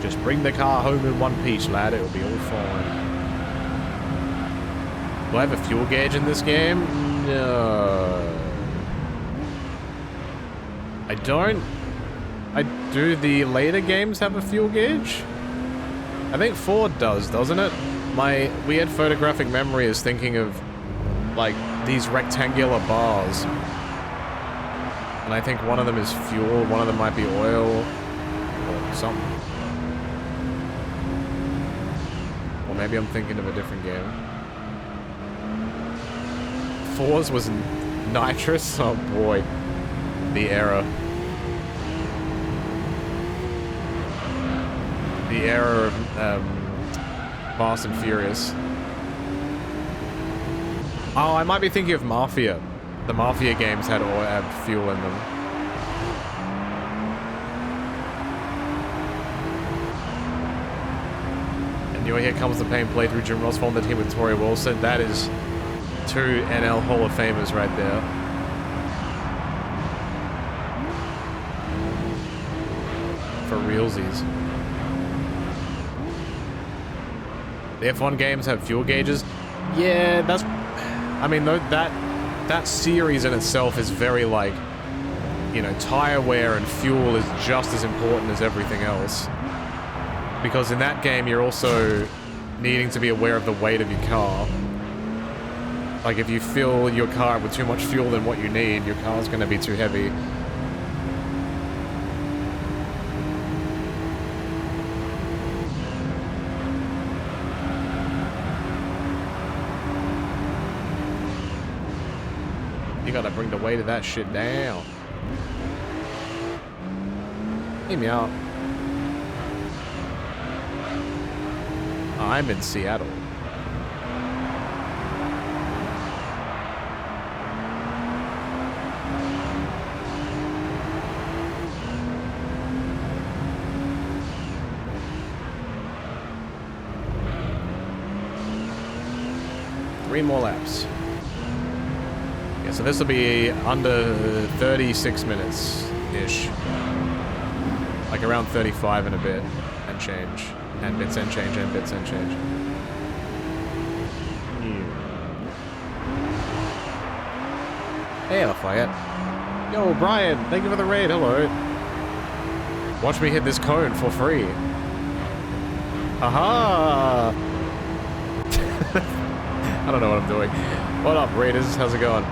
Just bring the car home in one piece, lad. It'll be all fine. Do I have a fuel gauge in this game? No. I don't. Do the later games have a fuel gauge? I think 4 does, doesn't it? My weird photographic memory is thinking of, like, these rectangular bars. And I think one of them is fuel, one of them might be oil, or something. Or maybe I'm thinking of a different game. 4's was nitrous? Oh boy. The era. The era of Fast and Furious. Oh, I might be thinking of Mafia. The Mafia games had fuel in them. And here comes the pain playthrough. Jim Ross formed the team with Tori Wilson. That is 2 NL Hall of Famers right there. For realsies. The F1 games have fuel gauges. Yeah, that's... I mean, that series in itself is very, like, you know, tire wear and fuel is just as important as everything else. Because in that game, you're also needing to be aware of the weight of your car. Like, if you fill your car with too much fuel than what you need, your car's going to be too heavy. You gotta bring the weight of that shit down. Hear me out. I'm in Seattle. 3 more laps. Yeah, so this will be under 36 minutes-ish. Like around 35 and a bit, and change. And bits and change, and bits and change. Hey, Lafayette. Yo, Brian, thank you for the raid, hello. Watch me hit this cone for free. Aha! I don't know what I'm doing. What up, Raiders? How's it going?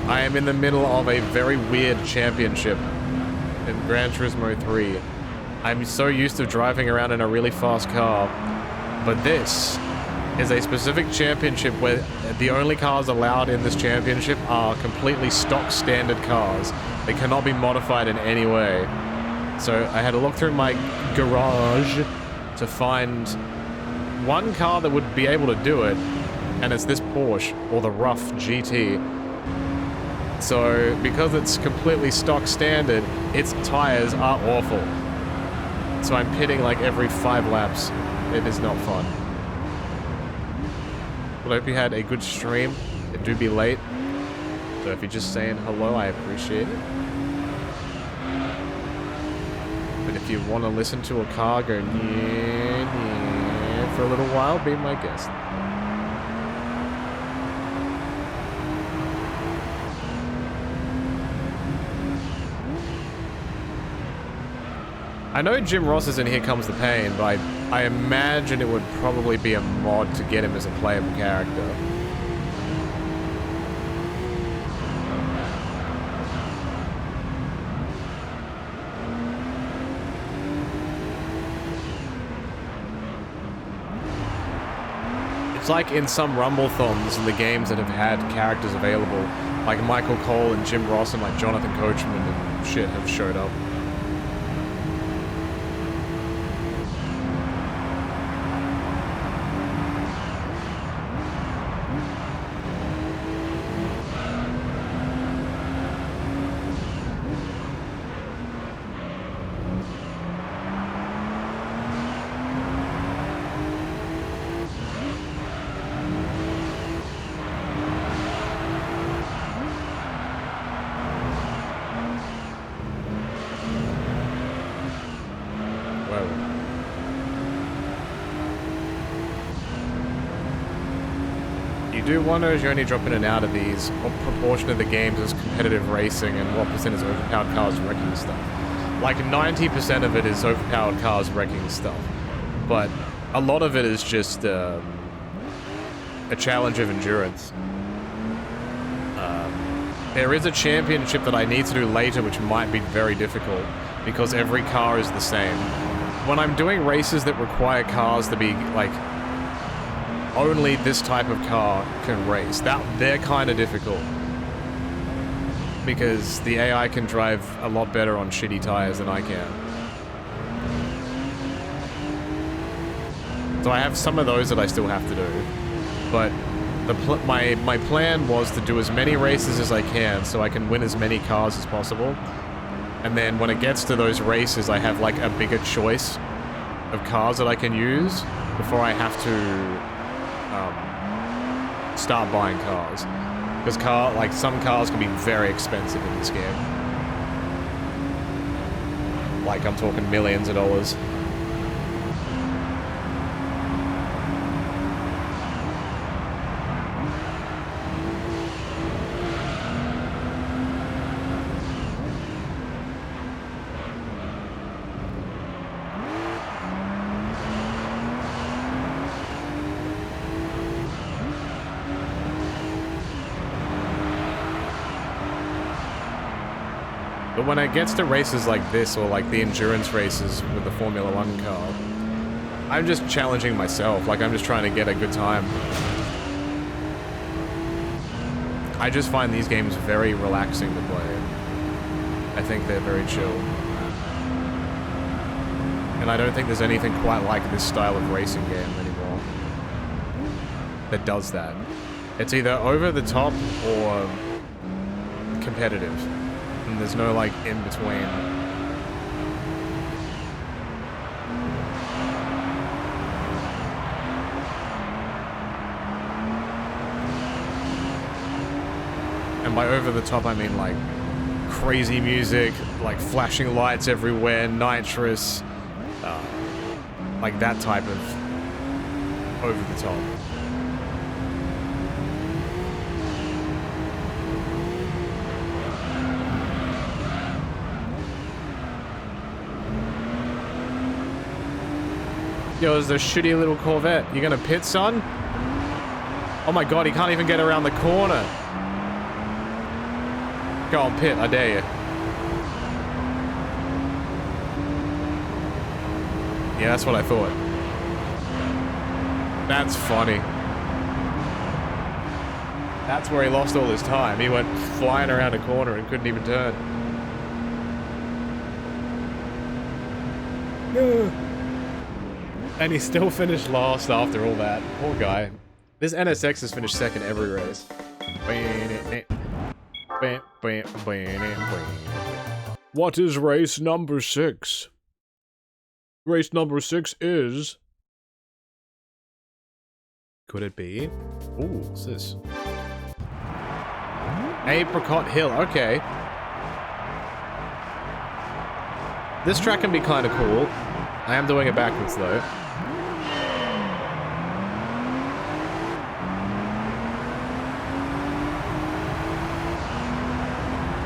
I am in the middle of a very weird championship in Gran Turismo 3. I'm so used to driving around in a really fast car, but this is a specific championship where the only cars allowed in this championship are completely stock standard cars. They cannot be modified in any way. So I had to look through my garage to find one car that would be able to do it, and it's this Porsche, or the Rough GT. So because it's completely stock standard, its tires are awful. So I'm pitting like every 5 laps. It is not fun. Well, I hope you had a good stream. It do be late. So if you're just saying hello, I appreciate it. But if you want to listen to a car go for a little while, be my guest. I know Jim Ross is in Here Comes the Pain, but I imagine it would probably be a mod to get him as a playable character. It's like in some Rumble-thons in the games that have had characters available, like Michael Cole and Jim Ross and like Jonathan Coachman and shit have showed up. Do wonder as you only drop in and out of these, what proportion of the games is competitive racing and what percent is overpowered cars wrecking stuff. Like 90% of it is overpowered cars wrecking stuff, but a lot of it is just a challenge of endurance. There is a championship that I need to do later which might be very difficult because every car is the same. When I'm doing races that require cars to be like only this type of car can race, they're kind of difficult because the AI can drive a lot better on shitty tires than I can. So I have some of those that I still have to do, but my plan was to do as many races as I can so I can win as many cars as possible, and then when it gets to those races I have like a bigger choice of cars that I can use before I have to start buying cars, because some cars can be very expensive in this game. Like I'm talking millions of dollars. But when it gets to races like this, or like the endurance races with the Formula 1 car, I'm just challenging myself, like I'm just trying to get a good time. I just find these games very relaxing to play. I think they're very chill. And I don't think there's anything quite like this style of racing game anymore that does that. It's either over the top or competitive. And there's no like in between. By over the top, I mean like crazy music, like flashing lights everywhere, nitrous, like that type of over the top. Yo, there's a shitty little Corvette. You gonna pit, son? Oh my god, he can't even get around the corner. Go on, pit, I dare you. Yeah, that's what I thought. That's funny. That's where he lost all his time. He went flying around a corner and couldn't even turn. And he still finished last after all that. Poor guy. This NSX has finished second every race. What is race number 6? Race number 6 is... Could it be? Ooh, what's this? Apricot Hill, okay. This track can be kind of cool. I am doing it backwards though.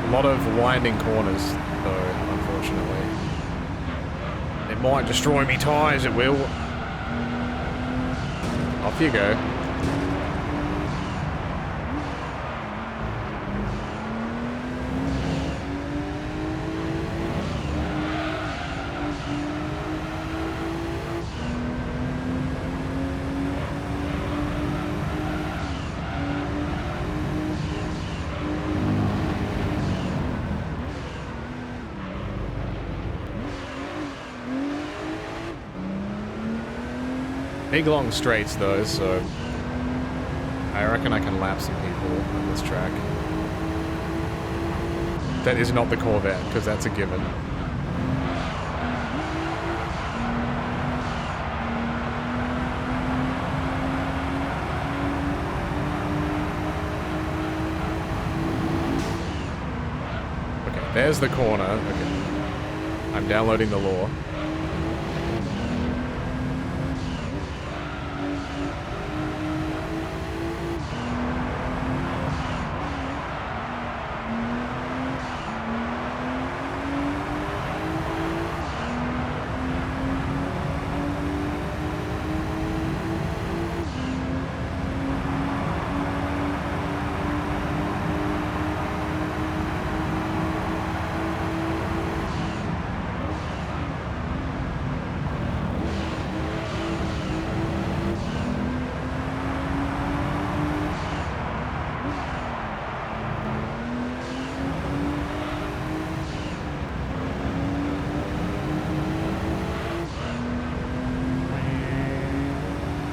A lot of winding corners though, unfortunately. It might destroy me tires, it will. Off you go. Big long straights though, so I reckon I can lap some people on this track. That is not the Corvette, because that's a given. Okay, there's the corner. Okay. I'm downloading the law.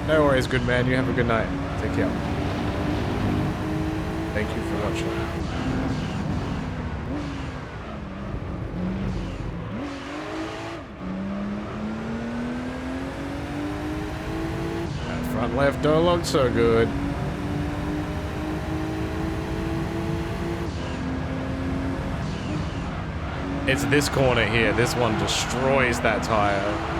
No worries, good man. You have a good night. Take care. Thank you for watching. That front left don't look so good. It's this corner here. This one destroys that tire.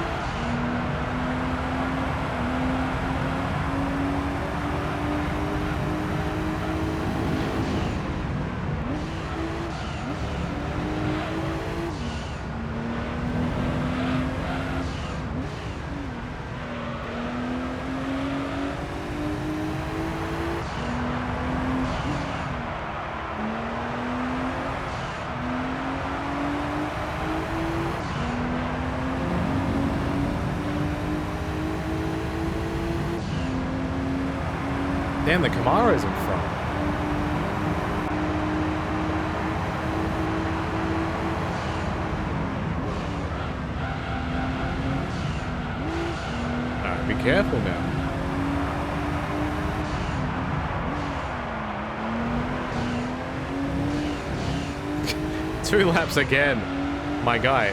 Damn, the Camara's in front. Alright, be careful now. Two laps again, my guy.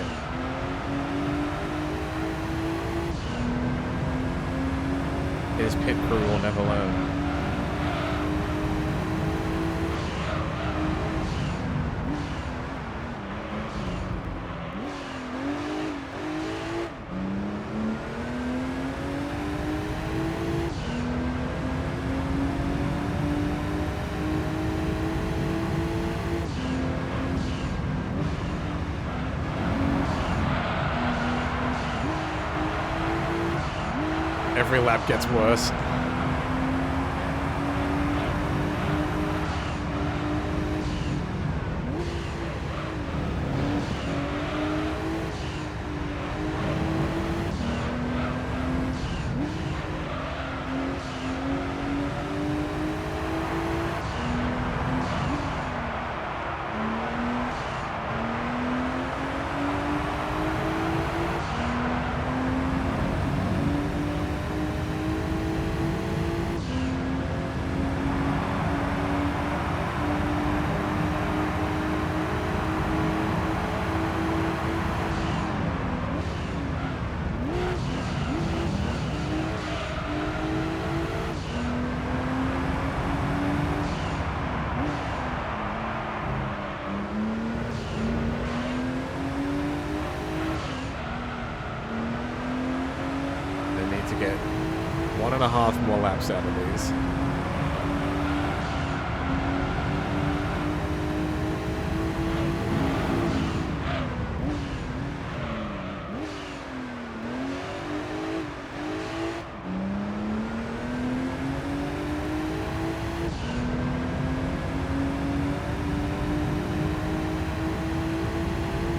His pit crew will never learn. Every lap gets worse. Get 1.5 more laps out of these.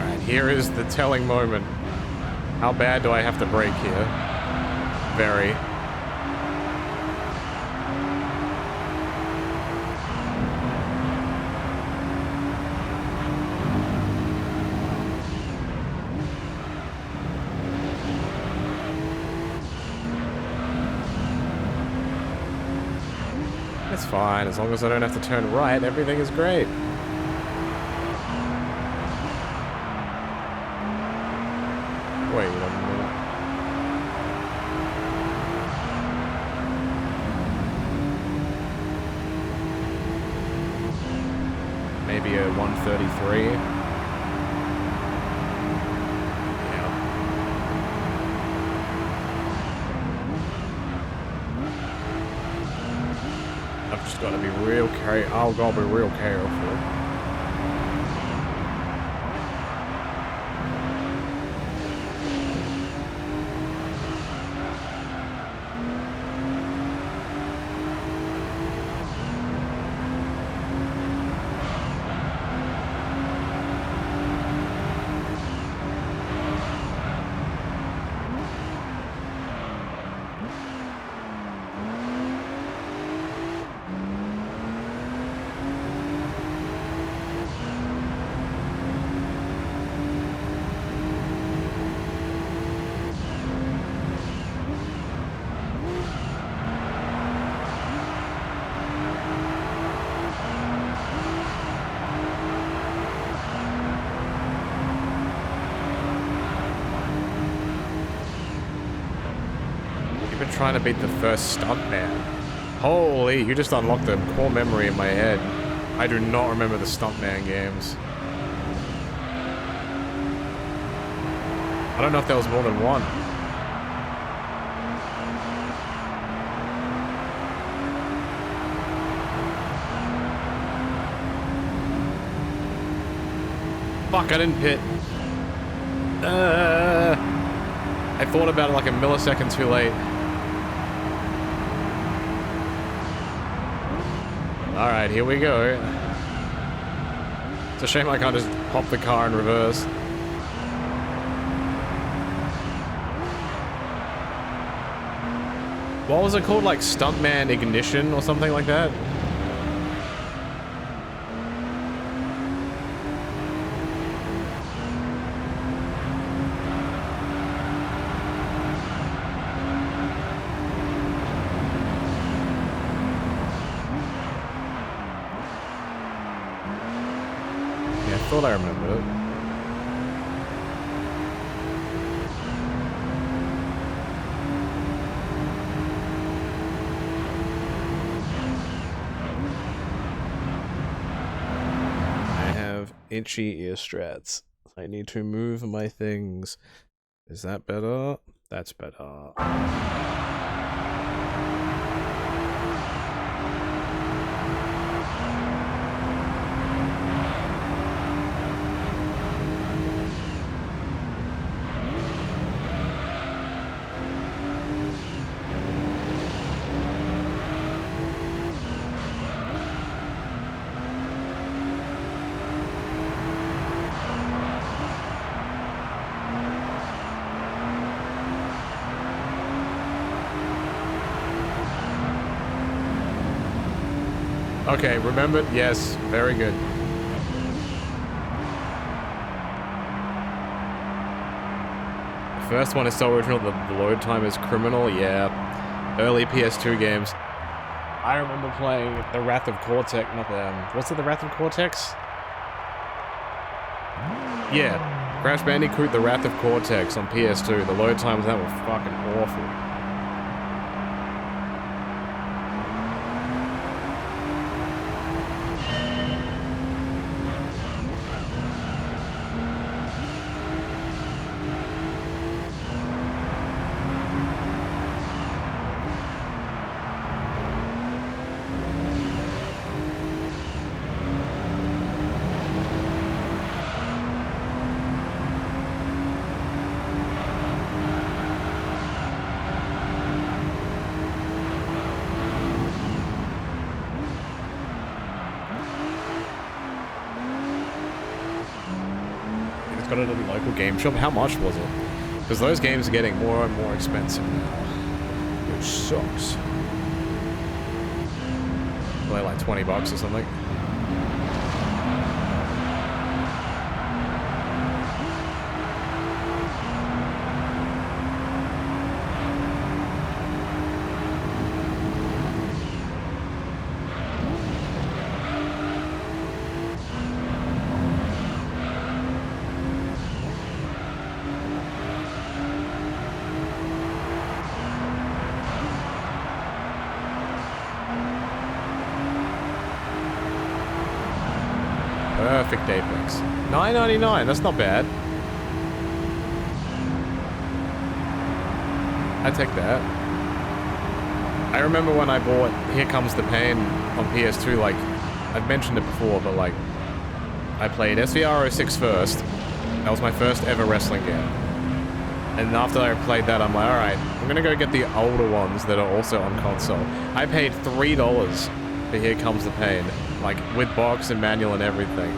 Alright, here is the telling moment. How bad do I have to brake here? Very. It's fine, as long as I don't have to turn right, everything is great. Wait a minute. Maybe a 133. Yeah. I've just got to be real careful. I've got to be real careful. Trying to beat the first stuntman. Holy, you just unlocked a core memory in my head. I do not remember the stuntman games. I don't know if there was more than one. Fuck, I didn't pit. I thought about it like a millisecond too late. Alright, here we go. It's a shame I can't just pop the car in reverse. What was it called? Like Stuntman Ignition or something like that? I thought I remembered it. I have itchy ear strats. I need to move my things. Is that better? That's better. Okay, remembered. Yes, very good. The first one is so original, the load time is criminal. Yeah. Early PS2 games. I remember playing The Wrath of Cortex, not the, what's it, The Wrath of Cortex? Yeah, Crash Bandicoot The Wrath of Cortex on PS2. The load times that were fucking awful. Got it at a local game shop. How much was it? Because those games are getting more and more expensive now, which sucks. They're like 20 bucks or something. Perfect Apex. $9.99, that's not bad. I take that. I remember when I bought Here Comes the Pain on PS2, like, I've mentioned it before, but like, I played SVR06 first. That was my first ever wrestling game. And after I played that, I'm like, alright, I'm gonna go get the older ones that are also on console. I paid $3 for Here Comes the Pain. Like, with box and manual and everything.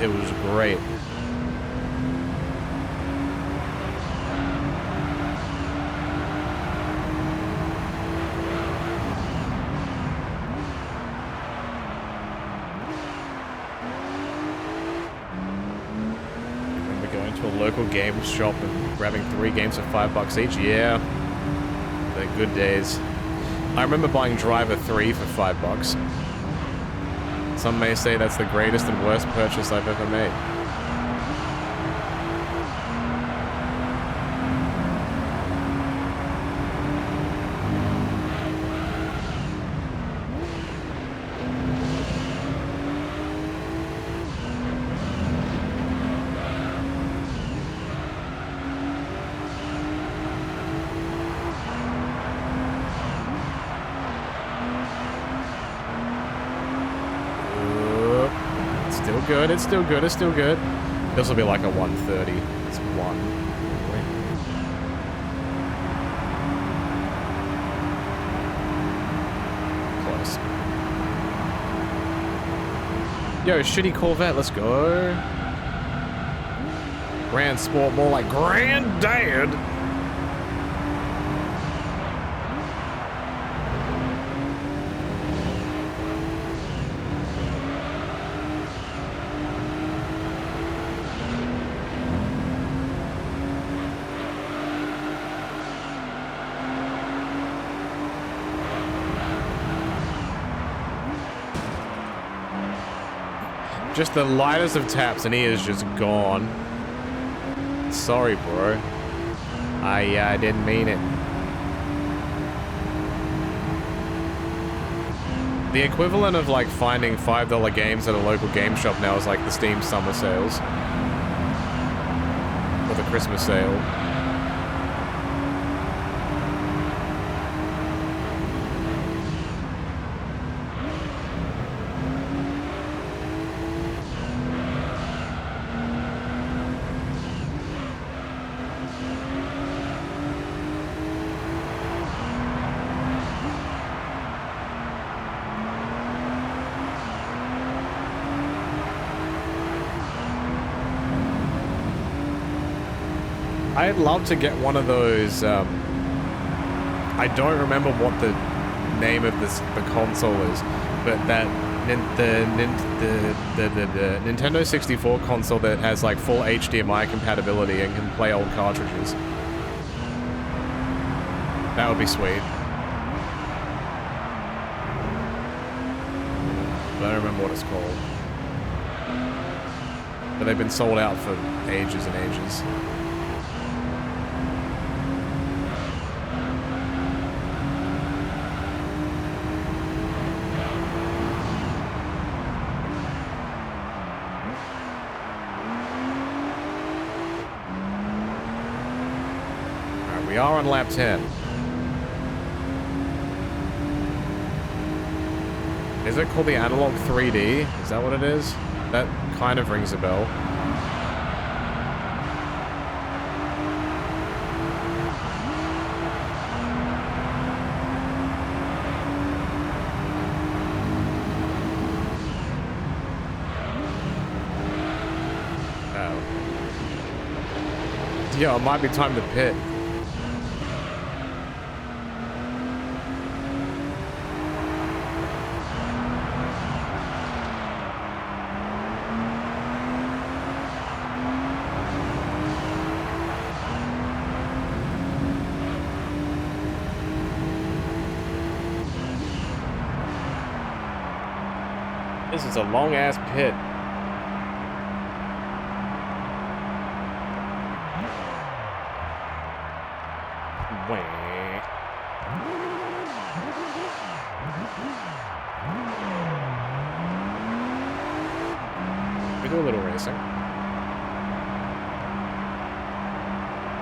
It was great. I remember going to a local game shop and grabbing 3 games for $5 each. Yeah. They're good days. I remember buying Driver 3 for $5. Some may say that's the greatest and worst purchase I've ever made. Good, it's still good, it's still good. This will be like a 130. It's 1. Close. Yo, shitty Corvette, let's go. Grand Sport, more like Granddad. Just the lightest of taps and he is just gone. Sorry, bro. I didn't mean it. The equivalent of like finding $5 games at a local game shop now is like the Steam summer sales. Or the Christmas sale. I'd love to get one of those, I don't remember what the name of the console is, but that the Nintendo 64 console that has like full HDMI compatibility and can play old cartridges. That would be sweet. But I don't remember what it's called. But they've been sold out for ages and ages. Alright, we are on lap 10. Is it called the Analog 3D? Is that what it is? That kind of rings a bell. Oh. Yeah, it might be time to pit. This is a long-ass pit. We do a little racing.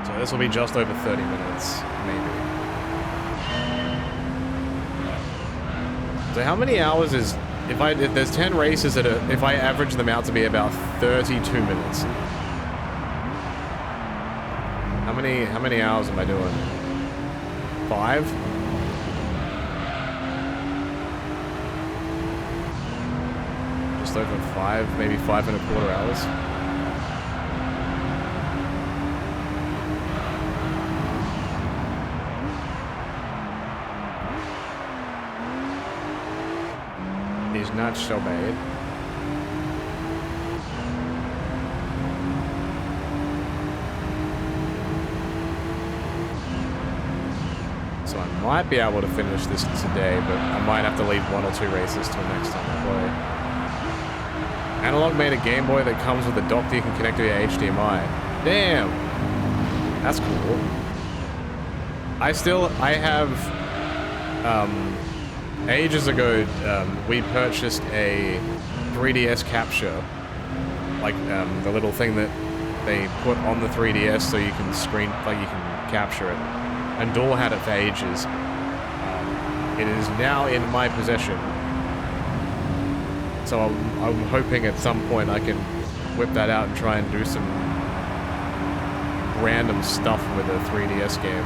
So this will be just over 30 minutes, maybe. So how many hours is... If there's 10 races that are, if I average them out to be about 32 minutes. How many hours am I doing? 5? Just over 5, maybe 5.25 hours. He's not so bad. So I might be able to finish this today, but I might have to leave 1 or 2 races till next time I play. Analog made a Game Boy that comes with a dock that you can connect to your HDMI. Damn! That's cool. I have, ages ago, we purchased a 3DS capture, like the little thing that they put on the 3DS so you can capture it. And Dor had it for ages. It is now in my possession. So I'm hoping at some point I can whip that out and try and do some random stuff with a 3DS game.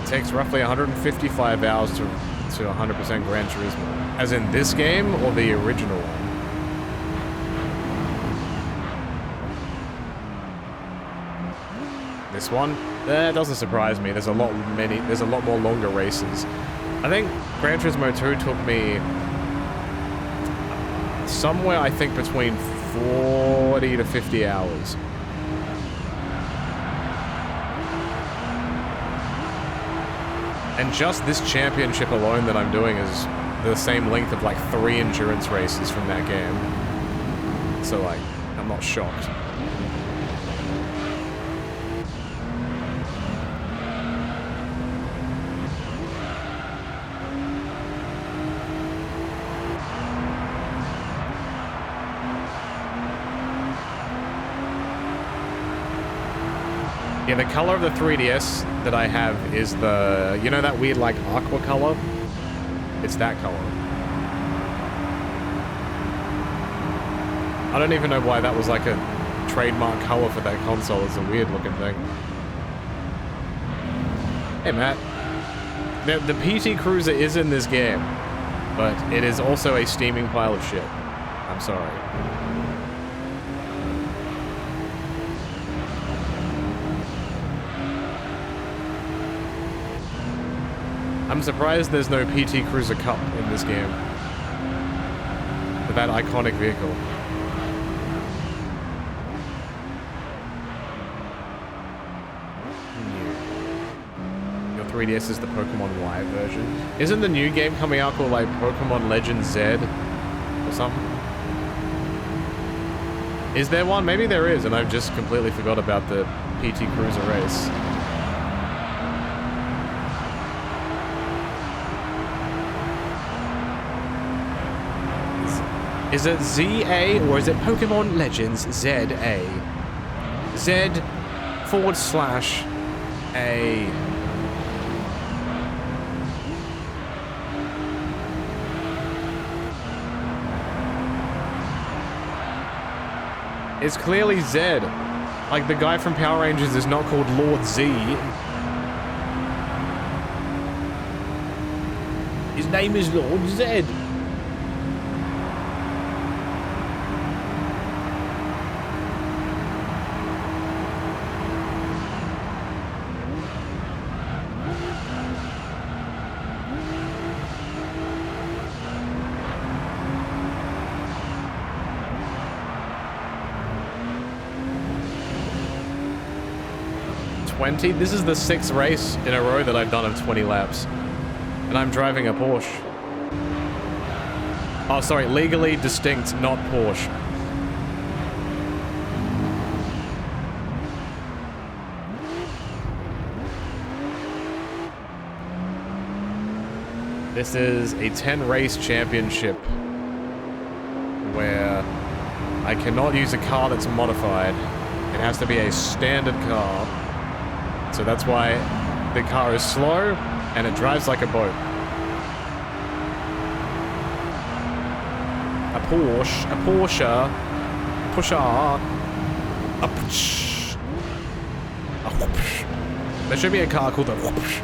Takes roughly 155 hours to 100% Gran Turismo. As in this game or the original one? This one? That doesn't surprise me. There's a lot more longer races. I think Gran Turismo 2 took me somewhere, I think, between 40 to 50 hours. And just this championship alone that I'm doing is the same length of like 3 endurance races from that game. So like, I'm not shocked. Yeah, the color of the 3DS that I have is the, you know that weird like aqua color? It's that color. I don't even know why that was like a trademark color for that console. It's a weird looking thing. Hey, Matt. The PT Cruiser is in this game, but it is also a steaming pile of shit. I'm sorry. I'm surprised there's no PT Cruiser Cup in this game. For that iconic vehicle. Your 3DS is the Pokemon Y version. Isn't the new game coming out called like Pokemon Legends Z? Or something? Is there one? Maybe there is, and I've just completely forgot about the PT Cruiser race. Is it ZA or is it Pokemon Legends ZA? Z/A. It's clearly Z. Like the guy from Power Rangers is not called Lord Z. His name is Lord Z. This is the 6th race in a row that I've done of 20 laps. And I'm driving a Porsche. Oh, sorry, legally distinct, not Porsche. This is a 10 race championship where I cannot use a car that's modified. It has to be a standard car. So that's why the car is slow and it drives like a boat. A Porsche, a Porsche, a Porsche, a whoosh. There should be a car called a whoosh.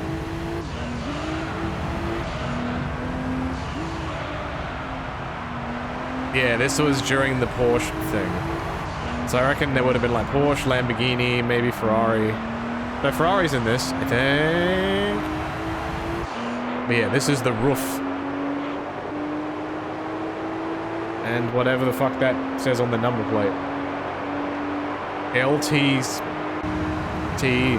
Yeah, this was during the Porsche thing. So I reckon there would have been like Porsche, Lamborghini, maybe Ferrari. No, Ferrari's in this, I think. But yeah, this is the roof. And whatever the fuck that says on the number plate. LT's T.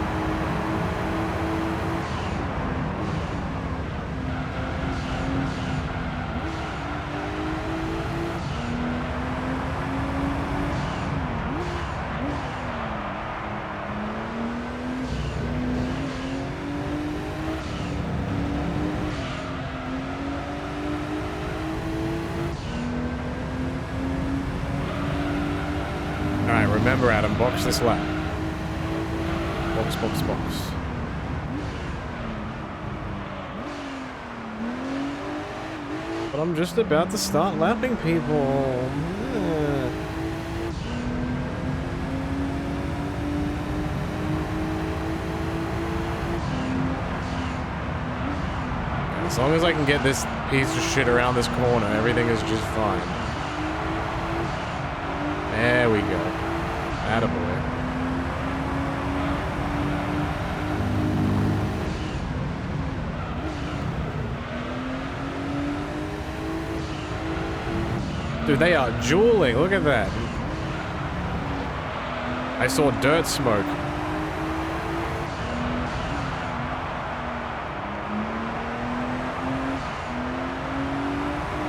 Remember, Adam, box this lap. Box, box, box. But I'm just about to start lapping people. Yeah. As long as I can get this piece of shit around this corner, everything is just fine. There we go. Attaboy. Dude, they are dueling. Look at that. I saw dirt smoke.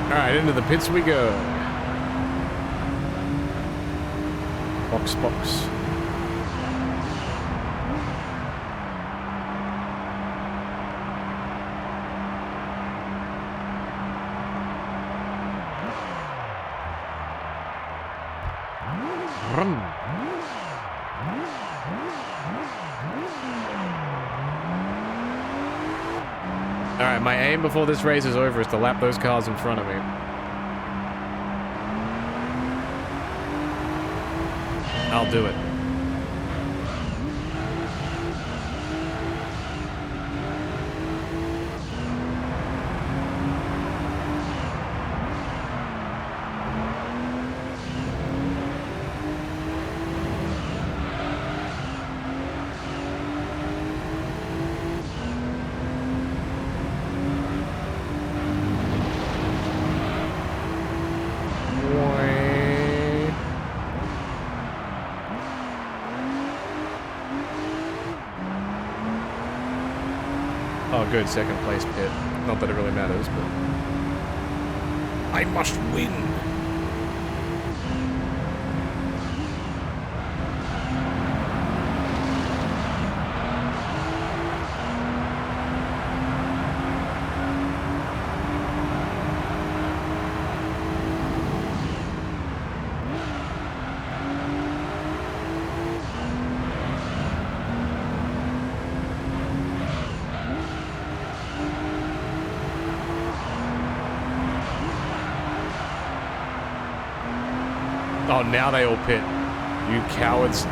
Alright, into the pits we go. Box, box. Vroom. Alright, my aim before this race is over is to lap those cars in front of me. I'll do it. Oh, good, second place pit. Not that it really matters, but... I must win! Oh, now they all pit. You cowards.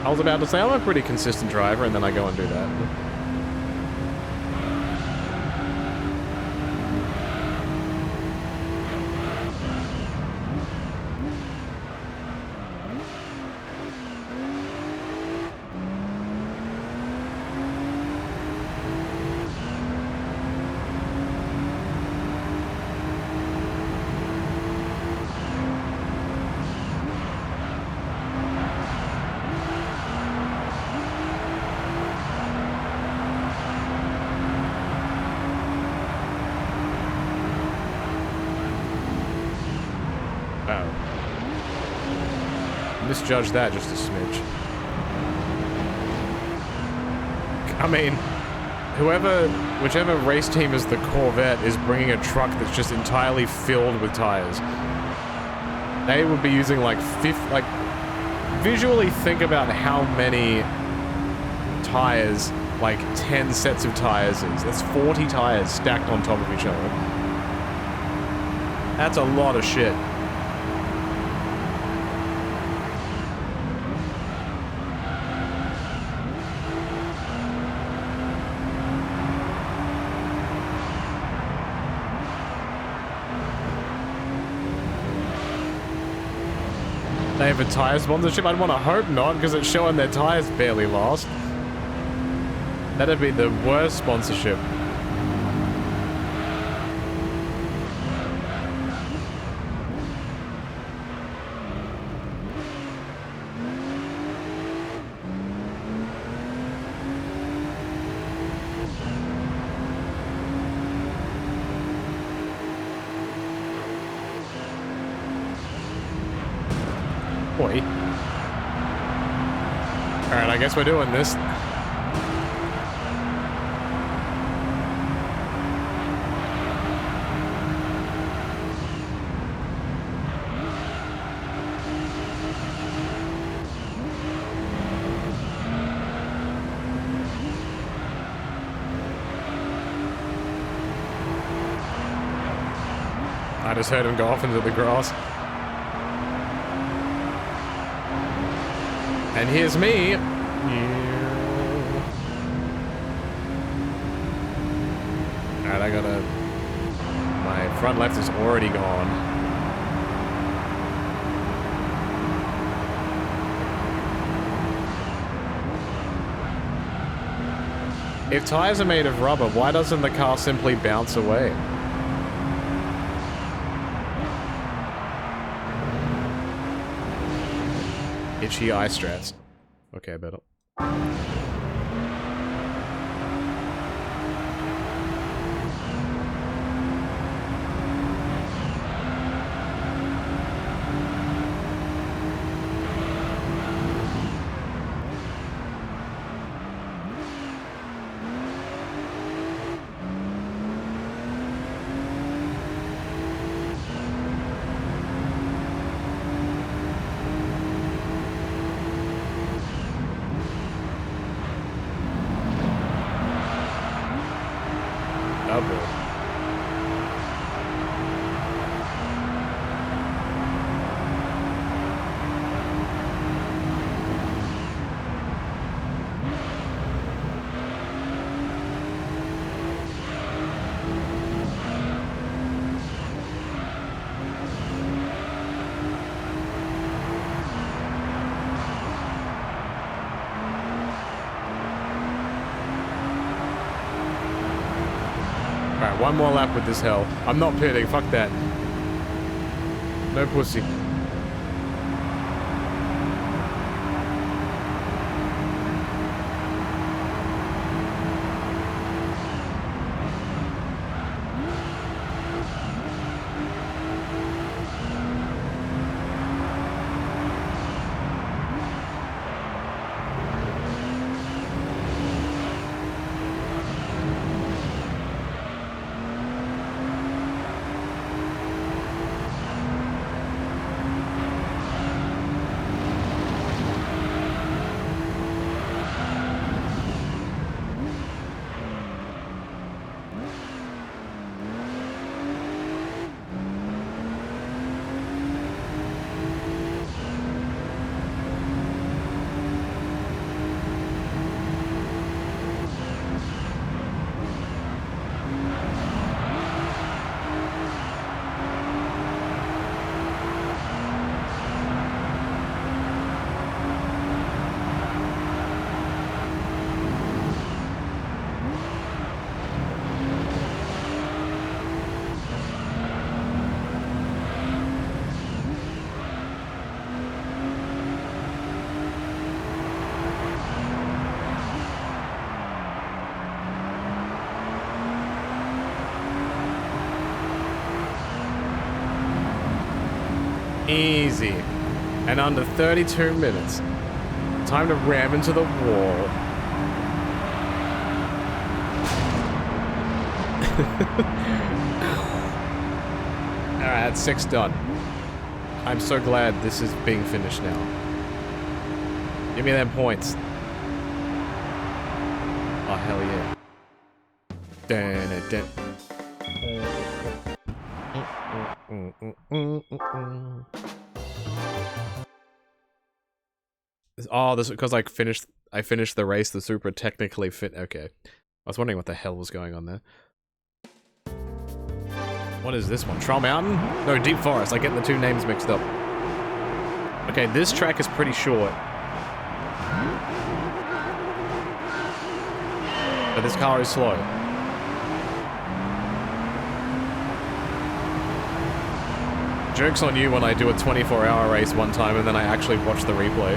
I was about to say, I'm a pretty consistent driver, and then I go and do that. Misjudged that just a smidge. I mean, whichever race team is the Corvette is bringing a truck that's just entirely filled with tires. They would be using like visually think about how many tires, like 10 sets of tires is. That's 40 tires stacked on top of each other. That's a lot of shit. They have a tire sponsorship? I'd want to hope not, because it's showing their tires barely last. That'd be the worst sponsorship. Alright, I guess we're doing this. I just heard him go off into the grass. And here's me. Alright, I gotta... My front left is already gone. If tires are made of rubber, why doesn't the car simply bounce away? Itchy eye strats. Okay, better. double. Alright, one more lap with this hell. I'm not pitting, fuck that. No pussy. Easy. And under 32 minutes. Time to ram into the wall. Alright, that's 6 done. I'm so glad this is being finished now. Give me them points. Oh, hell yeah. Dun-dun-dun. Oh, this because I finished the race. The super technically fit. Okay, I was wondering what the hell was going on there. What is this one? Trial Mountain? No, Deep Forest. I get the two names mixed up. Okay, this track is pretty short, but this car is slow. Joke's on you when I do a 24-hour race one time and then I actually watch the replay.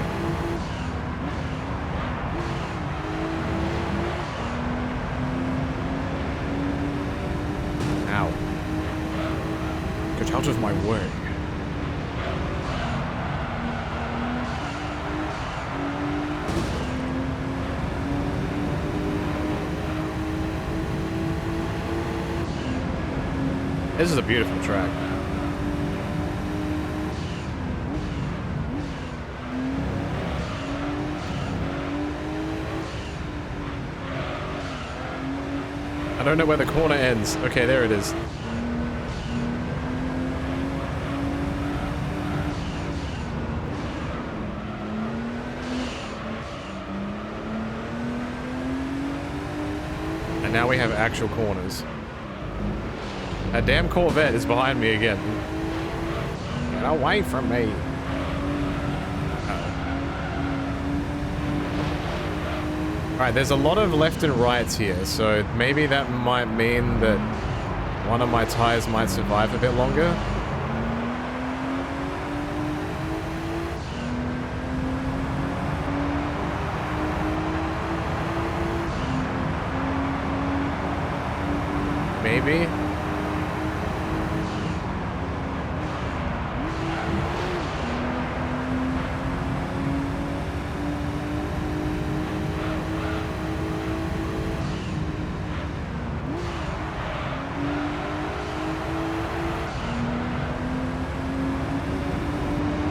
Ow. Get out of my way. This is a beautiful track. I don't know where the corner ends. Okay, there it is. And now we have actual corners. A damn Corvette is behind me again. Get away from me. Alright, there's a lot of left and rights here, so maybe that might mean that one of my tires might survive a bit longer. Maybe.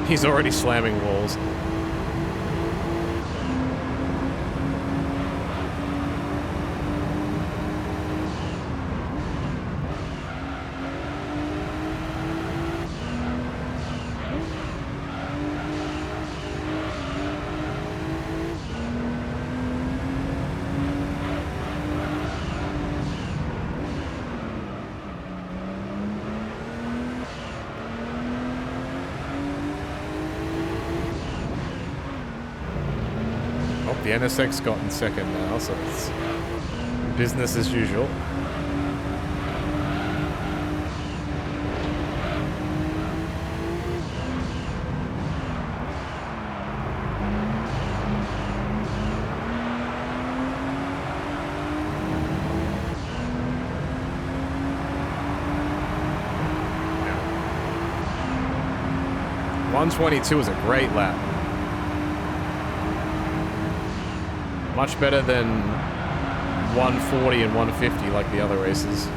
He's already slamming walls. Oh, the NSX got in second now, so it's business as usual. Yeah. 122 is a great lap. Much better than 140 and 150 like the other races.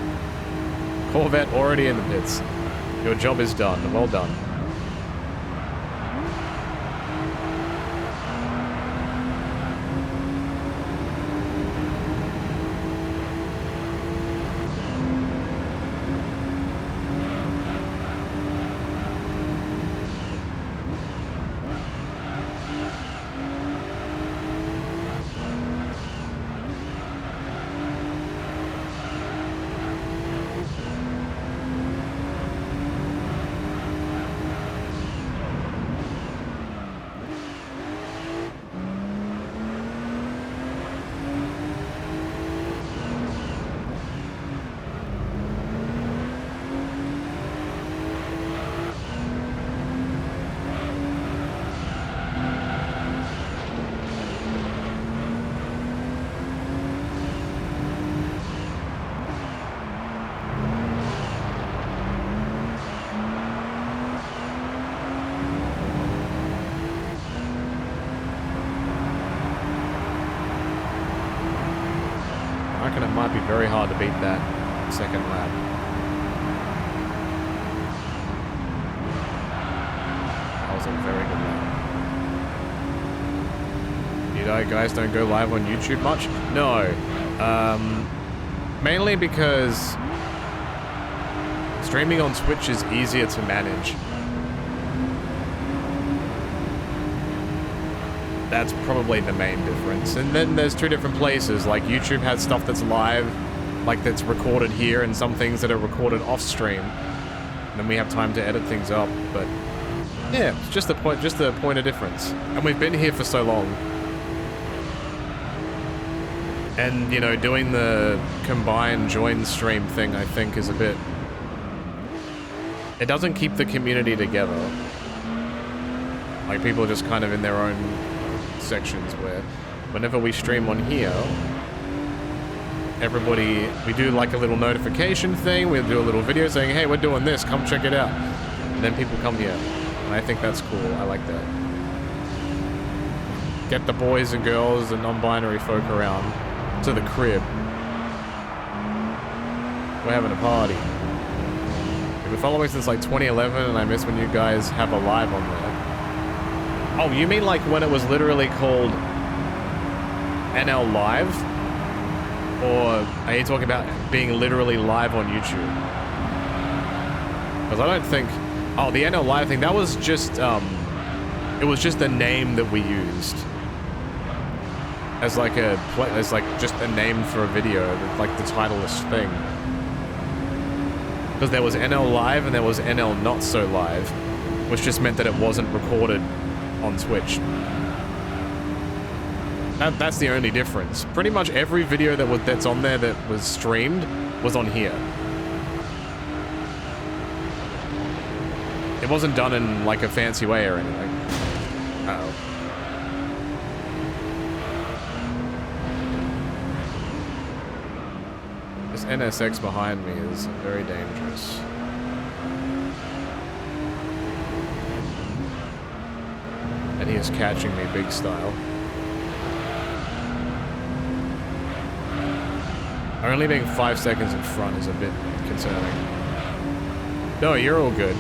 Corvette already in the pits. Your job is done. Well done. I reckon it might be very hard to beat that second lap. That was a very good lap. You guys don't go live on YouTube much? No. Mainly because streaming on Twitch is easier to manage. That's probably the main difference. And then there's two different places, like YouTube has stuff that's live, like that's recorded here, and some things that are recorded off stream. And then we have time to edit things up, but yeah, it's just a point of difference. And we've been here for so long. And, you know, doing the combine join stream thing, I think, is a bit... It doesn't keep the community together. Like, people are just kind of in their own sections, where whenever we stream on here, everybody, we do like a little notification thing, we do a little video saying, hey, we're doing this, come check it out. And then people come here. And I think that's cool. I like that. Get the boys and girls and non-binary folk around to the crib. We're having a party. You've been following since like 2011, and I miss when you guys have a live on there. Oh, you mean like when it was literally called NL Live? Or are you talking about being literally live on YouTube? Because I don't think... Oh, the NL Live thing, that was just, it was just the name that we used. As like just a name for a video, like the titleless thing. Because there was NL Live and there was NL Not So Live, which just meant that it wasn't recorded on Twitch. That's the only difference. Pretty much every video that's on there that was streamed was on here. It wasn't done in like a fancy way or anything. Uh-oh. This NSX behind me is very dangerous. And he is catching me big style. Only being 5 seconds in front is a bit concerning. No, you're all good.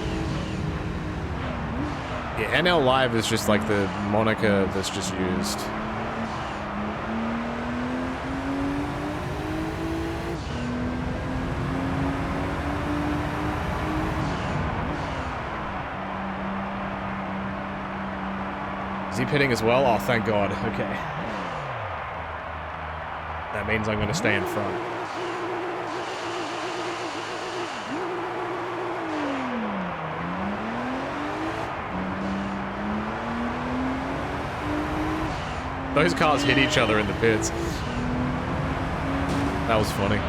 Yeah, NL Live is just like the moniker that's just used. Is he pitting as well? Oh, thank God. Okay. That means I'm going to stay in front. Those cars hit each other in the pits. That was funny.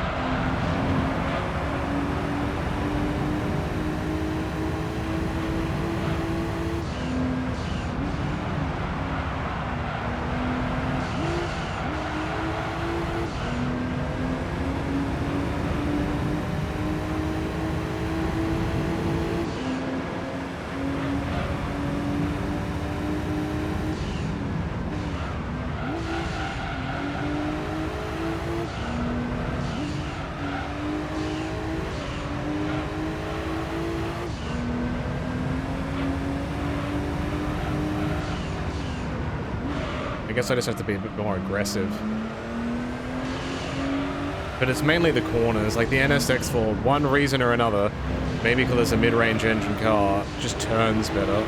I guess I just have to be a bit more aggressive. But it's mainly the corners, like the NSX for one reason or another, maybe because it's a mid-range engine car, just turns better.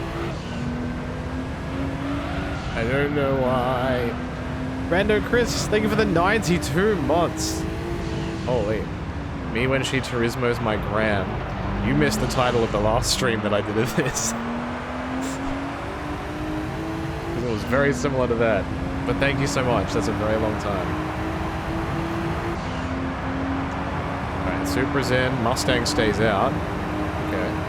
I don't know why. Rando Chris, thank you for the 92 months. Holy. Me when she Turismo's my Gran. You missed the title of the last stream that I did of this. It was very similar to that. But thank you so much, that's a very long time. Alright, Supra's in, Mustang stays out. Okay.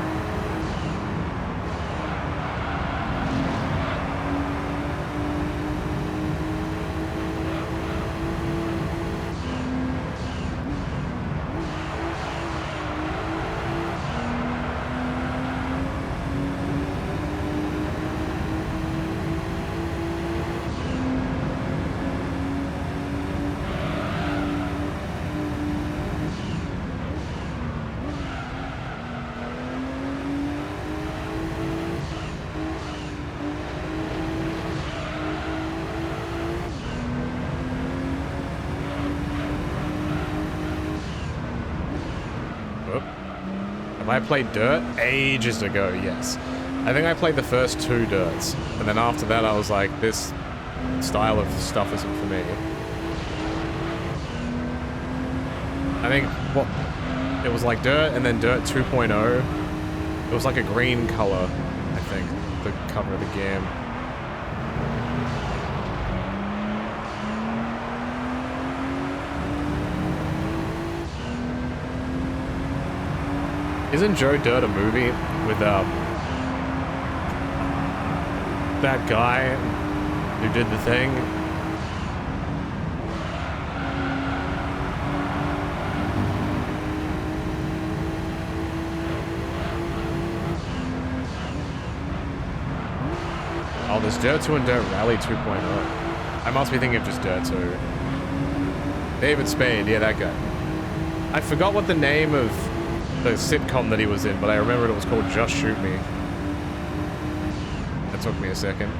I played Dirt ages ago, yes. I think I played the first 2 Dirts, and then after that I was like, this style of stuff isn't for me. I think, what, it was like Dirt and then Dirt 2.0. It was like a green color, I think, the cover of the game. Isn't Joe Dirt a movie with that guy who did the thing? Oh, there's Dirt 2 and Dirt Rally 2.0. I must be thinking of just Dirt 2. David Spade, yeah, that guy. I forgot what the name of the sitcom that he was in, but I remembered it was called Just Shoot Me. That took me a second.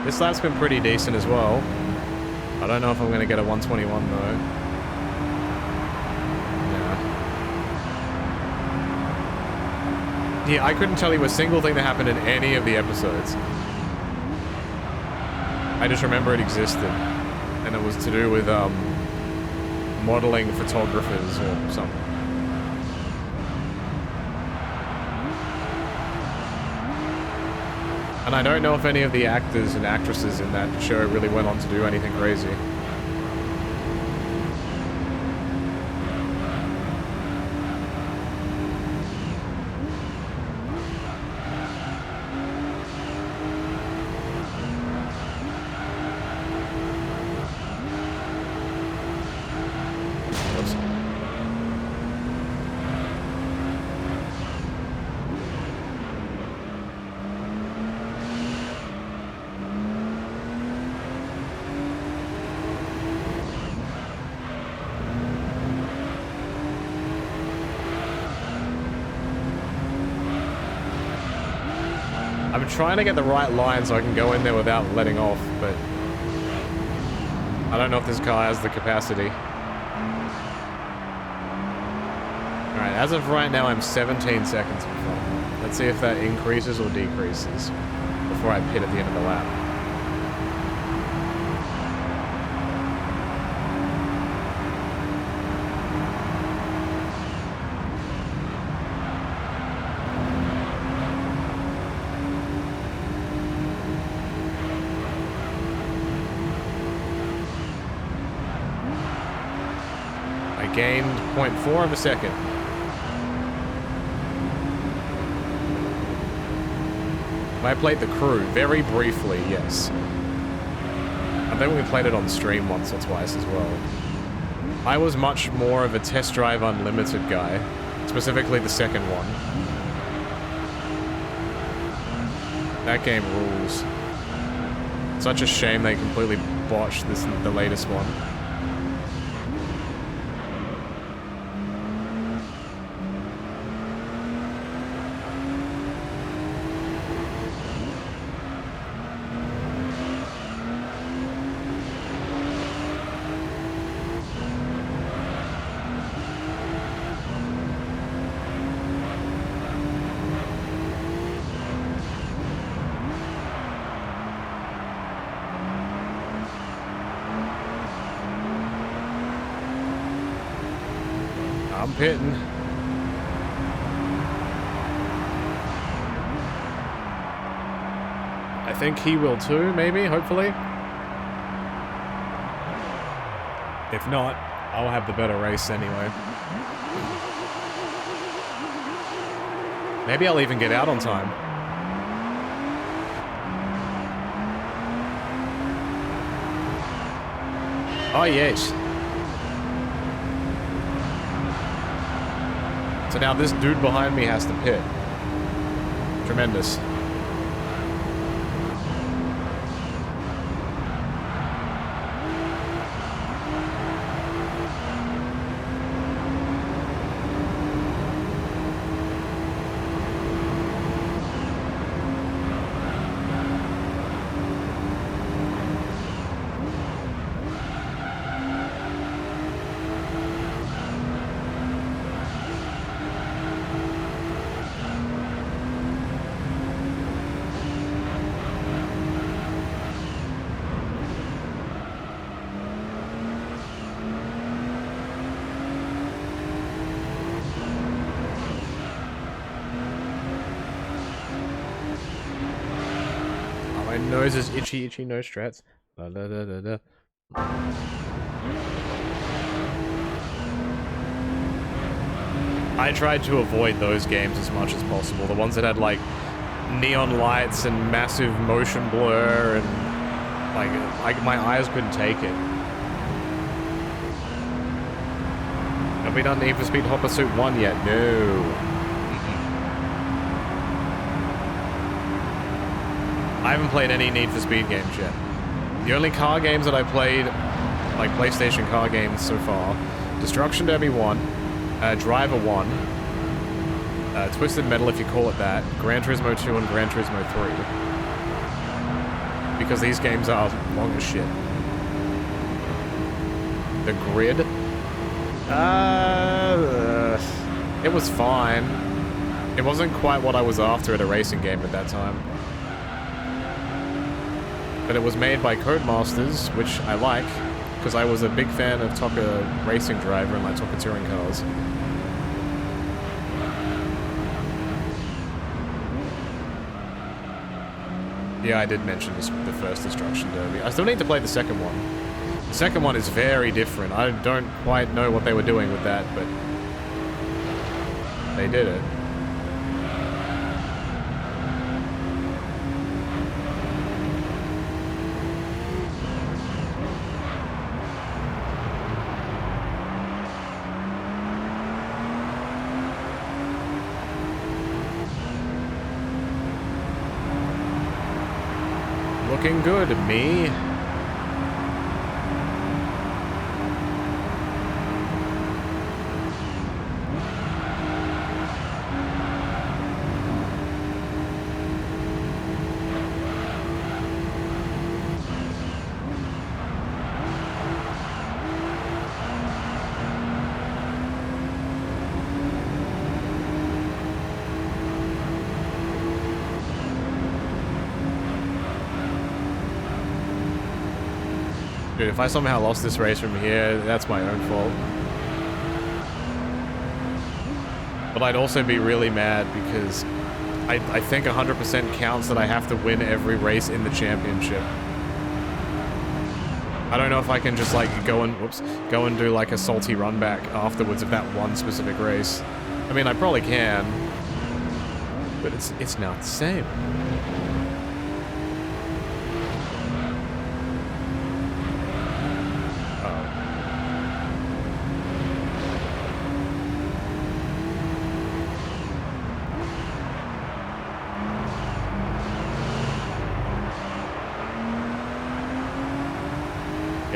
This lap's been pretty decent as well. I don't know if I'm going to get a 121 though. Nah. Yeah, I couldn't tell you a single thing that happened in any of the episodes. I just remember it existed. And it was to do with modeling photographers or something. And I don't know if any of the actors and actresses in that show really went on to do anything crazy. I'm trying to get the right line so I can go in there without letting off, but I don't know if this car has the capacity. Alright, as of right now, I'm 17 seconds in front. Let's see if that increases or decreases before I pit at the end of the lap. I gained 0.4 of a second. I played The Crew very briefly, yes. I think we played it on stream once or twice as well. I was much more of a Test Drive Unlimited guy, specifically the second one. That game rules. Such a shame they completely botched the latest one. I'm pitting. I think he will too, maybe, hopefully. If not, I'll have the better race anyway. Maybe I'll even get out on time. Oh, yes. So now this dude behind me has to pit. Tremendous. Nose is itchy nose strats. Da, da, da, da, da. I tried to avoid those games as much as possible. The ones that had like neon lights and massive motion blur and like my eyes couldn't take it. Have we done Need for Speed Hot Pursuit 1 yet? No. I haven't played any Need for Speed games yet. The only car games that I played, like PlayStation car games so far, Destruction Derby 1, Driver 1, Twisted Metal if you call it that, Gran Turismo 2 and Gran Turismo 3. Because these games are long as shit. The Grid? It was fine. It wasn't quite what I was after at a racing game at that time. But it was made by Codemasters, which I like, because I was a big fan of TOCA Racing Driver and like TOCA Touring cars. Yeah, I did mention this, the first Destruction Derby. I still need to play the second one. The second one is very different. I don't quite know what they were doing with that, but they did it. Looking good, me. Dude, if I somehow lost this race from here, that's my own fault. But I'd also be really mad because I think 100% counts that I have to win every race in the championship. I don't know if I can just like go and do like a salty run back afterwards of that one specific race. I mean, I probably can, but it's not the same.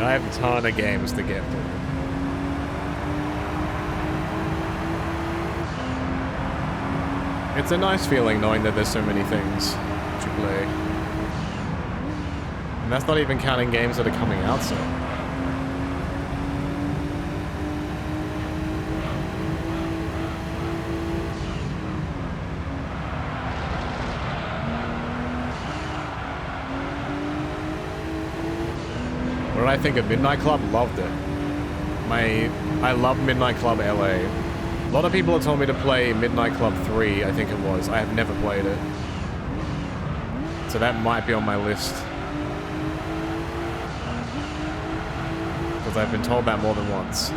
I have a ton of games to get through. It's a nice feeling knowing that there's so many things to play. And that's not even counting games that are coming out soon. What did I think of Midnight Club? Loved it. I love Midnight Club LA. A lot of people have told me to play Midnight Club 3, I think it was. I have never played it. So that might be on my list. Because I've been told that more than once.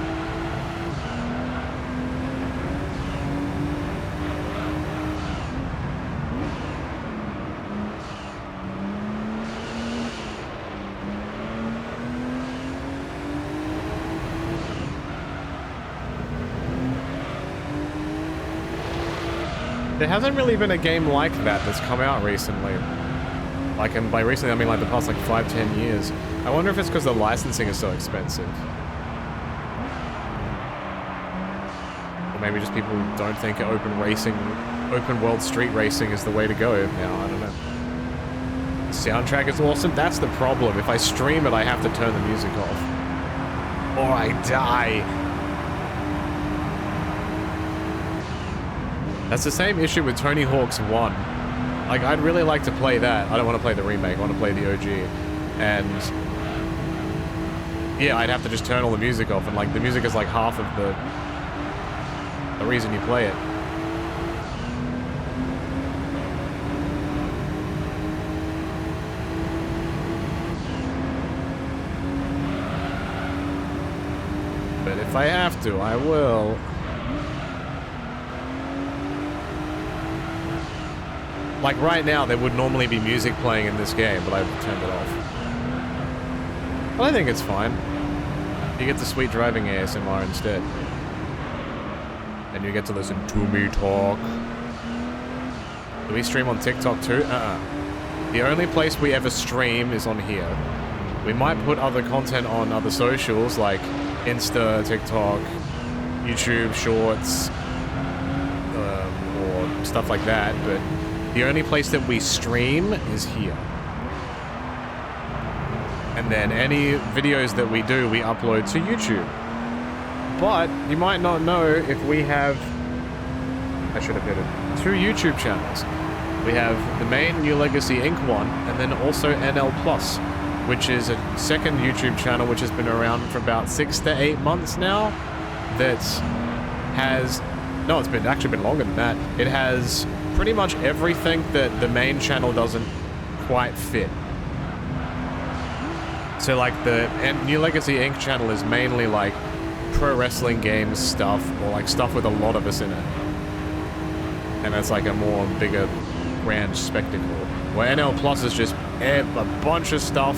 There hasn't really been a game like that that's come out recently. Like, and by recently I mean like the past like 5-10 years. I wonder if it's because the licensing is so expensive. Or maybe just people don't think open world street racing is the way to go now, I don't know. The soundtrack is awesome, that's the problem. If I stream it, I have to turn the music off. Or I die. That's the same issue with Tony Hawk's 1. Like, I'd really like to play that. I don't want to play the remake, I want to play the OG. And yeah, I'd have to just turn all the music off, and like the music is like half of the reason you play it. But if I have to, I will. Like right now, there would normally be music playing in this game, but I've turned it off. But I think it's fine. You get the sweet driving ASMR instead. And you get to listen to me talk. Do we stream on TikTok too? The only place we ever stream is on here. We might put other content on other socials like Insta, TikTok, YouTube, Shorts, or stuff like that, but the only place that we stream is here. And then any videos that we do, we upload to YouTube. But you might not know if we have... I should have hit it. 2 YouTube channels. We have the main New Legacy Inc. one, and then also NL Plus, which is a second YouTube channel which has been around for about 6 to 8 months now. That has... No, it's actually been longer than that. It has pretty much everything that the main channel doesn't quite fit. So like the New Legacy Inc. channel is mainly like pro wrestling games stuff, or like stuff with a lot of us in it. And that's like a more bigger, grand spectacle. Where NL Plus is just a bunch of stuff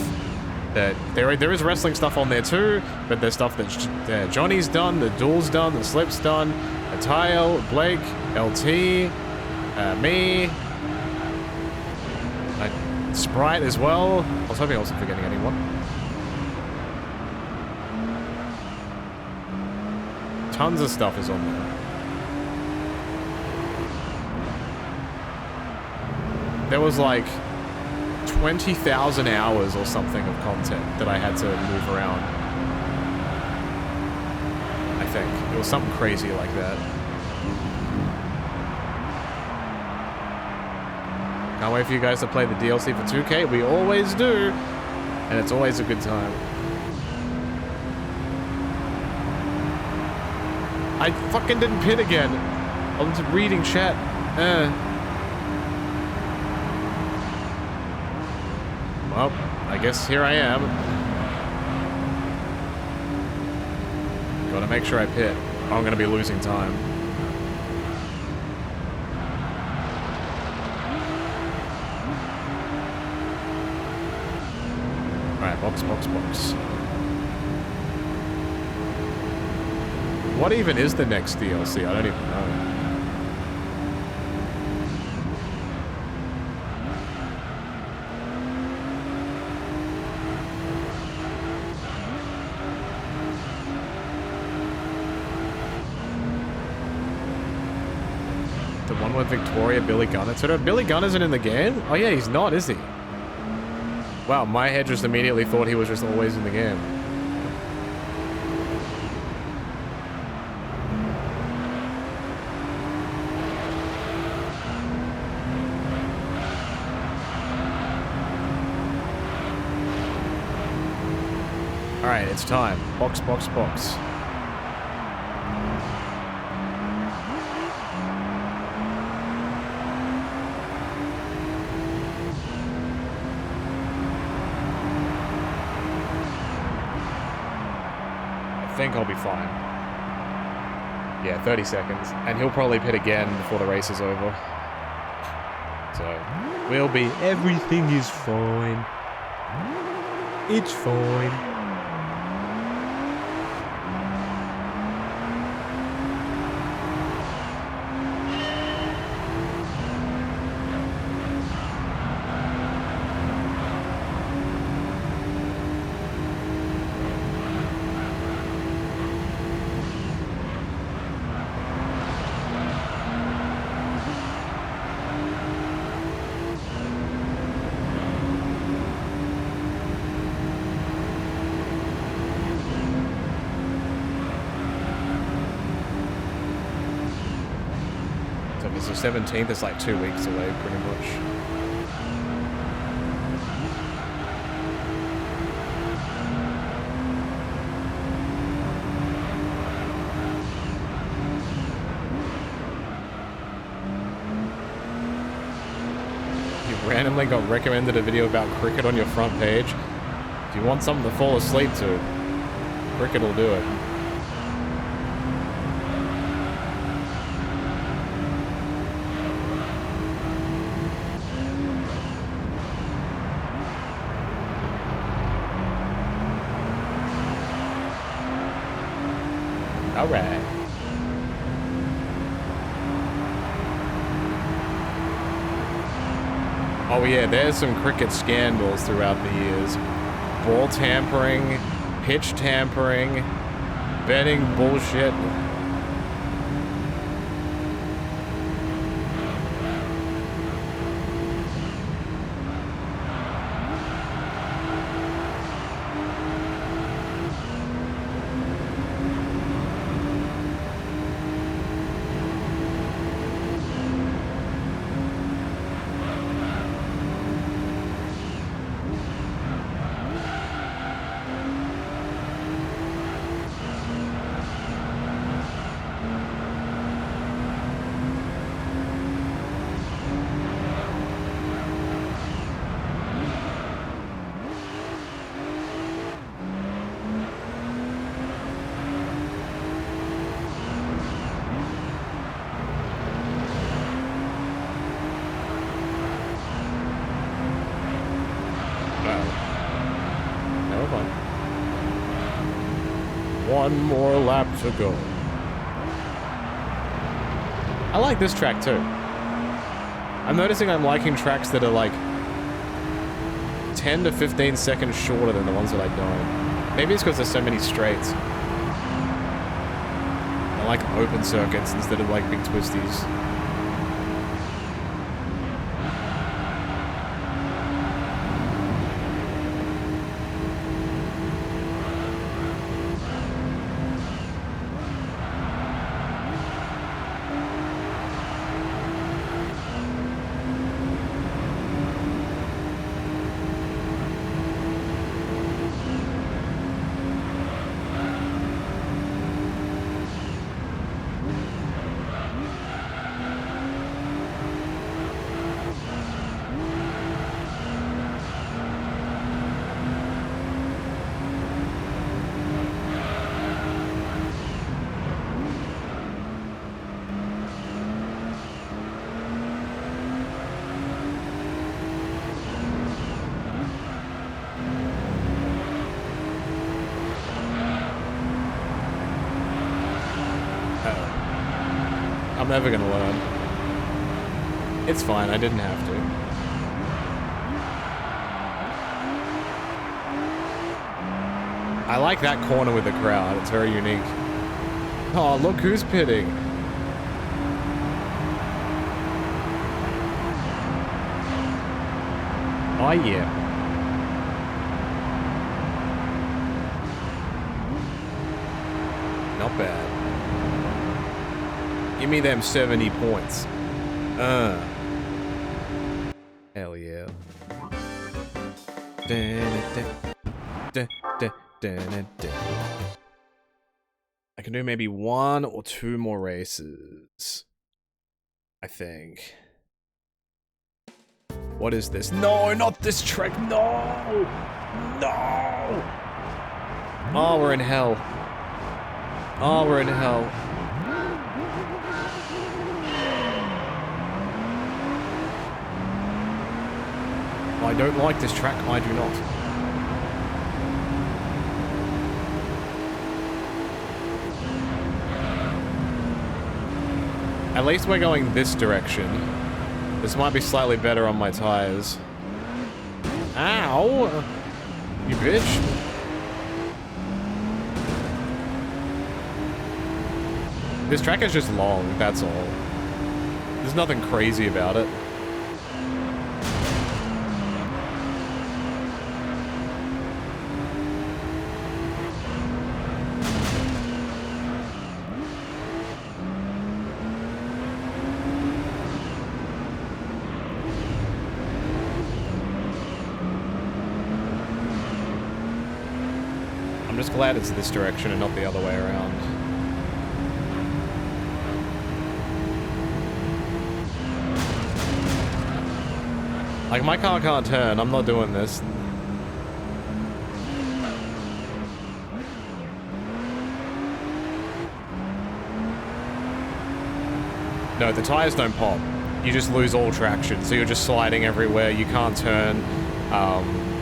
that there is wrestling stuff on there too, but there's stuff that Johnny's done, the Duel's done, the Slip's done, Atile, Blake, LT, me, Sprite as well. I was hoping I wasn't forgetting anyone. Tons of stuff is on there. There was like 20,000 hours or something of content that I had to move around. I think. It was something crazy like that. Can't wait for you guys to play the DLC for 2K. We always do. And it's always a good time. I fucking didn't pit again. I was reading chat. Well, I guess here I am. Gotta make sure I pit. I'm gonna be losing time. Alright, box. What even is the next DLC? I don't even know. The one with Victoria, Billy Gunn. So Billy Gunn isn't in the game? Oh yeah, he's not, is he? Wow, my head just immediately thought he was just always in the game. Alright, it's time. Box. I think I'll be fine. Yeah, 30 seconds. And he'll probably pit again before the race is over. So, we'll be... Everything is fine. It's fine. So 17th is like 2 weeks away, pretty much. You randomly got recommended a video about cricket on your front page. Do you want something to fall asleep to? Cricket will do it. Alright. Oh yeah, there's some cricket scandals throughout the years. Ball tampering, pitch tampering, betting bullshit. One more lap to go. I like this track too. I'm noticing I'm liking tracks that are like 10 to 15 seconds shorter than the ones that I don't. Maybe it's because there's so many straights. I like open circuits instead of like big twisties. I'm never gonna learn. It's fine, I didn't have to. I like that corner with the crowd, it's very unique. Oh, look who's pitting. Oh yeah. Not bad. Give me them 70 points. Hell yeah. I can do maybe 1 or 2 more races. I think. What is this? No, not this track. No! No! Oh, we're in hell. Oh, we're in hell. I don't like this track. I do not. At least we're going this direction. This might be slightly better on my tires. Ow! You bitch. This track is just long, that's all. There's nothing crazy about it. I'm just glad it's this direction and not the other way around. Like, my car can't turn. I'm not doing this. No, the tires don't pop. You just lose all traction, so you're just sliding everywhere. You can't turn.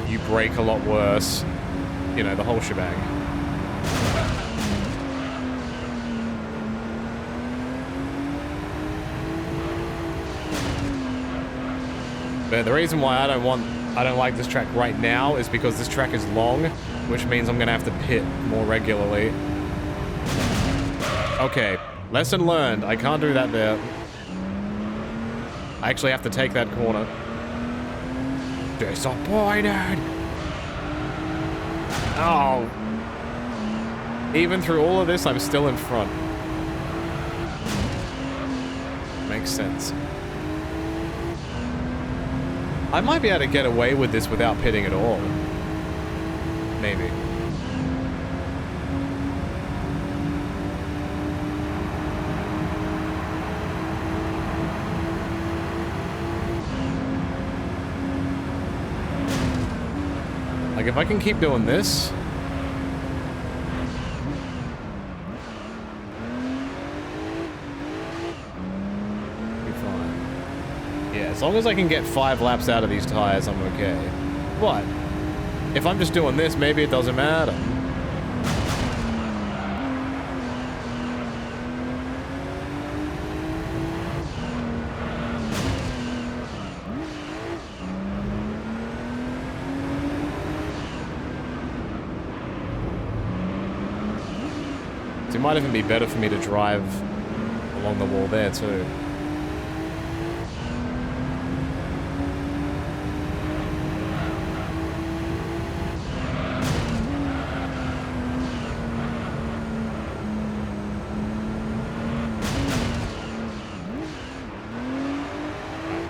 You brake a lot worse. You know, the whole shebang. But the reason why I don't like this track right now is because this track is long, which means I'm gonna have to pit more regularly. Okay, lesson learned. I can't do that there. I actually have to take that corner. Disappointed! Oh. Even through all of this, I'm still in front. Makes sense. I might be able to get away with this without pitting at all. Maybe. Like, if I can keep doing this... be fine. Yeah, as long as I can get 5 laps out of these tires, I'm okay. What? If I'm just doing this, maybe it doesn't matter. It might even be better for me to drive along the wall there too.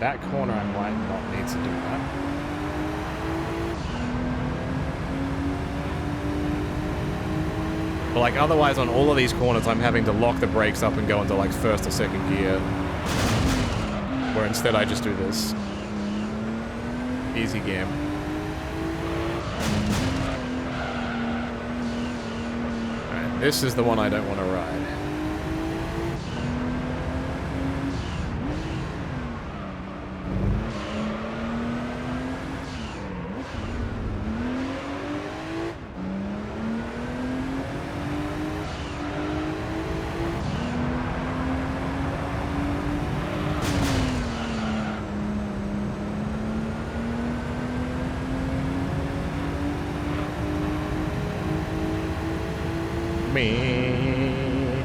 That corner I might not need to do that. But like otherwise on all of these corners I'm having to lock the brakes up and go into like 1st or 2nd gear. Where instead I just do this. Easy game. Alright, this is the one I don't want to ride. me.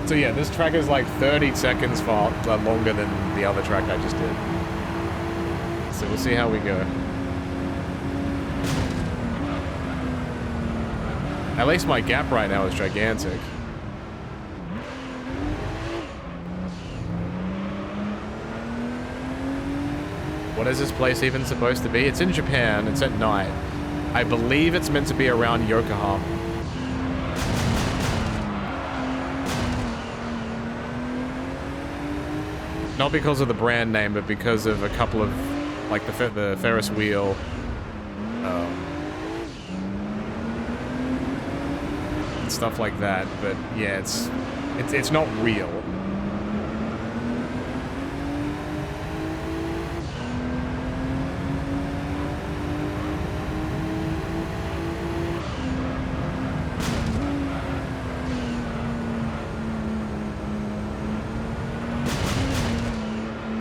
So yeah, this track is like 30 seconds longer than the other track I just did. So we'll see how we go. At least my gap right now is gigantic. What is this place even supposed to be? It's in Japan. It's at night. I believe it's meant to be around Yokohama. Not because of the brand name, but because of a couple of, like, the Ferris wheel, and stuff like that. But yeah, it's not real.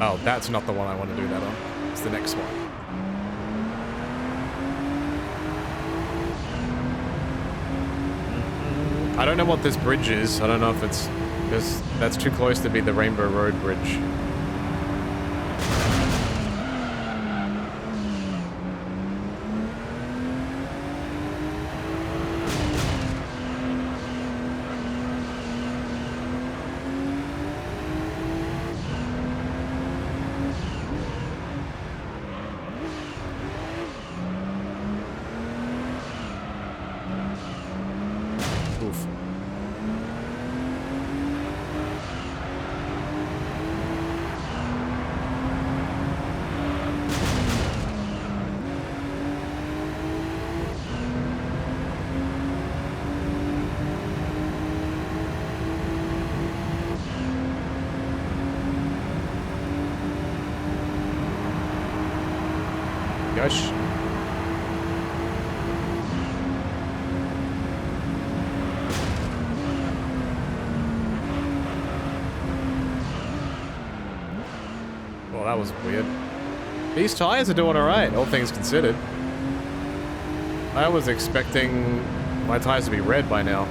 Oh, that's not the one I want to do that on. It's the next one. I don't know what this bridge is. I don't know if it's... because that's too close to be the Rainbow Road Bridge. Gosh. Well, that was weird. These tires are doing alright, all things considered. I was expecting my tires to be red by now.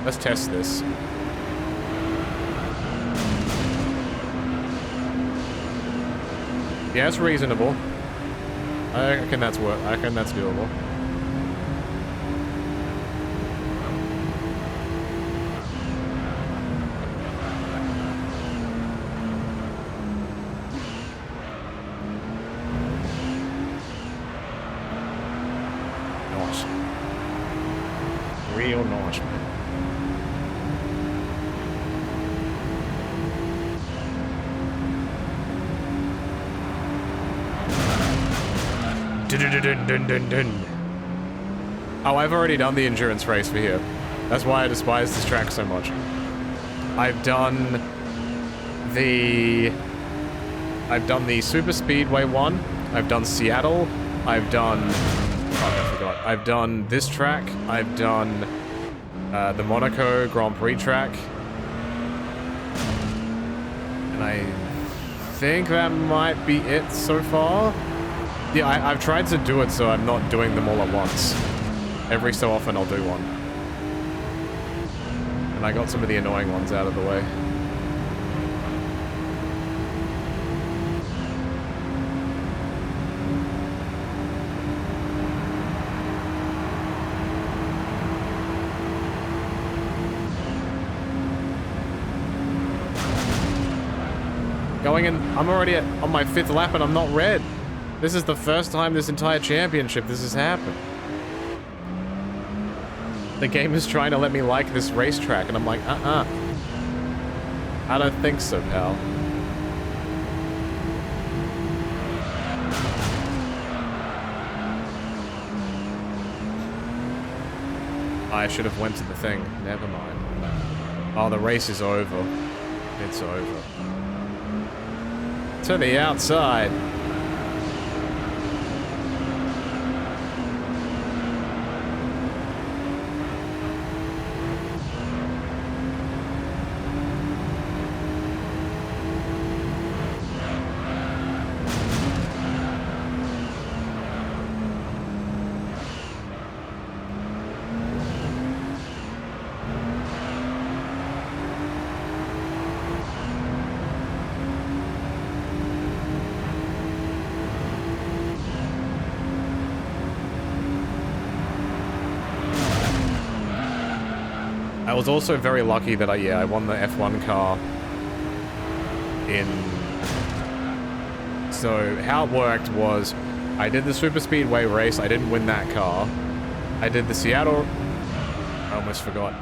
Let's test this. Yeah, it's reasonable. I reckon that's doable. Nice. Real nice, man. Oh, I've already done the endurance race for here. That's why I despise this track so much. I've done the Super Speedway one. I've done Seattle. I've done... oh, I forgot. I've done this track. I've done the Monaco Grand Prix track. And I think that might be it so far. Yeah, I've tried to do it so I'm not doing them all at once. Every so often I'll do one. And I got some of the annoying ones out of the way. Going in, I'm already on my 5th lap and I'm not red. This is the first time this entire championship this has happened. The game is trying to let me like this racetrack, and I'm like, I don't think so, pal. I should have went to the thing. Never mind. Oh, the race is over. It's over. To the outside. was also very lucky that I won the F1 car in... So, how it worked was, I did the Super Speedway race, I didn't win that car. I did the Seattle... I almost forgot.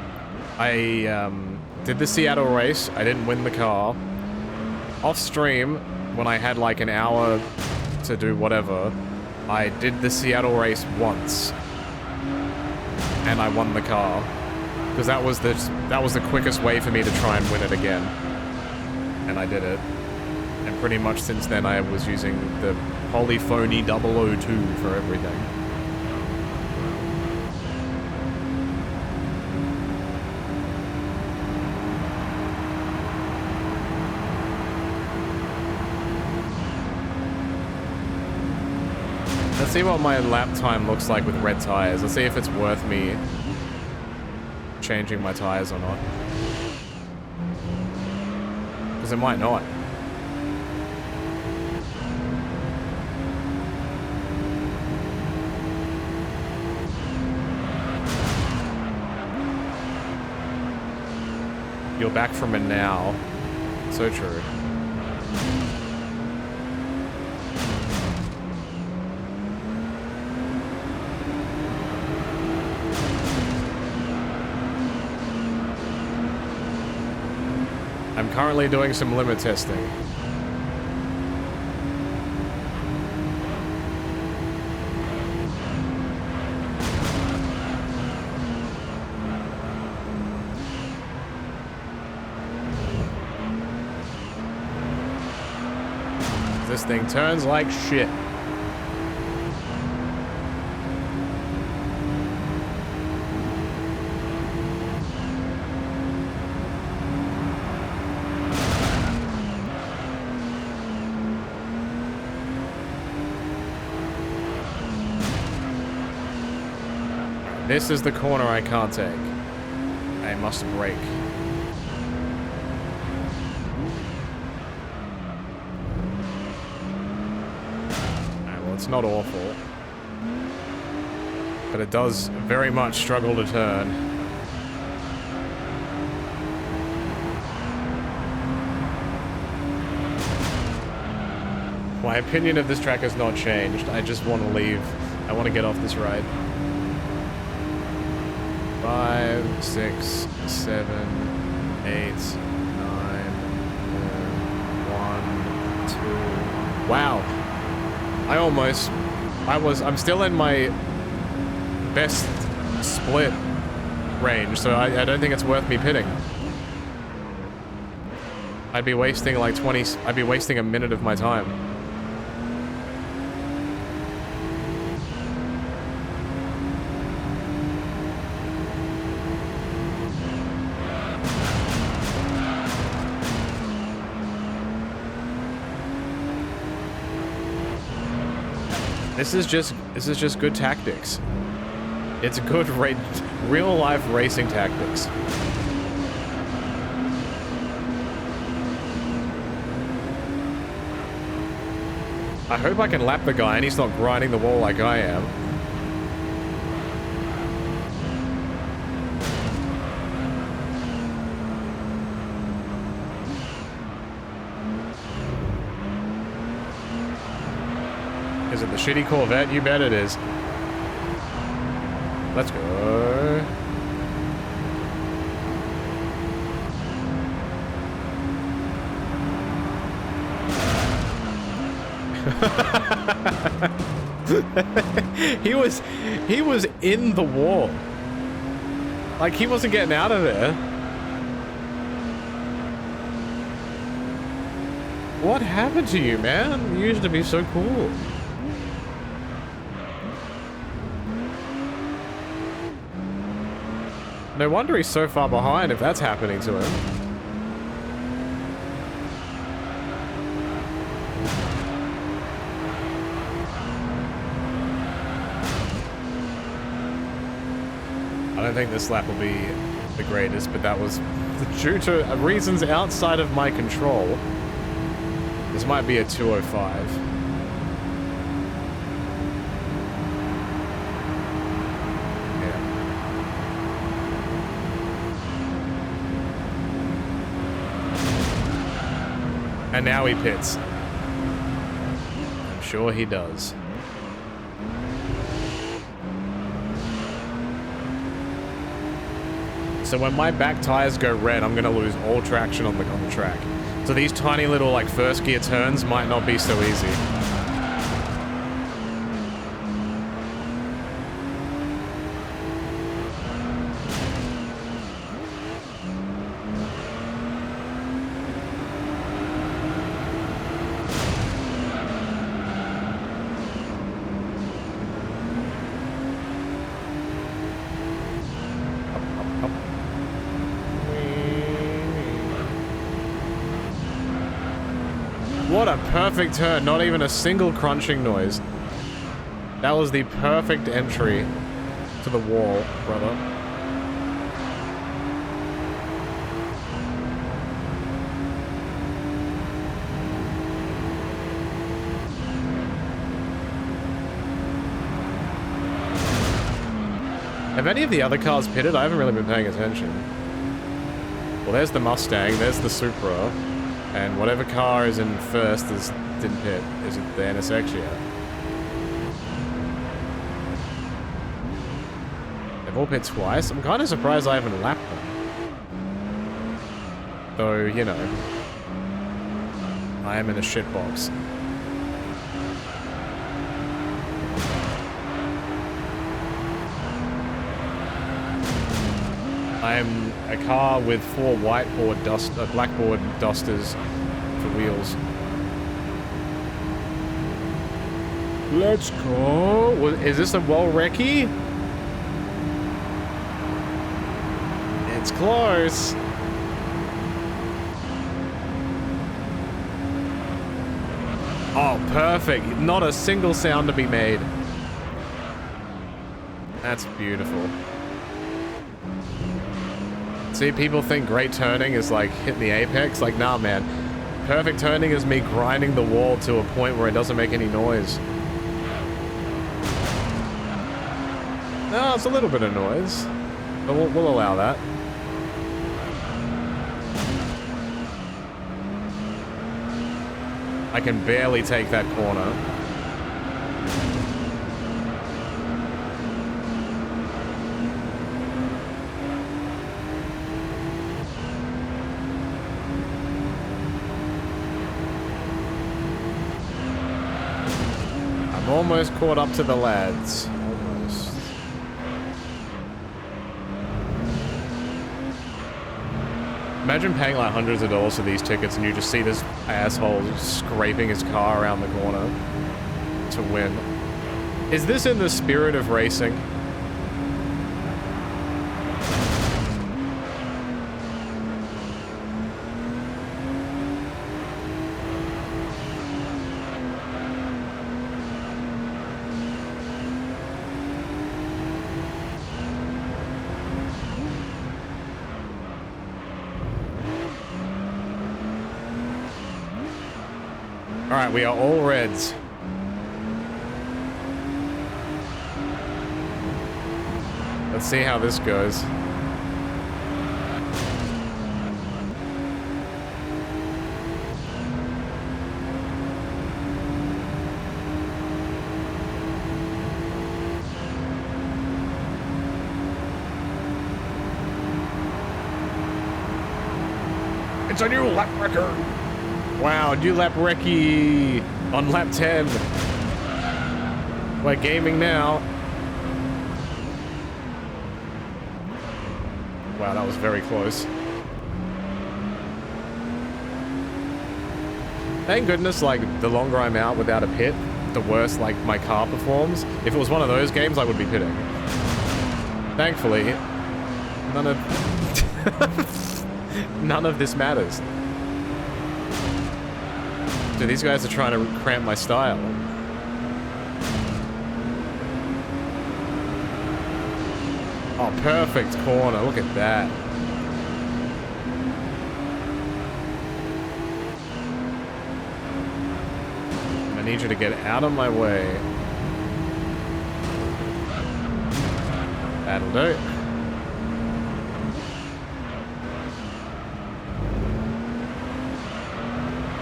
I did the Seattle race, I didn't win the car. Off stream, when I had like an hour to do whatever, I did the Seattle race once. And I won the car. Because that was the quickest way for me to try and win it again. And I did it. And pretty much since then I was using the Polyphony 002 for everything. Let's see what my lap time looks like with red tires. Let's see if it's worth me changing my tires or not. Because it might not. You're back from it now. So true. I'm currently doing some limit testing. This thing turns like shit. This is the corner I can't take. I must brake. Alright, well, it's not awful. But it does very much struggle to turn. My opinion of this track has not changed. I just want to leave. I want to get off this ride. 5, 6, 7, 8, 9, 1, 2. Wow. I'm still in my best split range, so I don't think it's worth me pitting. I'd be wasting like I'd be wasting a minute of my time. This is just good tactics. It's good real life racing tactics. I hope I can lap the guy and he's not grinding the wall like I am. Is it the shitty Corvette? You bet it is. Let's go. He was in the wall. Like, he wasn't getting out of there. What happened to you, man? You used to be so cool. No wonder he's so far behind if that's happening to him. I don't think this lap will be the greatest, but that was due to reasons outside of my control. This might be a 205. And now he pits. I'm sure he does. So when my back tires go red, I'm gonna lose all traction on the track. So these tiny little like first gear turns might not be so easy. What a perfect turn, not even a single crunching noise. That was the perfect entry to the wall, brother. Have any of the other cars pitted? I haven't really been paying attention. Well, there's the Mustang, there's the Supra. And whatever car is in first didn't pit. Is it the NSX yet? They've all pit twice. I'm kind of surprised I haven't lapped them. Though, you know, I am in a shitbox. I'm a car with 4 blackboard dusters for wheels. Let's go. Is this a Wall-Wrecky? It's close. Oh, perfect. Not a single sound to be made. That's beautiful. See, people think great turning is like hitting the apex. Like, nah, man. Perfect turning is me grinding the wall to a point where it doesn't make any noise. No, it's a little bit of noise. But we'll allow that. I can barely take that corner. Almost caught up to the lads. Almost. Imagine paying like hundreds of dollars for these tickets and you just see this asshole scraping his car around the corner to win. Is this in the spirit of racing? Alright, we are all reds. Let's see how this goes. It's a new lap record! Wow, new lap recce on lap 10. We're gaming now. Wow, that was very close. Thank goodness, like, the longer I'm out without a pit, the worse, like, my car performs. If it was one of those games, I would be pitting. Thankfully, none of this matters. Dude, these guys are trying to cramp my style. Oh, perfect corner. Look at that. I need you to get out of my way. That'll do.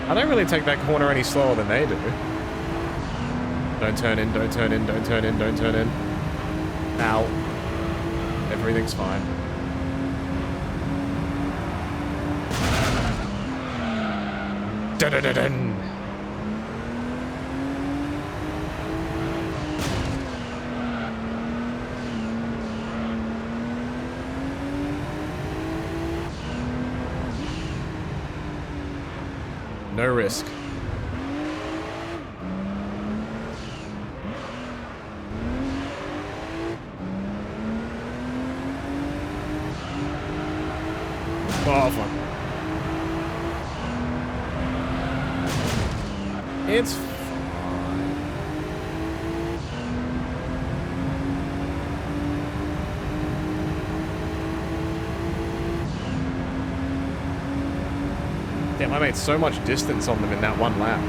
I don't really take that corner any slower than they do. Don't turn in, don't turn in, don't turn in, don't turn in. Ow. Everything's fine. Dun-dun-dun-dun. No risk. Oh, fuck. It's fine. Damn, I made so much distance on them in that one lap.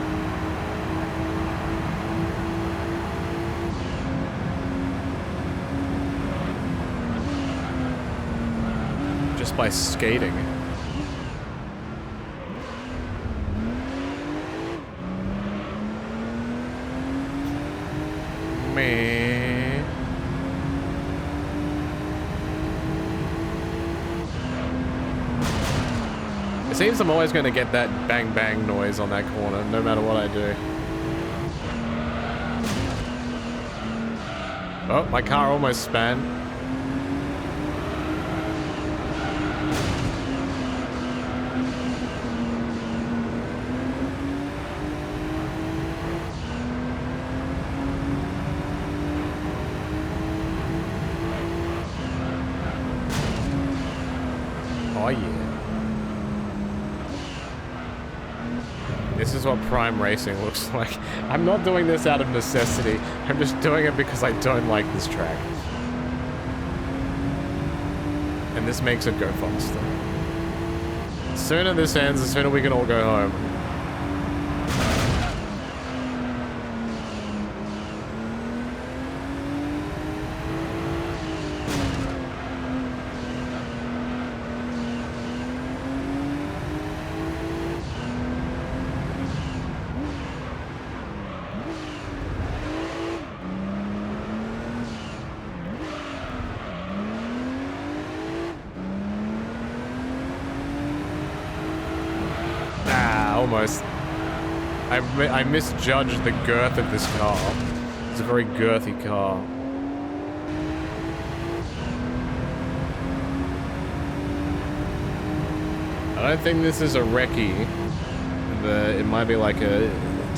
Just by skating. Meh. It seems I'm always going to get that bang bang noise on that corner, no matter what I do. Oh, my car almost span. Oh yeah. This is what prime racing looks like. I'm not doing this out of necessity. I'm just doing it because I don't like this track. And this makes it go faster. The sooner this ends, the sooner we can all go home. Almost. I misjudged the girth of this car. It's a very girthy car. I don't think this is a recce. It might be like a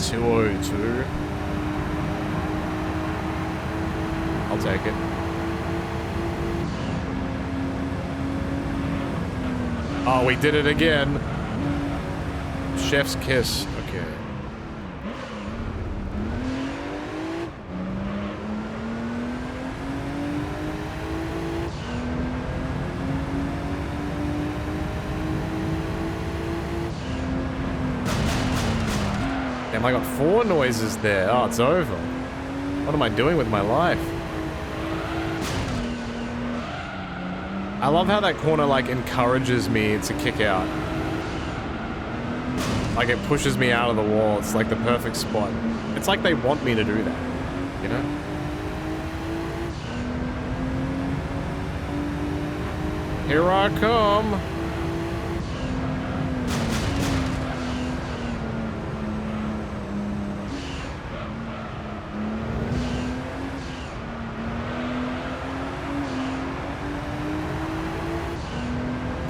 202. I'll take it. Oh, we did it again. Chef's kiss. Okay. Damn, I got 4 noises there. Oh, it's over. What am I doing with my life? I love how that corner, like, encourages me to kick out. Like, it pushes me out of the wall. It's like the perfect spot. It's like they want me to do that, you know? Here I come.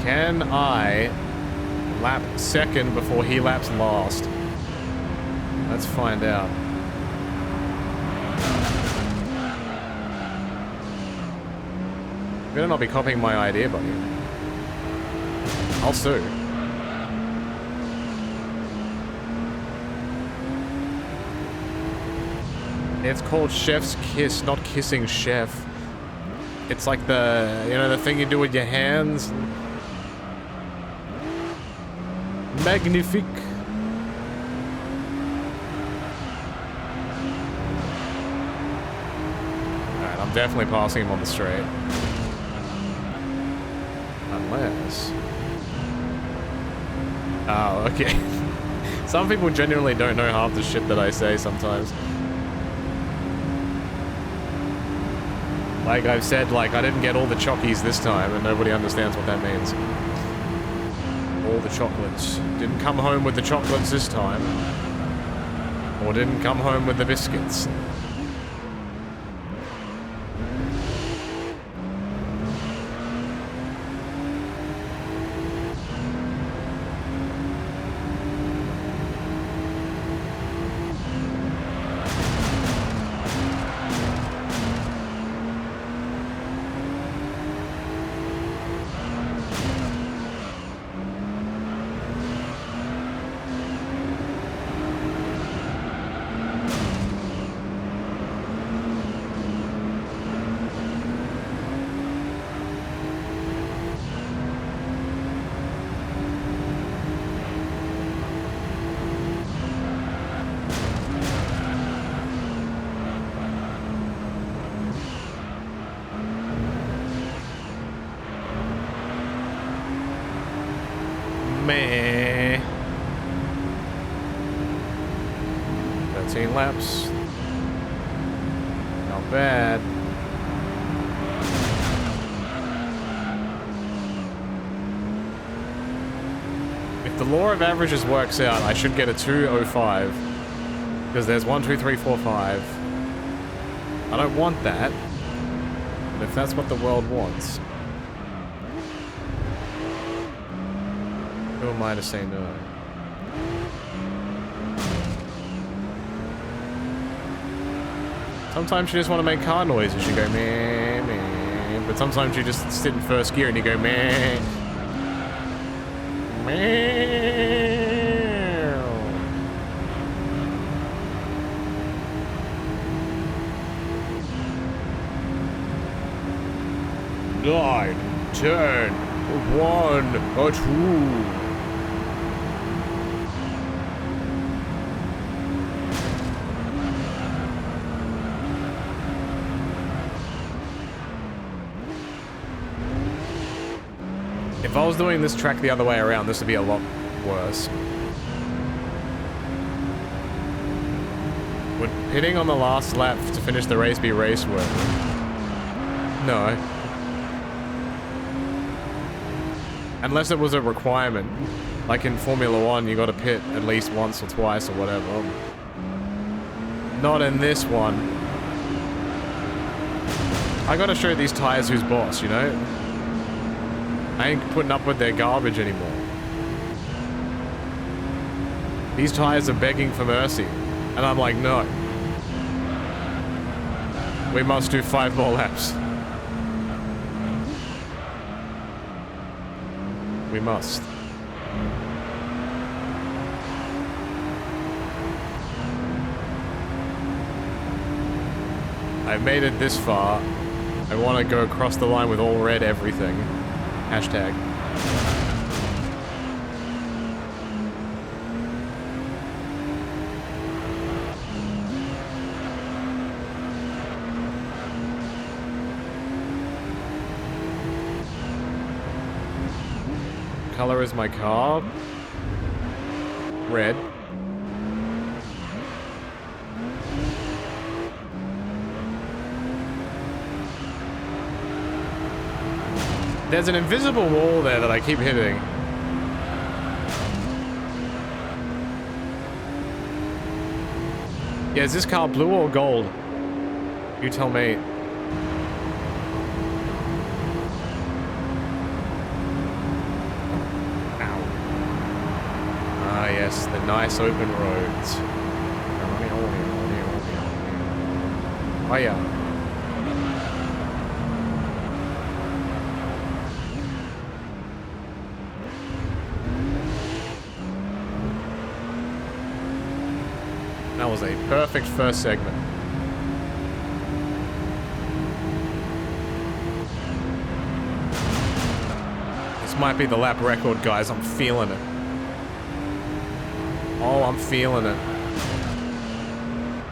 Can I lap second before he laps last? Let's find out. Better not be copying my idea, buddy. I'll sue. It's called Chef's Kiss, not Kissing Chef. It's like the, you know, the thing you do with your hands. Magnifique. Alright, I'm definitely passing him on the straight. Unless... Oh, okay. Some people genuinely don't know half the shit that I say sometimes. Like I've said, like, I didn't get all the chockies this time, and nobody understands what that means. All the chocolates. Didn't come home with the chocolates this time. Or didn't come home with the biscuits. Meh. 13 laps. Not bad. If the law of averages works out, I should get a 2:05. Because there's 1, 2, 3, 4, 5. I don't want that. But if that's what the world wants. Who am I to say no? Sometimes you just want to make car noises. You go meh, meh. But sometimes you just sit in first gear and you go meh. Meow. 9, 10, 1, or 2. If I was doing this track the other way around, this would be a lot worse. Would hitting on the last lap to finish the race be race worthy? No. Unless it was a requirement. Like in Formula 1, you gotta pit at least once or twice or whatever. Not in this one. I gotta show these tires who's boss, you know? I ain't putting up with their garbage anymore. These tires are begging for mercy. And I'm like, no. We must do 5 more laps. We must. I've made it this far. I want to go across the line with all red everything. Hashtag. Color is my car? Red. There's an invisible wall there that I keep hitting. Yeah, is this car blue or gold? You tell me. Ow. Ah, yes, the nice open roads. Oh, yeah. That was a perfect first segment. This might be the lap record, guys. I'm feeling it. Oh, I'm feeling it.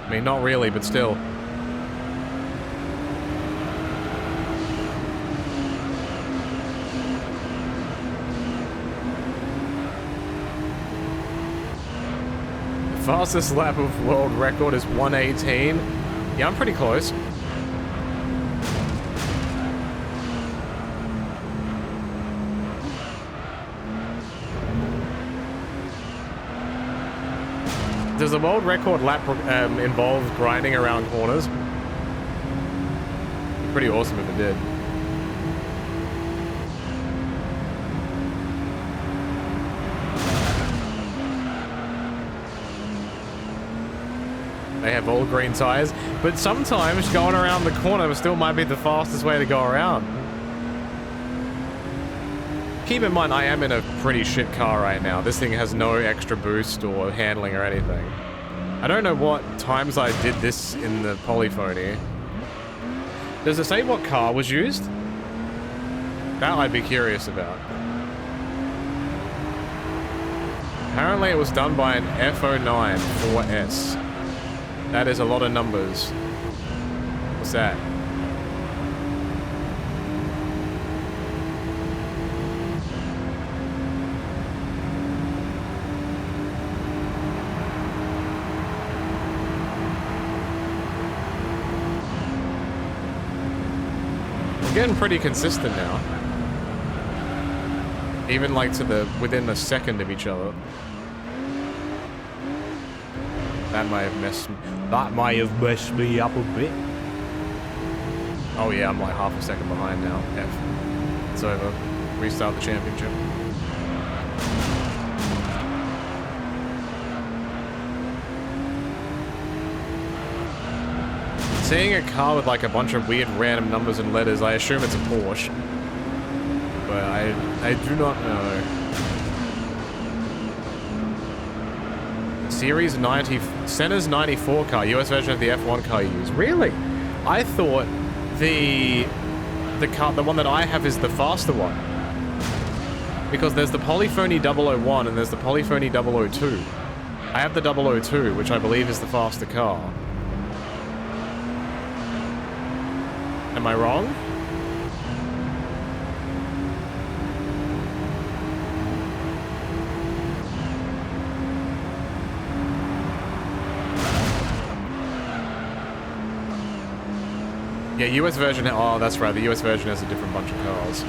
I mean, not really, but still. Fastest lap of world record is 118. Yeah, I'm pretty close. Does the world record lap involve grinding around corners? Pretty awesome if it did. They have all green tires, but sometimes going around the corner still might be the fastest way to go around. Keep in mind, I am in a pretty shit car right now. This thing has no extra boost or handling or anything. I don't know what times I did this in the polyphony. Does it say what car was used? That I'd be curious about. Apparently it was done by an F09 4S. That is a lot of numbers. What's that? Getting pretty consistent now. Even like to the within a second of each other. That might have messed me up a bit. Oh yeah, I'm like half a second behind now. F. It's over. Restart the championship. Seeing a car with like a bunch of weird random numbers and letters, I assume it's a Porsche. But I do not know. Series 90, Senna's 94 car, US version of the F1 car you use. Really? I thought the car, the one that I have is the faster one. Because there's the Polyphony 001 and there's the Polyphony 002. I have the 002, which I believe is the faster car. Am I wrong? Yeah, US version, oh, that's right, the US version has a different bunch of cars.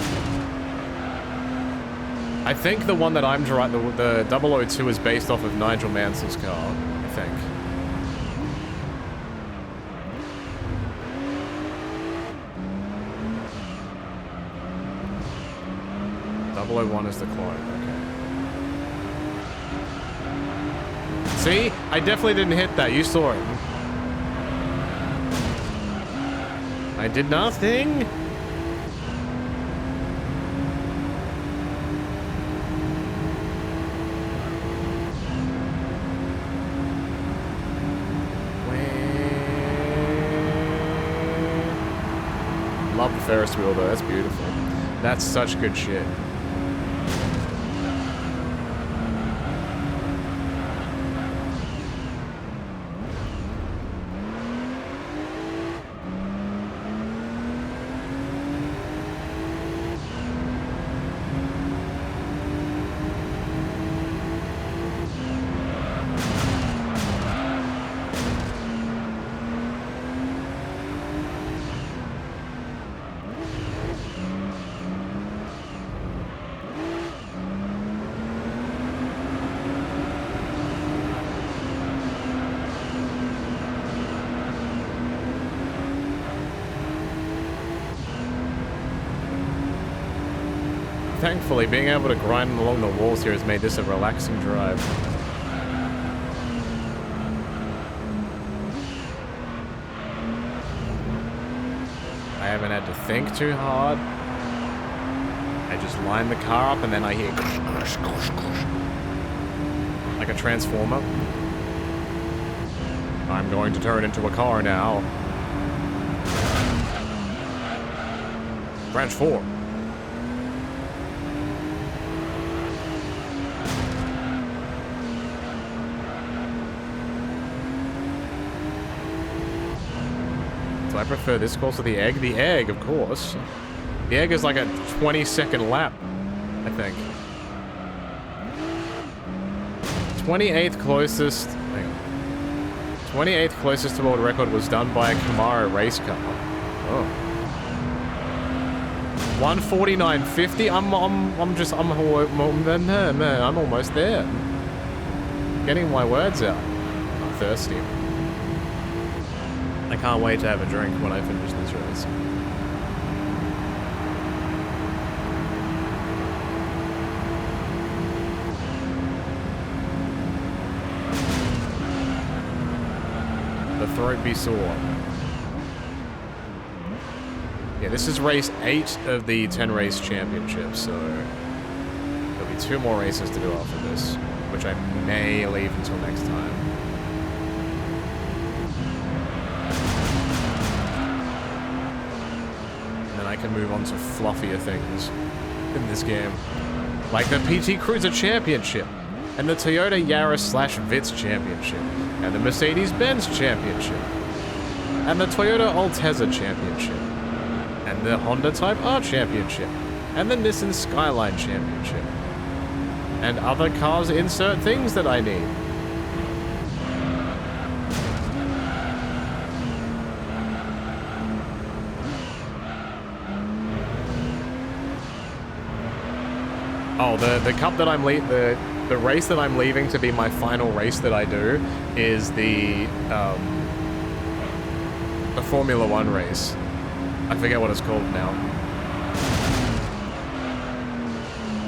I think the one that I'm driving, the 002 is based off of Nigel Mansell's car, I think. 001 is the clone, okay. See? I definitely didn't hit that, you saw it. I did nothing. Love the Ferris wheel though, that's beautiful. That's such good shit. Thankfully, being able to grind along the walls here has made this a relaxing drive. I haven't had to think too hard. I just line the car up and then I hear like a transformer. I'm going to turn into a car now. Transform. I prefer this course to the egg. The egg, of course. The egg is like a 20-second lap, I think. 28th closest. Hang on. 28th closest to world record was done by a Camaro race car. Oh. 149.50. I'm almost there. Getting my words out. I'm thirsty. I can't wait to have a drink when I finish this race. The throat be sore. Yeah, this is race 8 of the 10 race championship, so there'll be 2 more races to do after this, which I may leave until next time. And then I can move on to fluffier things in this game, like the PT Cruiser Championship, and the Toyota Yaris/Vitz Championship, and the Mercedes-Benz Championship, and the Toyota Altezza Championship, and the Honda Type R Championship, and the Nissan Skyline Championship, and other cars insert things that I need. Oh, the cup that I'm the race that I'm leaving to be my final race that I do is the Formula One race. I forget what it's called now.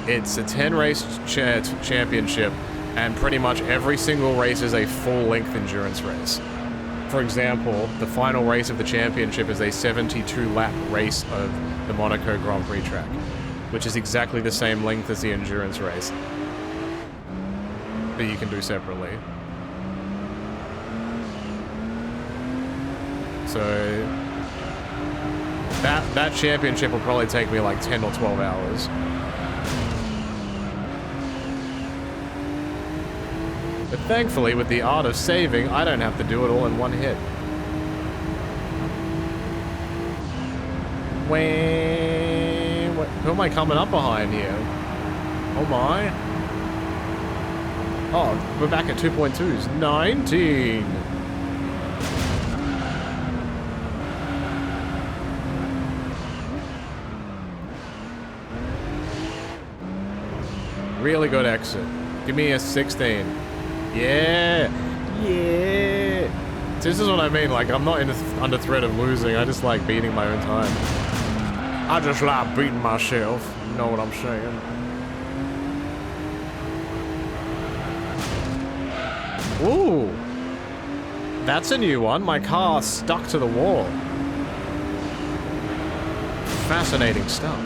It's a 10 race championship, and pretty much every single race is a full-length endurance race. For example, the final race of the championship is a 72-lap race of the Monaco Grand Prix track, which is exactly the same length as the endurance race that you can do separately. So that championship will probably take me like 10 or 12 hours. But thankfully, with the art of saving, I don't have to do it all in one hit. Who am I coming up behind here? Oh my. Oh, we're back at 2.2s. 19! Really good exit. Give me a 16. Yeah! Yeah! This is what I mean, like, I'm not under threat of losing, I just like beating my own time. I just like beating myself, you know what I'm saying? Ooh! That's a new one, my car stuck to the wall. Fascinating stuff.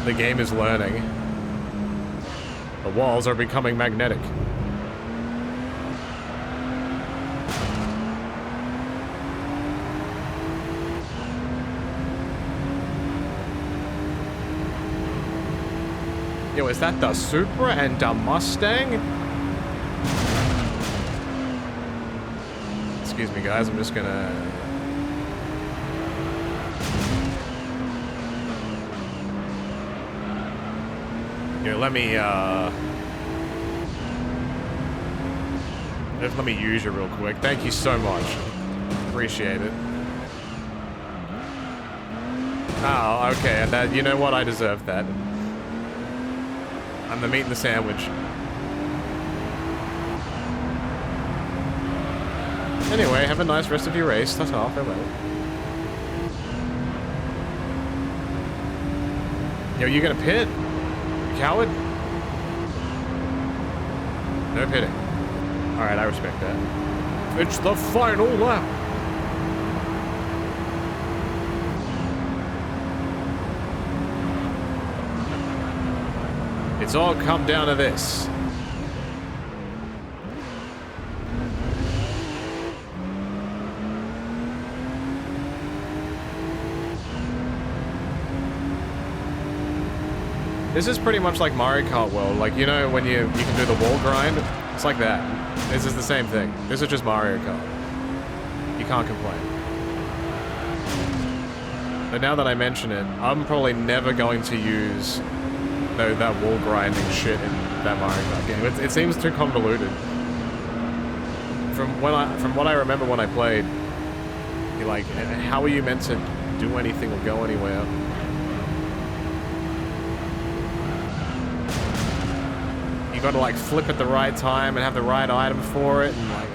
The game is learning. The walls are becoming magnetic. Yo, is that the Supra and the Mustang? Excuse me, guys, I'm just gonna... Here, let me use you real quick. Thank you so much. Appreciate it. Oh, okay, and that, you know what? I deserve that. I'm the meat in the sandwich. Anyway, have a nice rest of your race. Ta-ta, farewell. Yo, you gonna pit? Coward? No pitting. Alright, I respect that. It's the final lap. It's all come down to this. This is pretty much like Mario Kart World. Like, you know, when you can do the wall grind? It's like that. This is the same thing. This is just Mario Kart. You can't complain. But now that I mention it, I'm probably never going to use that wall grinding shit in that Mario Kart game. It seems too convoluted. From what I remember when I played, you're like, how are you meant to do anything or go anywhere? You gotta like flip at the right time and have the right item for it, and like,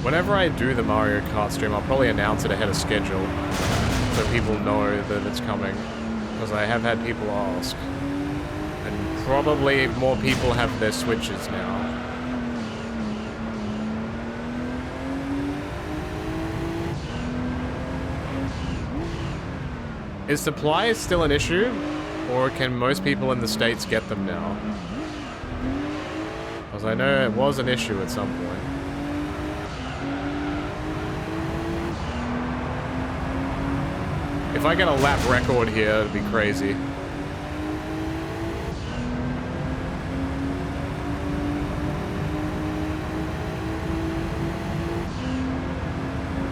Whenever I do the Mario Kart stream, I'll probably announce it ahead of schedule so people know that it's coming, because I have had people ask, and probably more people have their Switches now. Is supply still an issue, or can most people in the States get them now? Because I know it was an issue at some point. If I get a lap record here, it'd be crazy.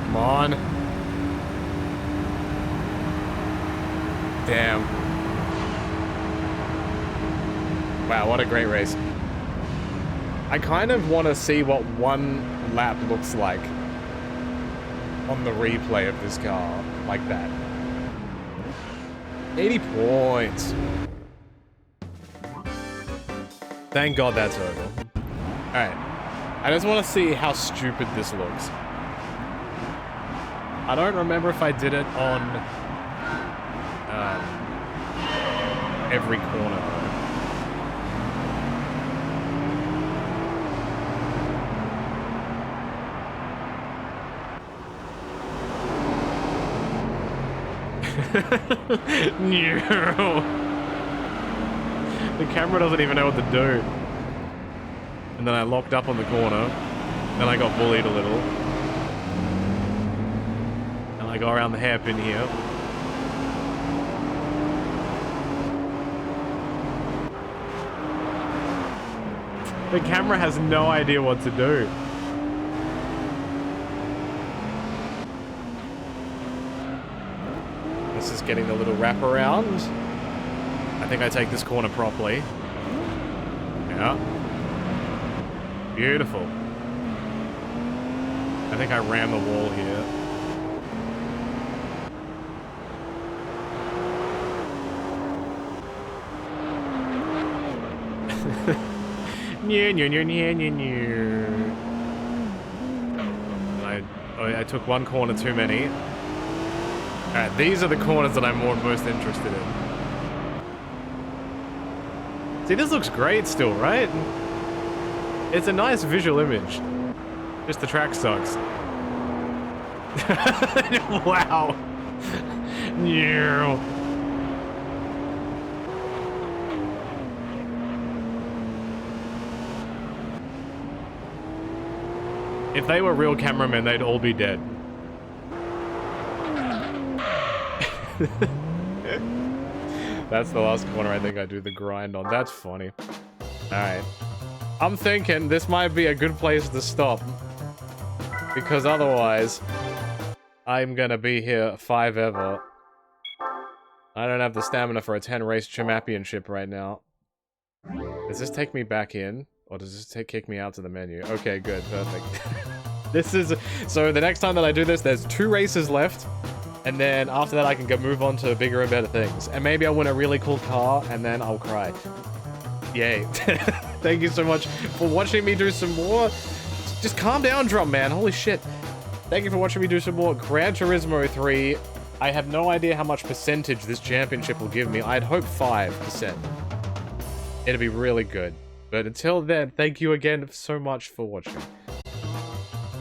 Come on. Damn. Wow, what a great race. I kind of want to see what one lap looks like on the replay of this car, like that. 80 points. Thank God that's over. Alright. I just want to see how stupid this looks. I don't remember if I did it on every corner. No. The camera doesn't even know what to do. And then I locked up on the corner. Then I got bullied a little. And I go around the hairpin here. The camera has no idea what to do. This is getting the little wrap around. I think I take this corner properly. Yeah. Beautiful. I think I ram the wall here. I took one corner too many. Alright, these are the corners that I'm most interested in. See, this looks great still, right? It's a nice visual image. Just the track sucks. Wow. If they were real cameramen, they'd all be dead. That's the last corner I think I do the grind on. That's funny. Alright. I'm thinking this might be a good place to stop. Because otherwise, I'm gonna be here forever. I don't have the stamina for a 10-race championship right now. Does this take me back in? Or does this kick me out to the menu? Okay, good. Perfect. This is... So the next time that I do this, there's 2 races left. And then after that, I can move on to bigger and better things. And maybe I'll win a really cool car, and then I'll cry. Yay. Thank you so much for watching me do some more. Just calm down, Drum Man. Holy shit. Thank you for watching me do some more Gran Turismo 3. I have no idea how much percentage this championship will give me. I'd hope 5%. It'd be really good. But until then, thank you again so much for watching.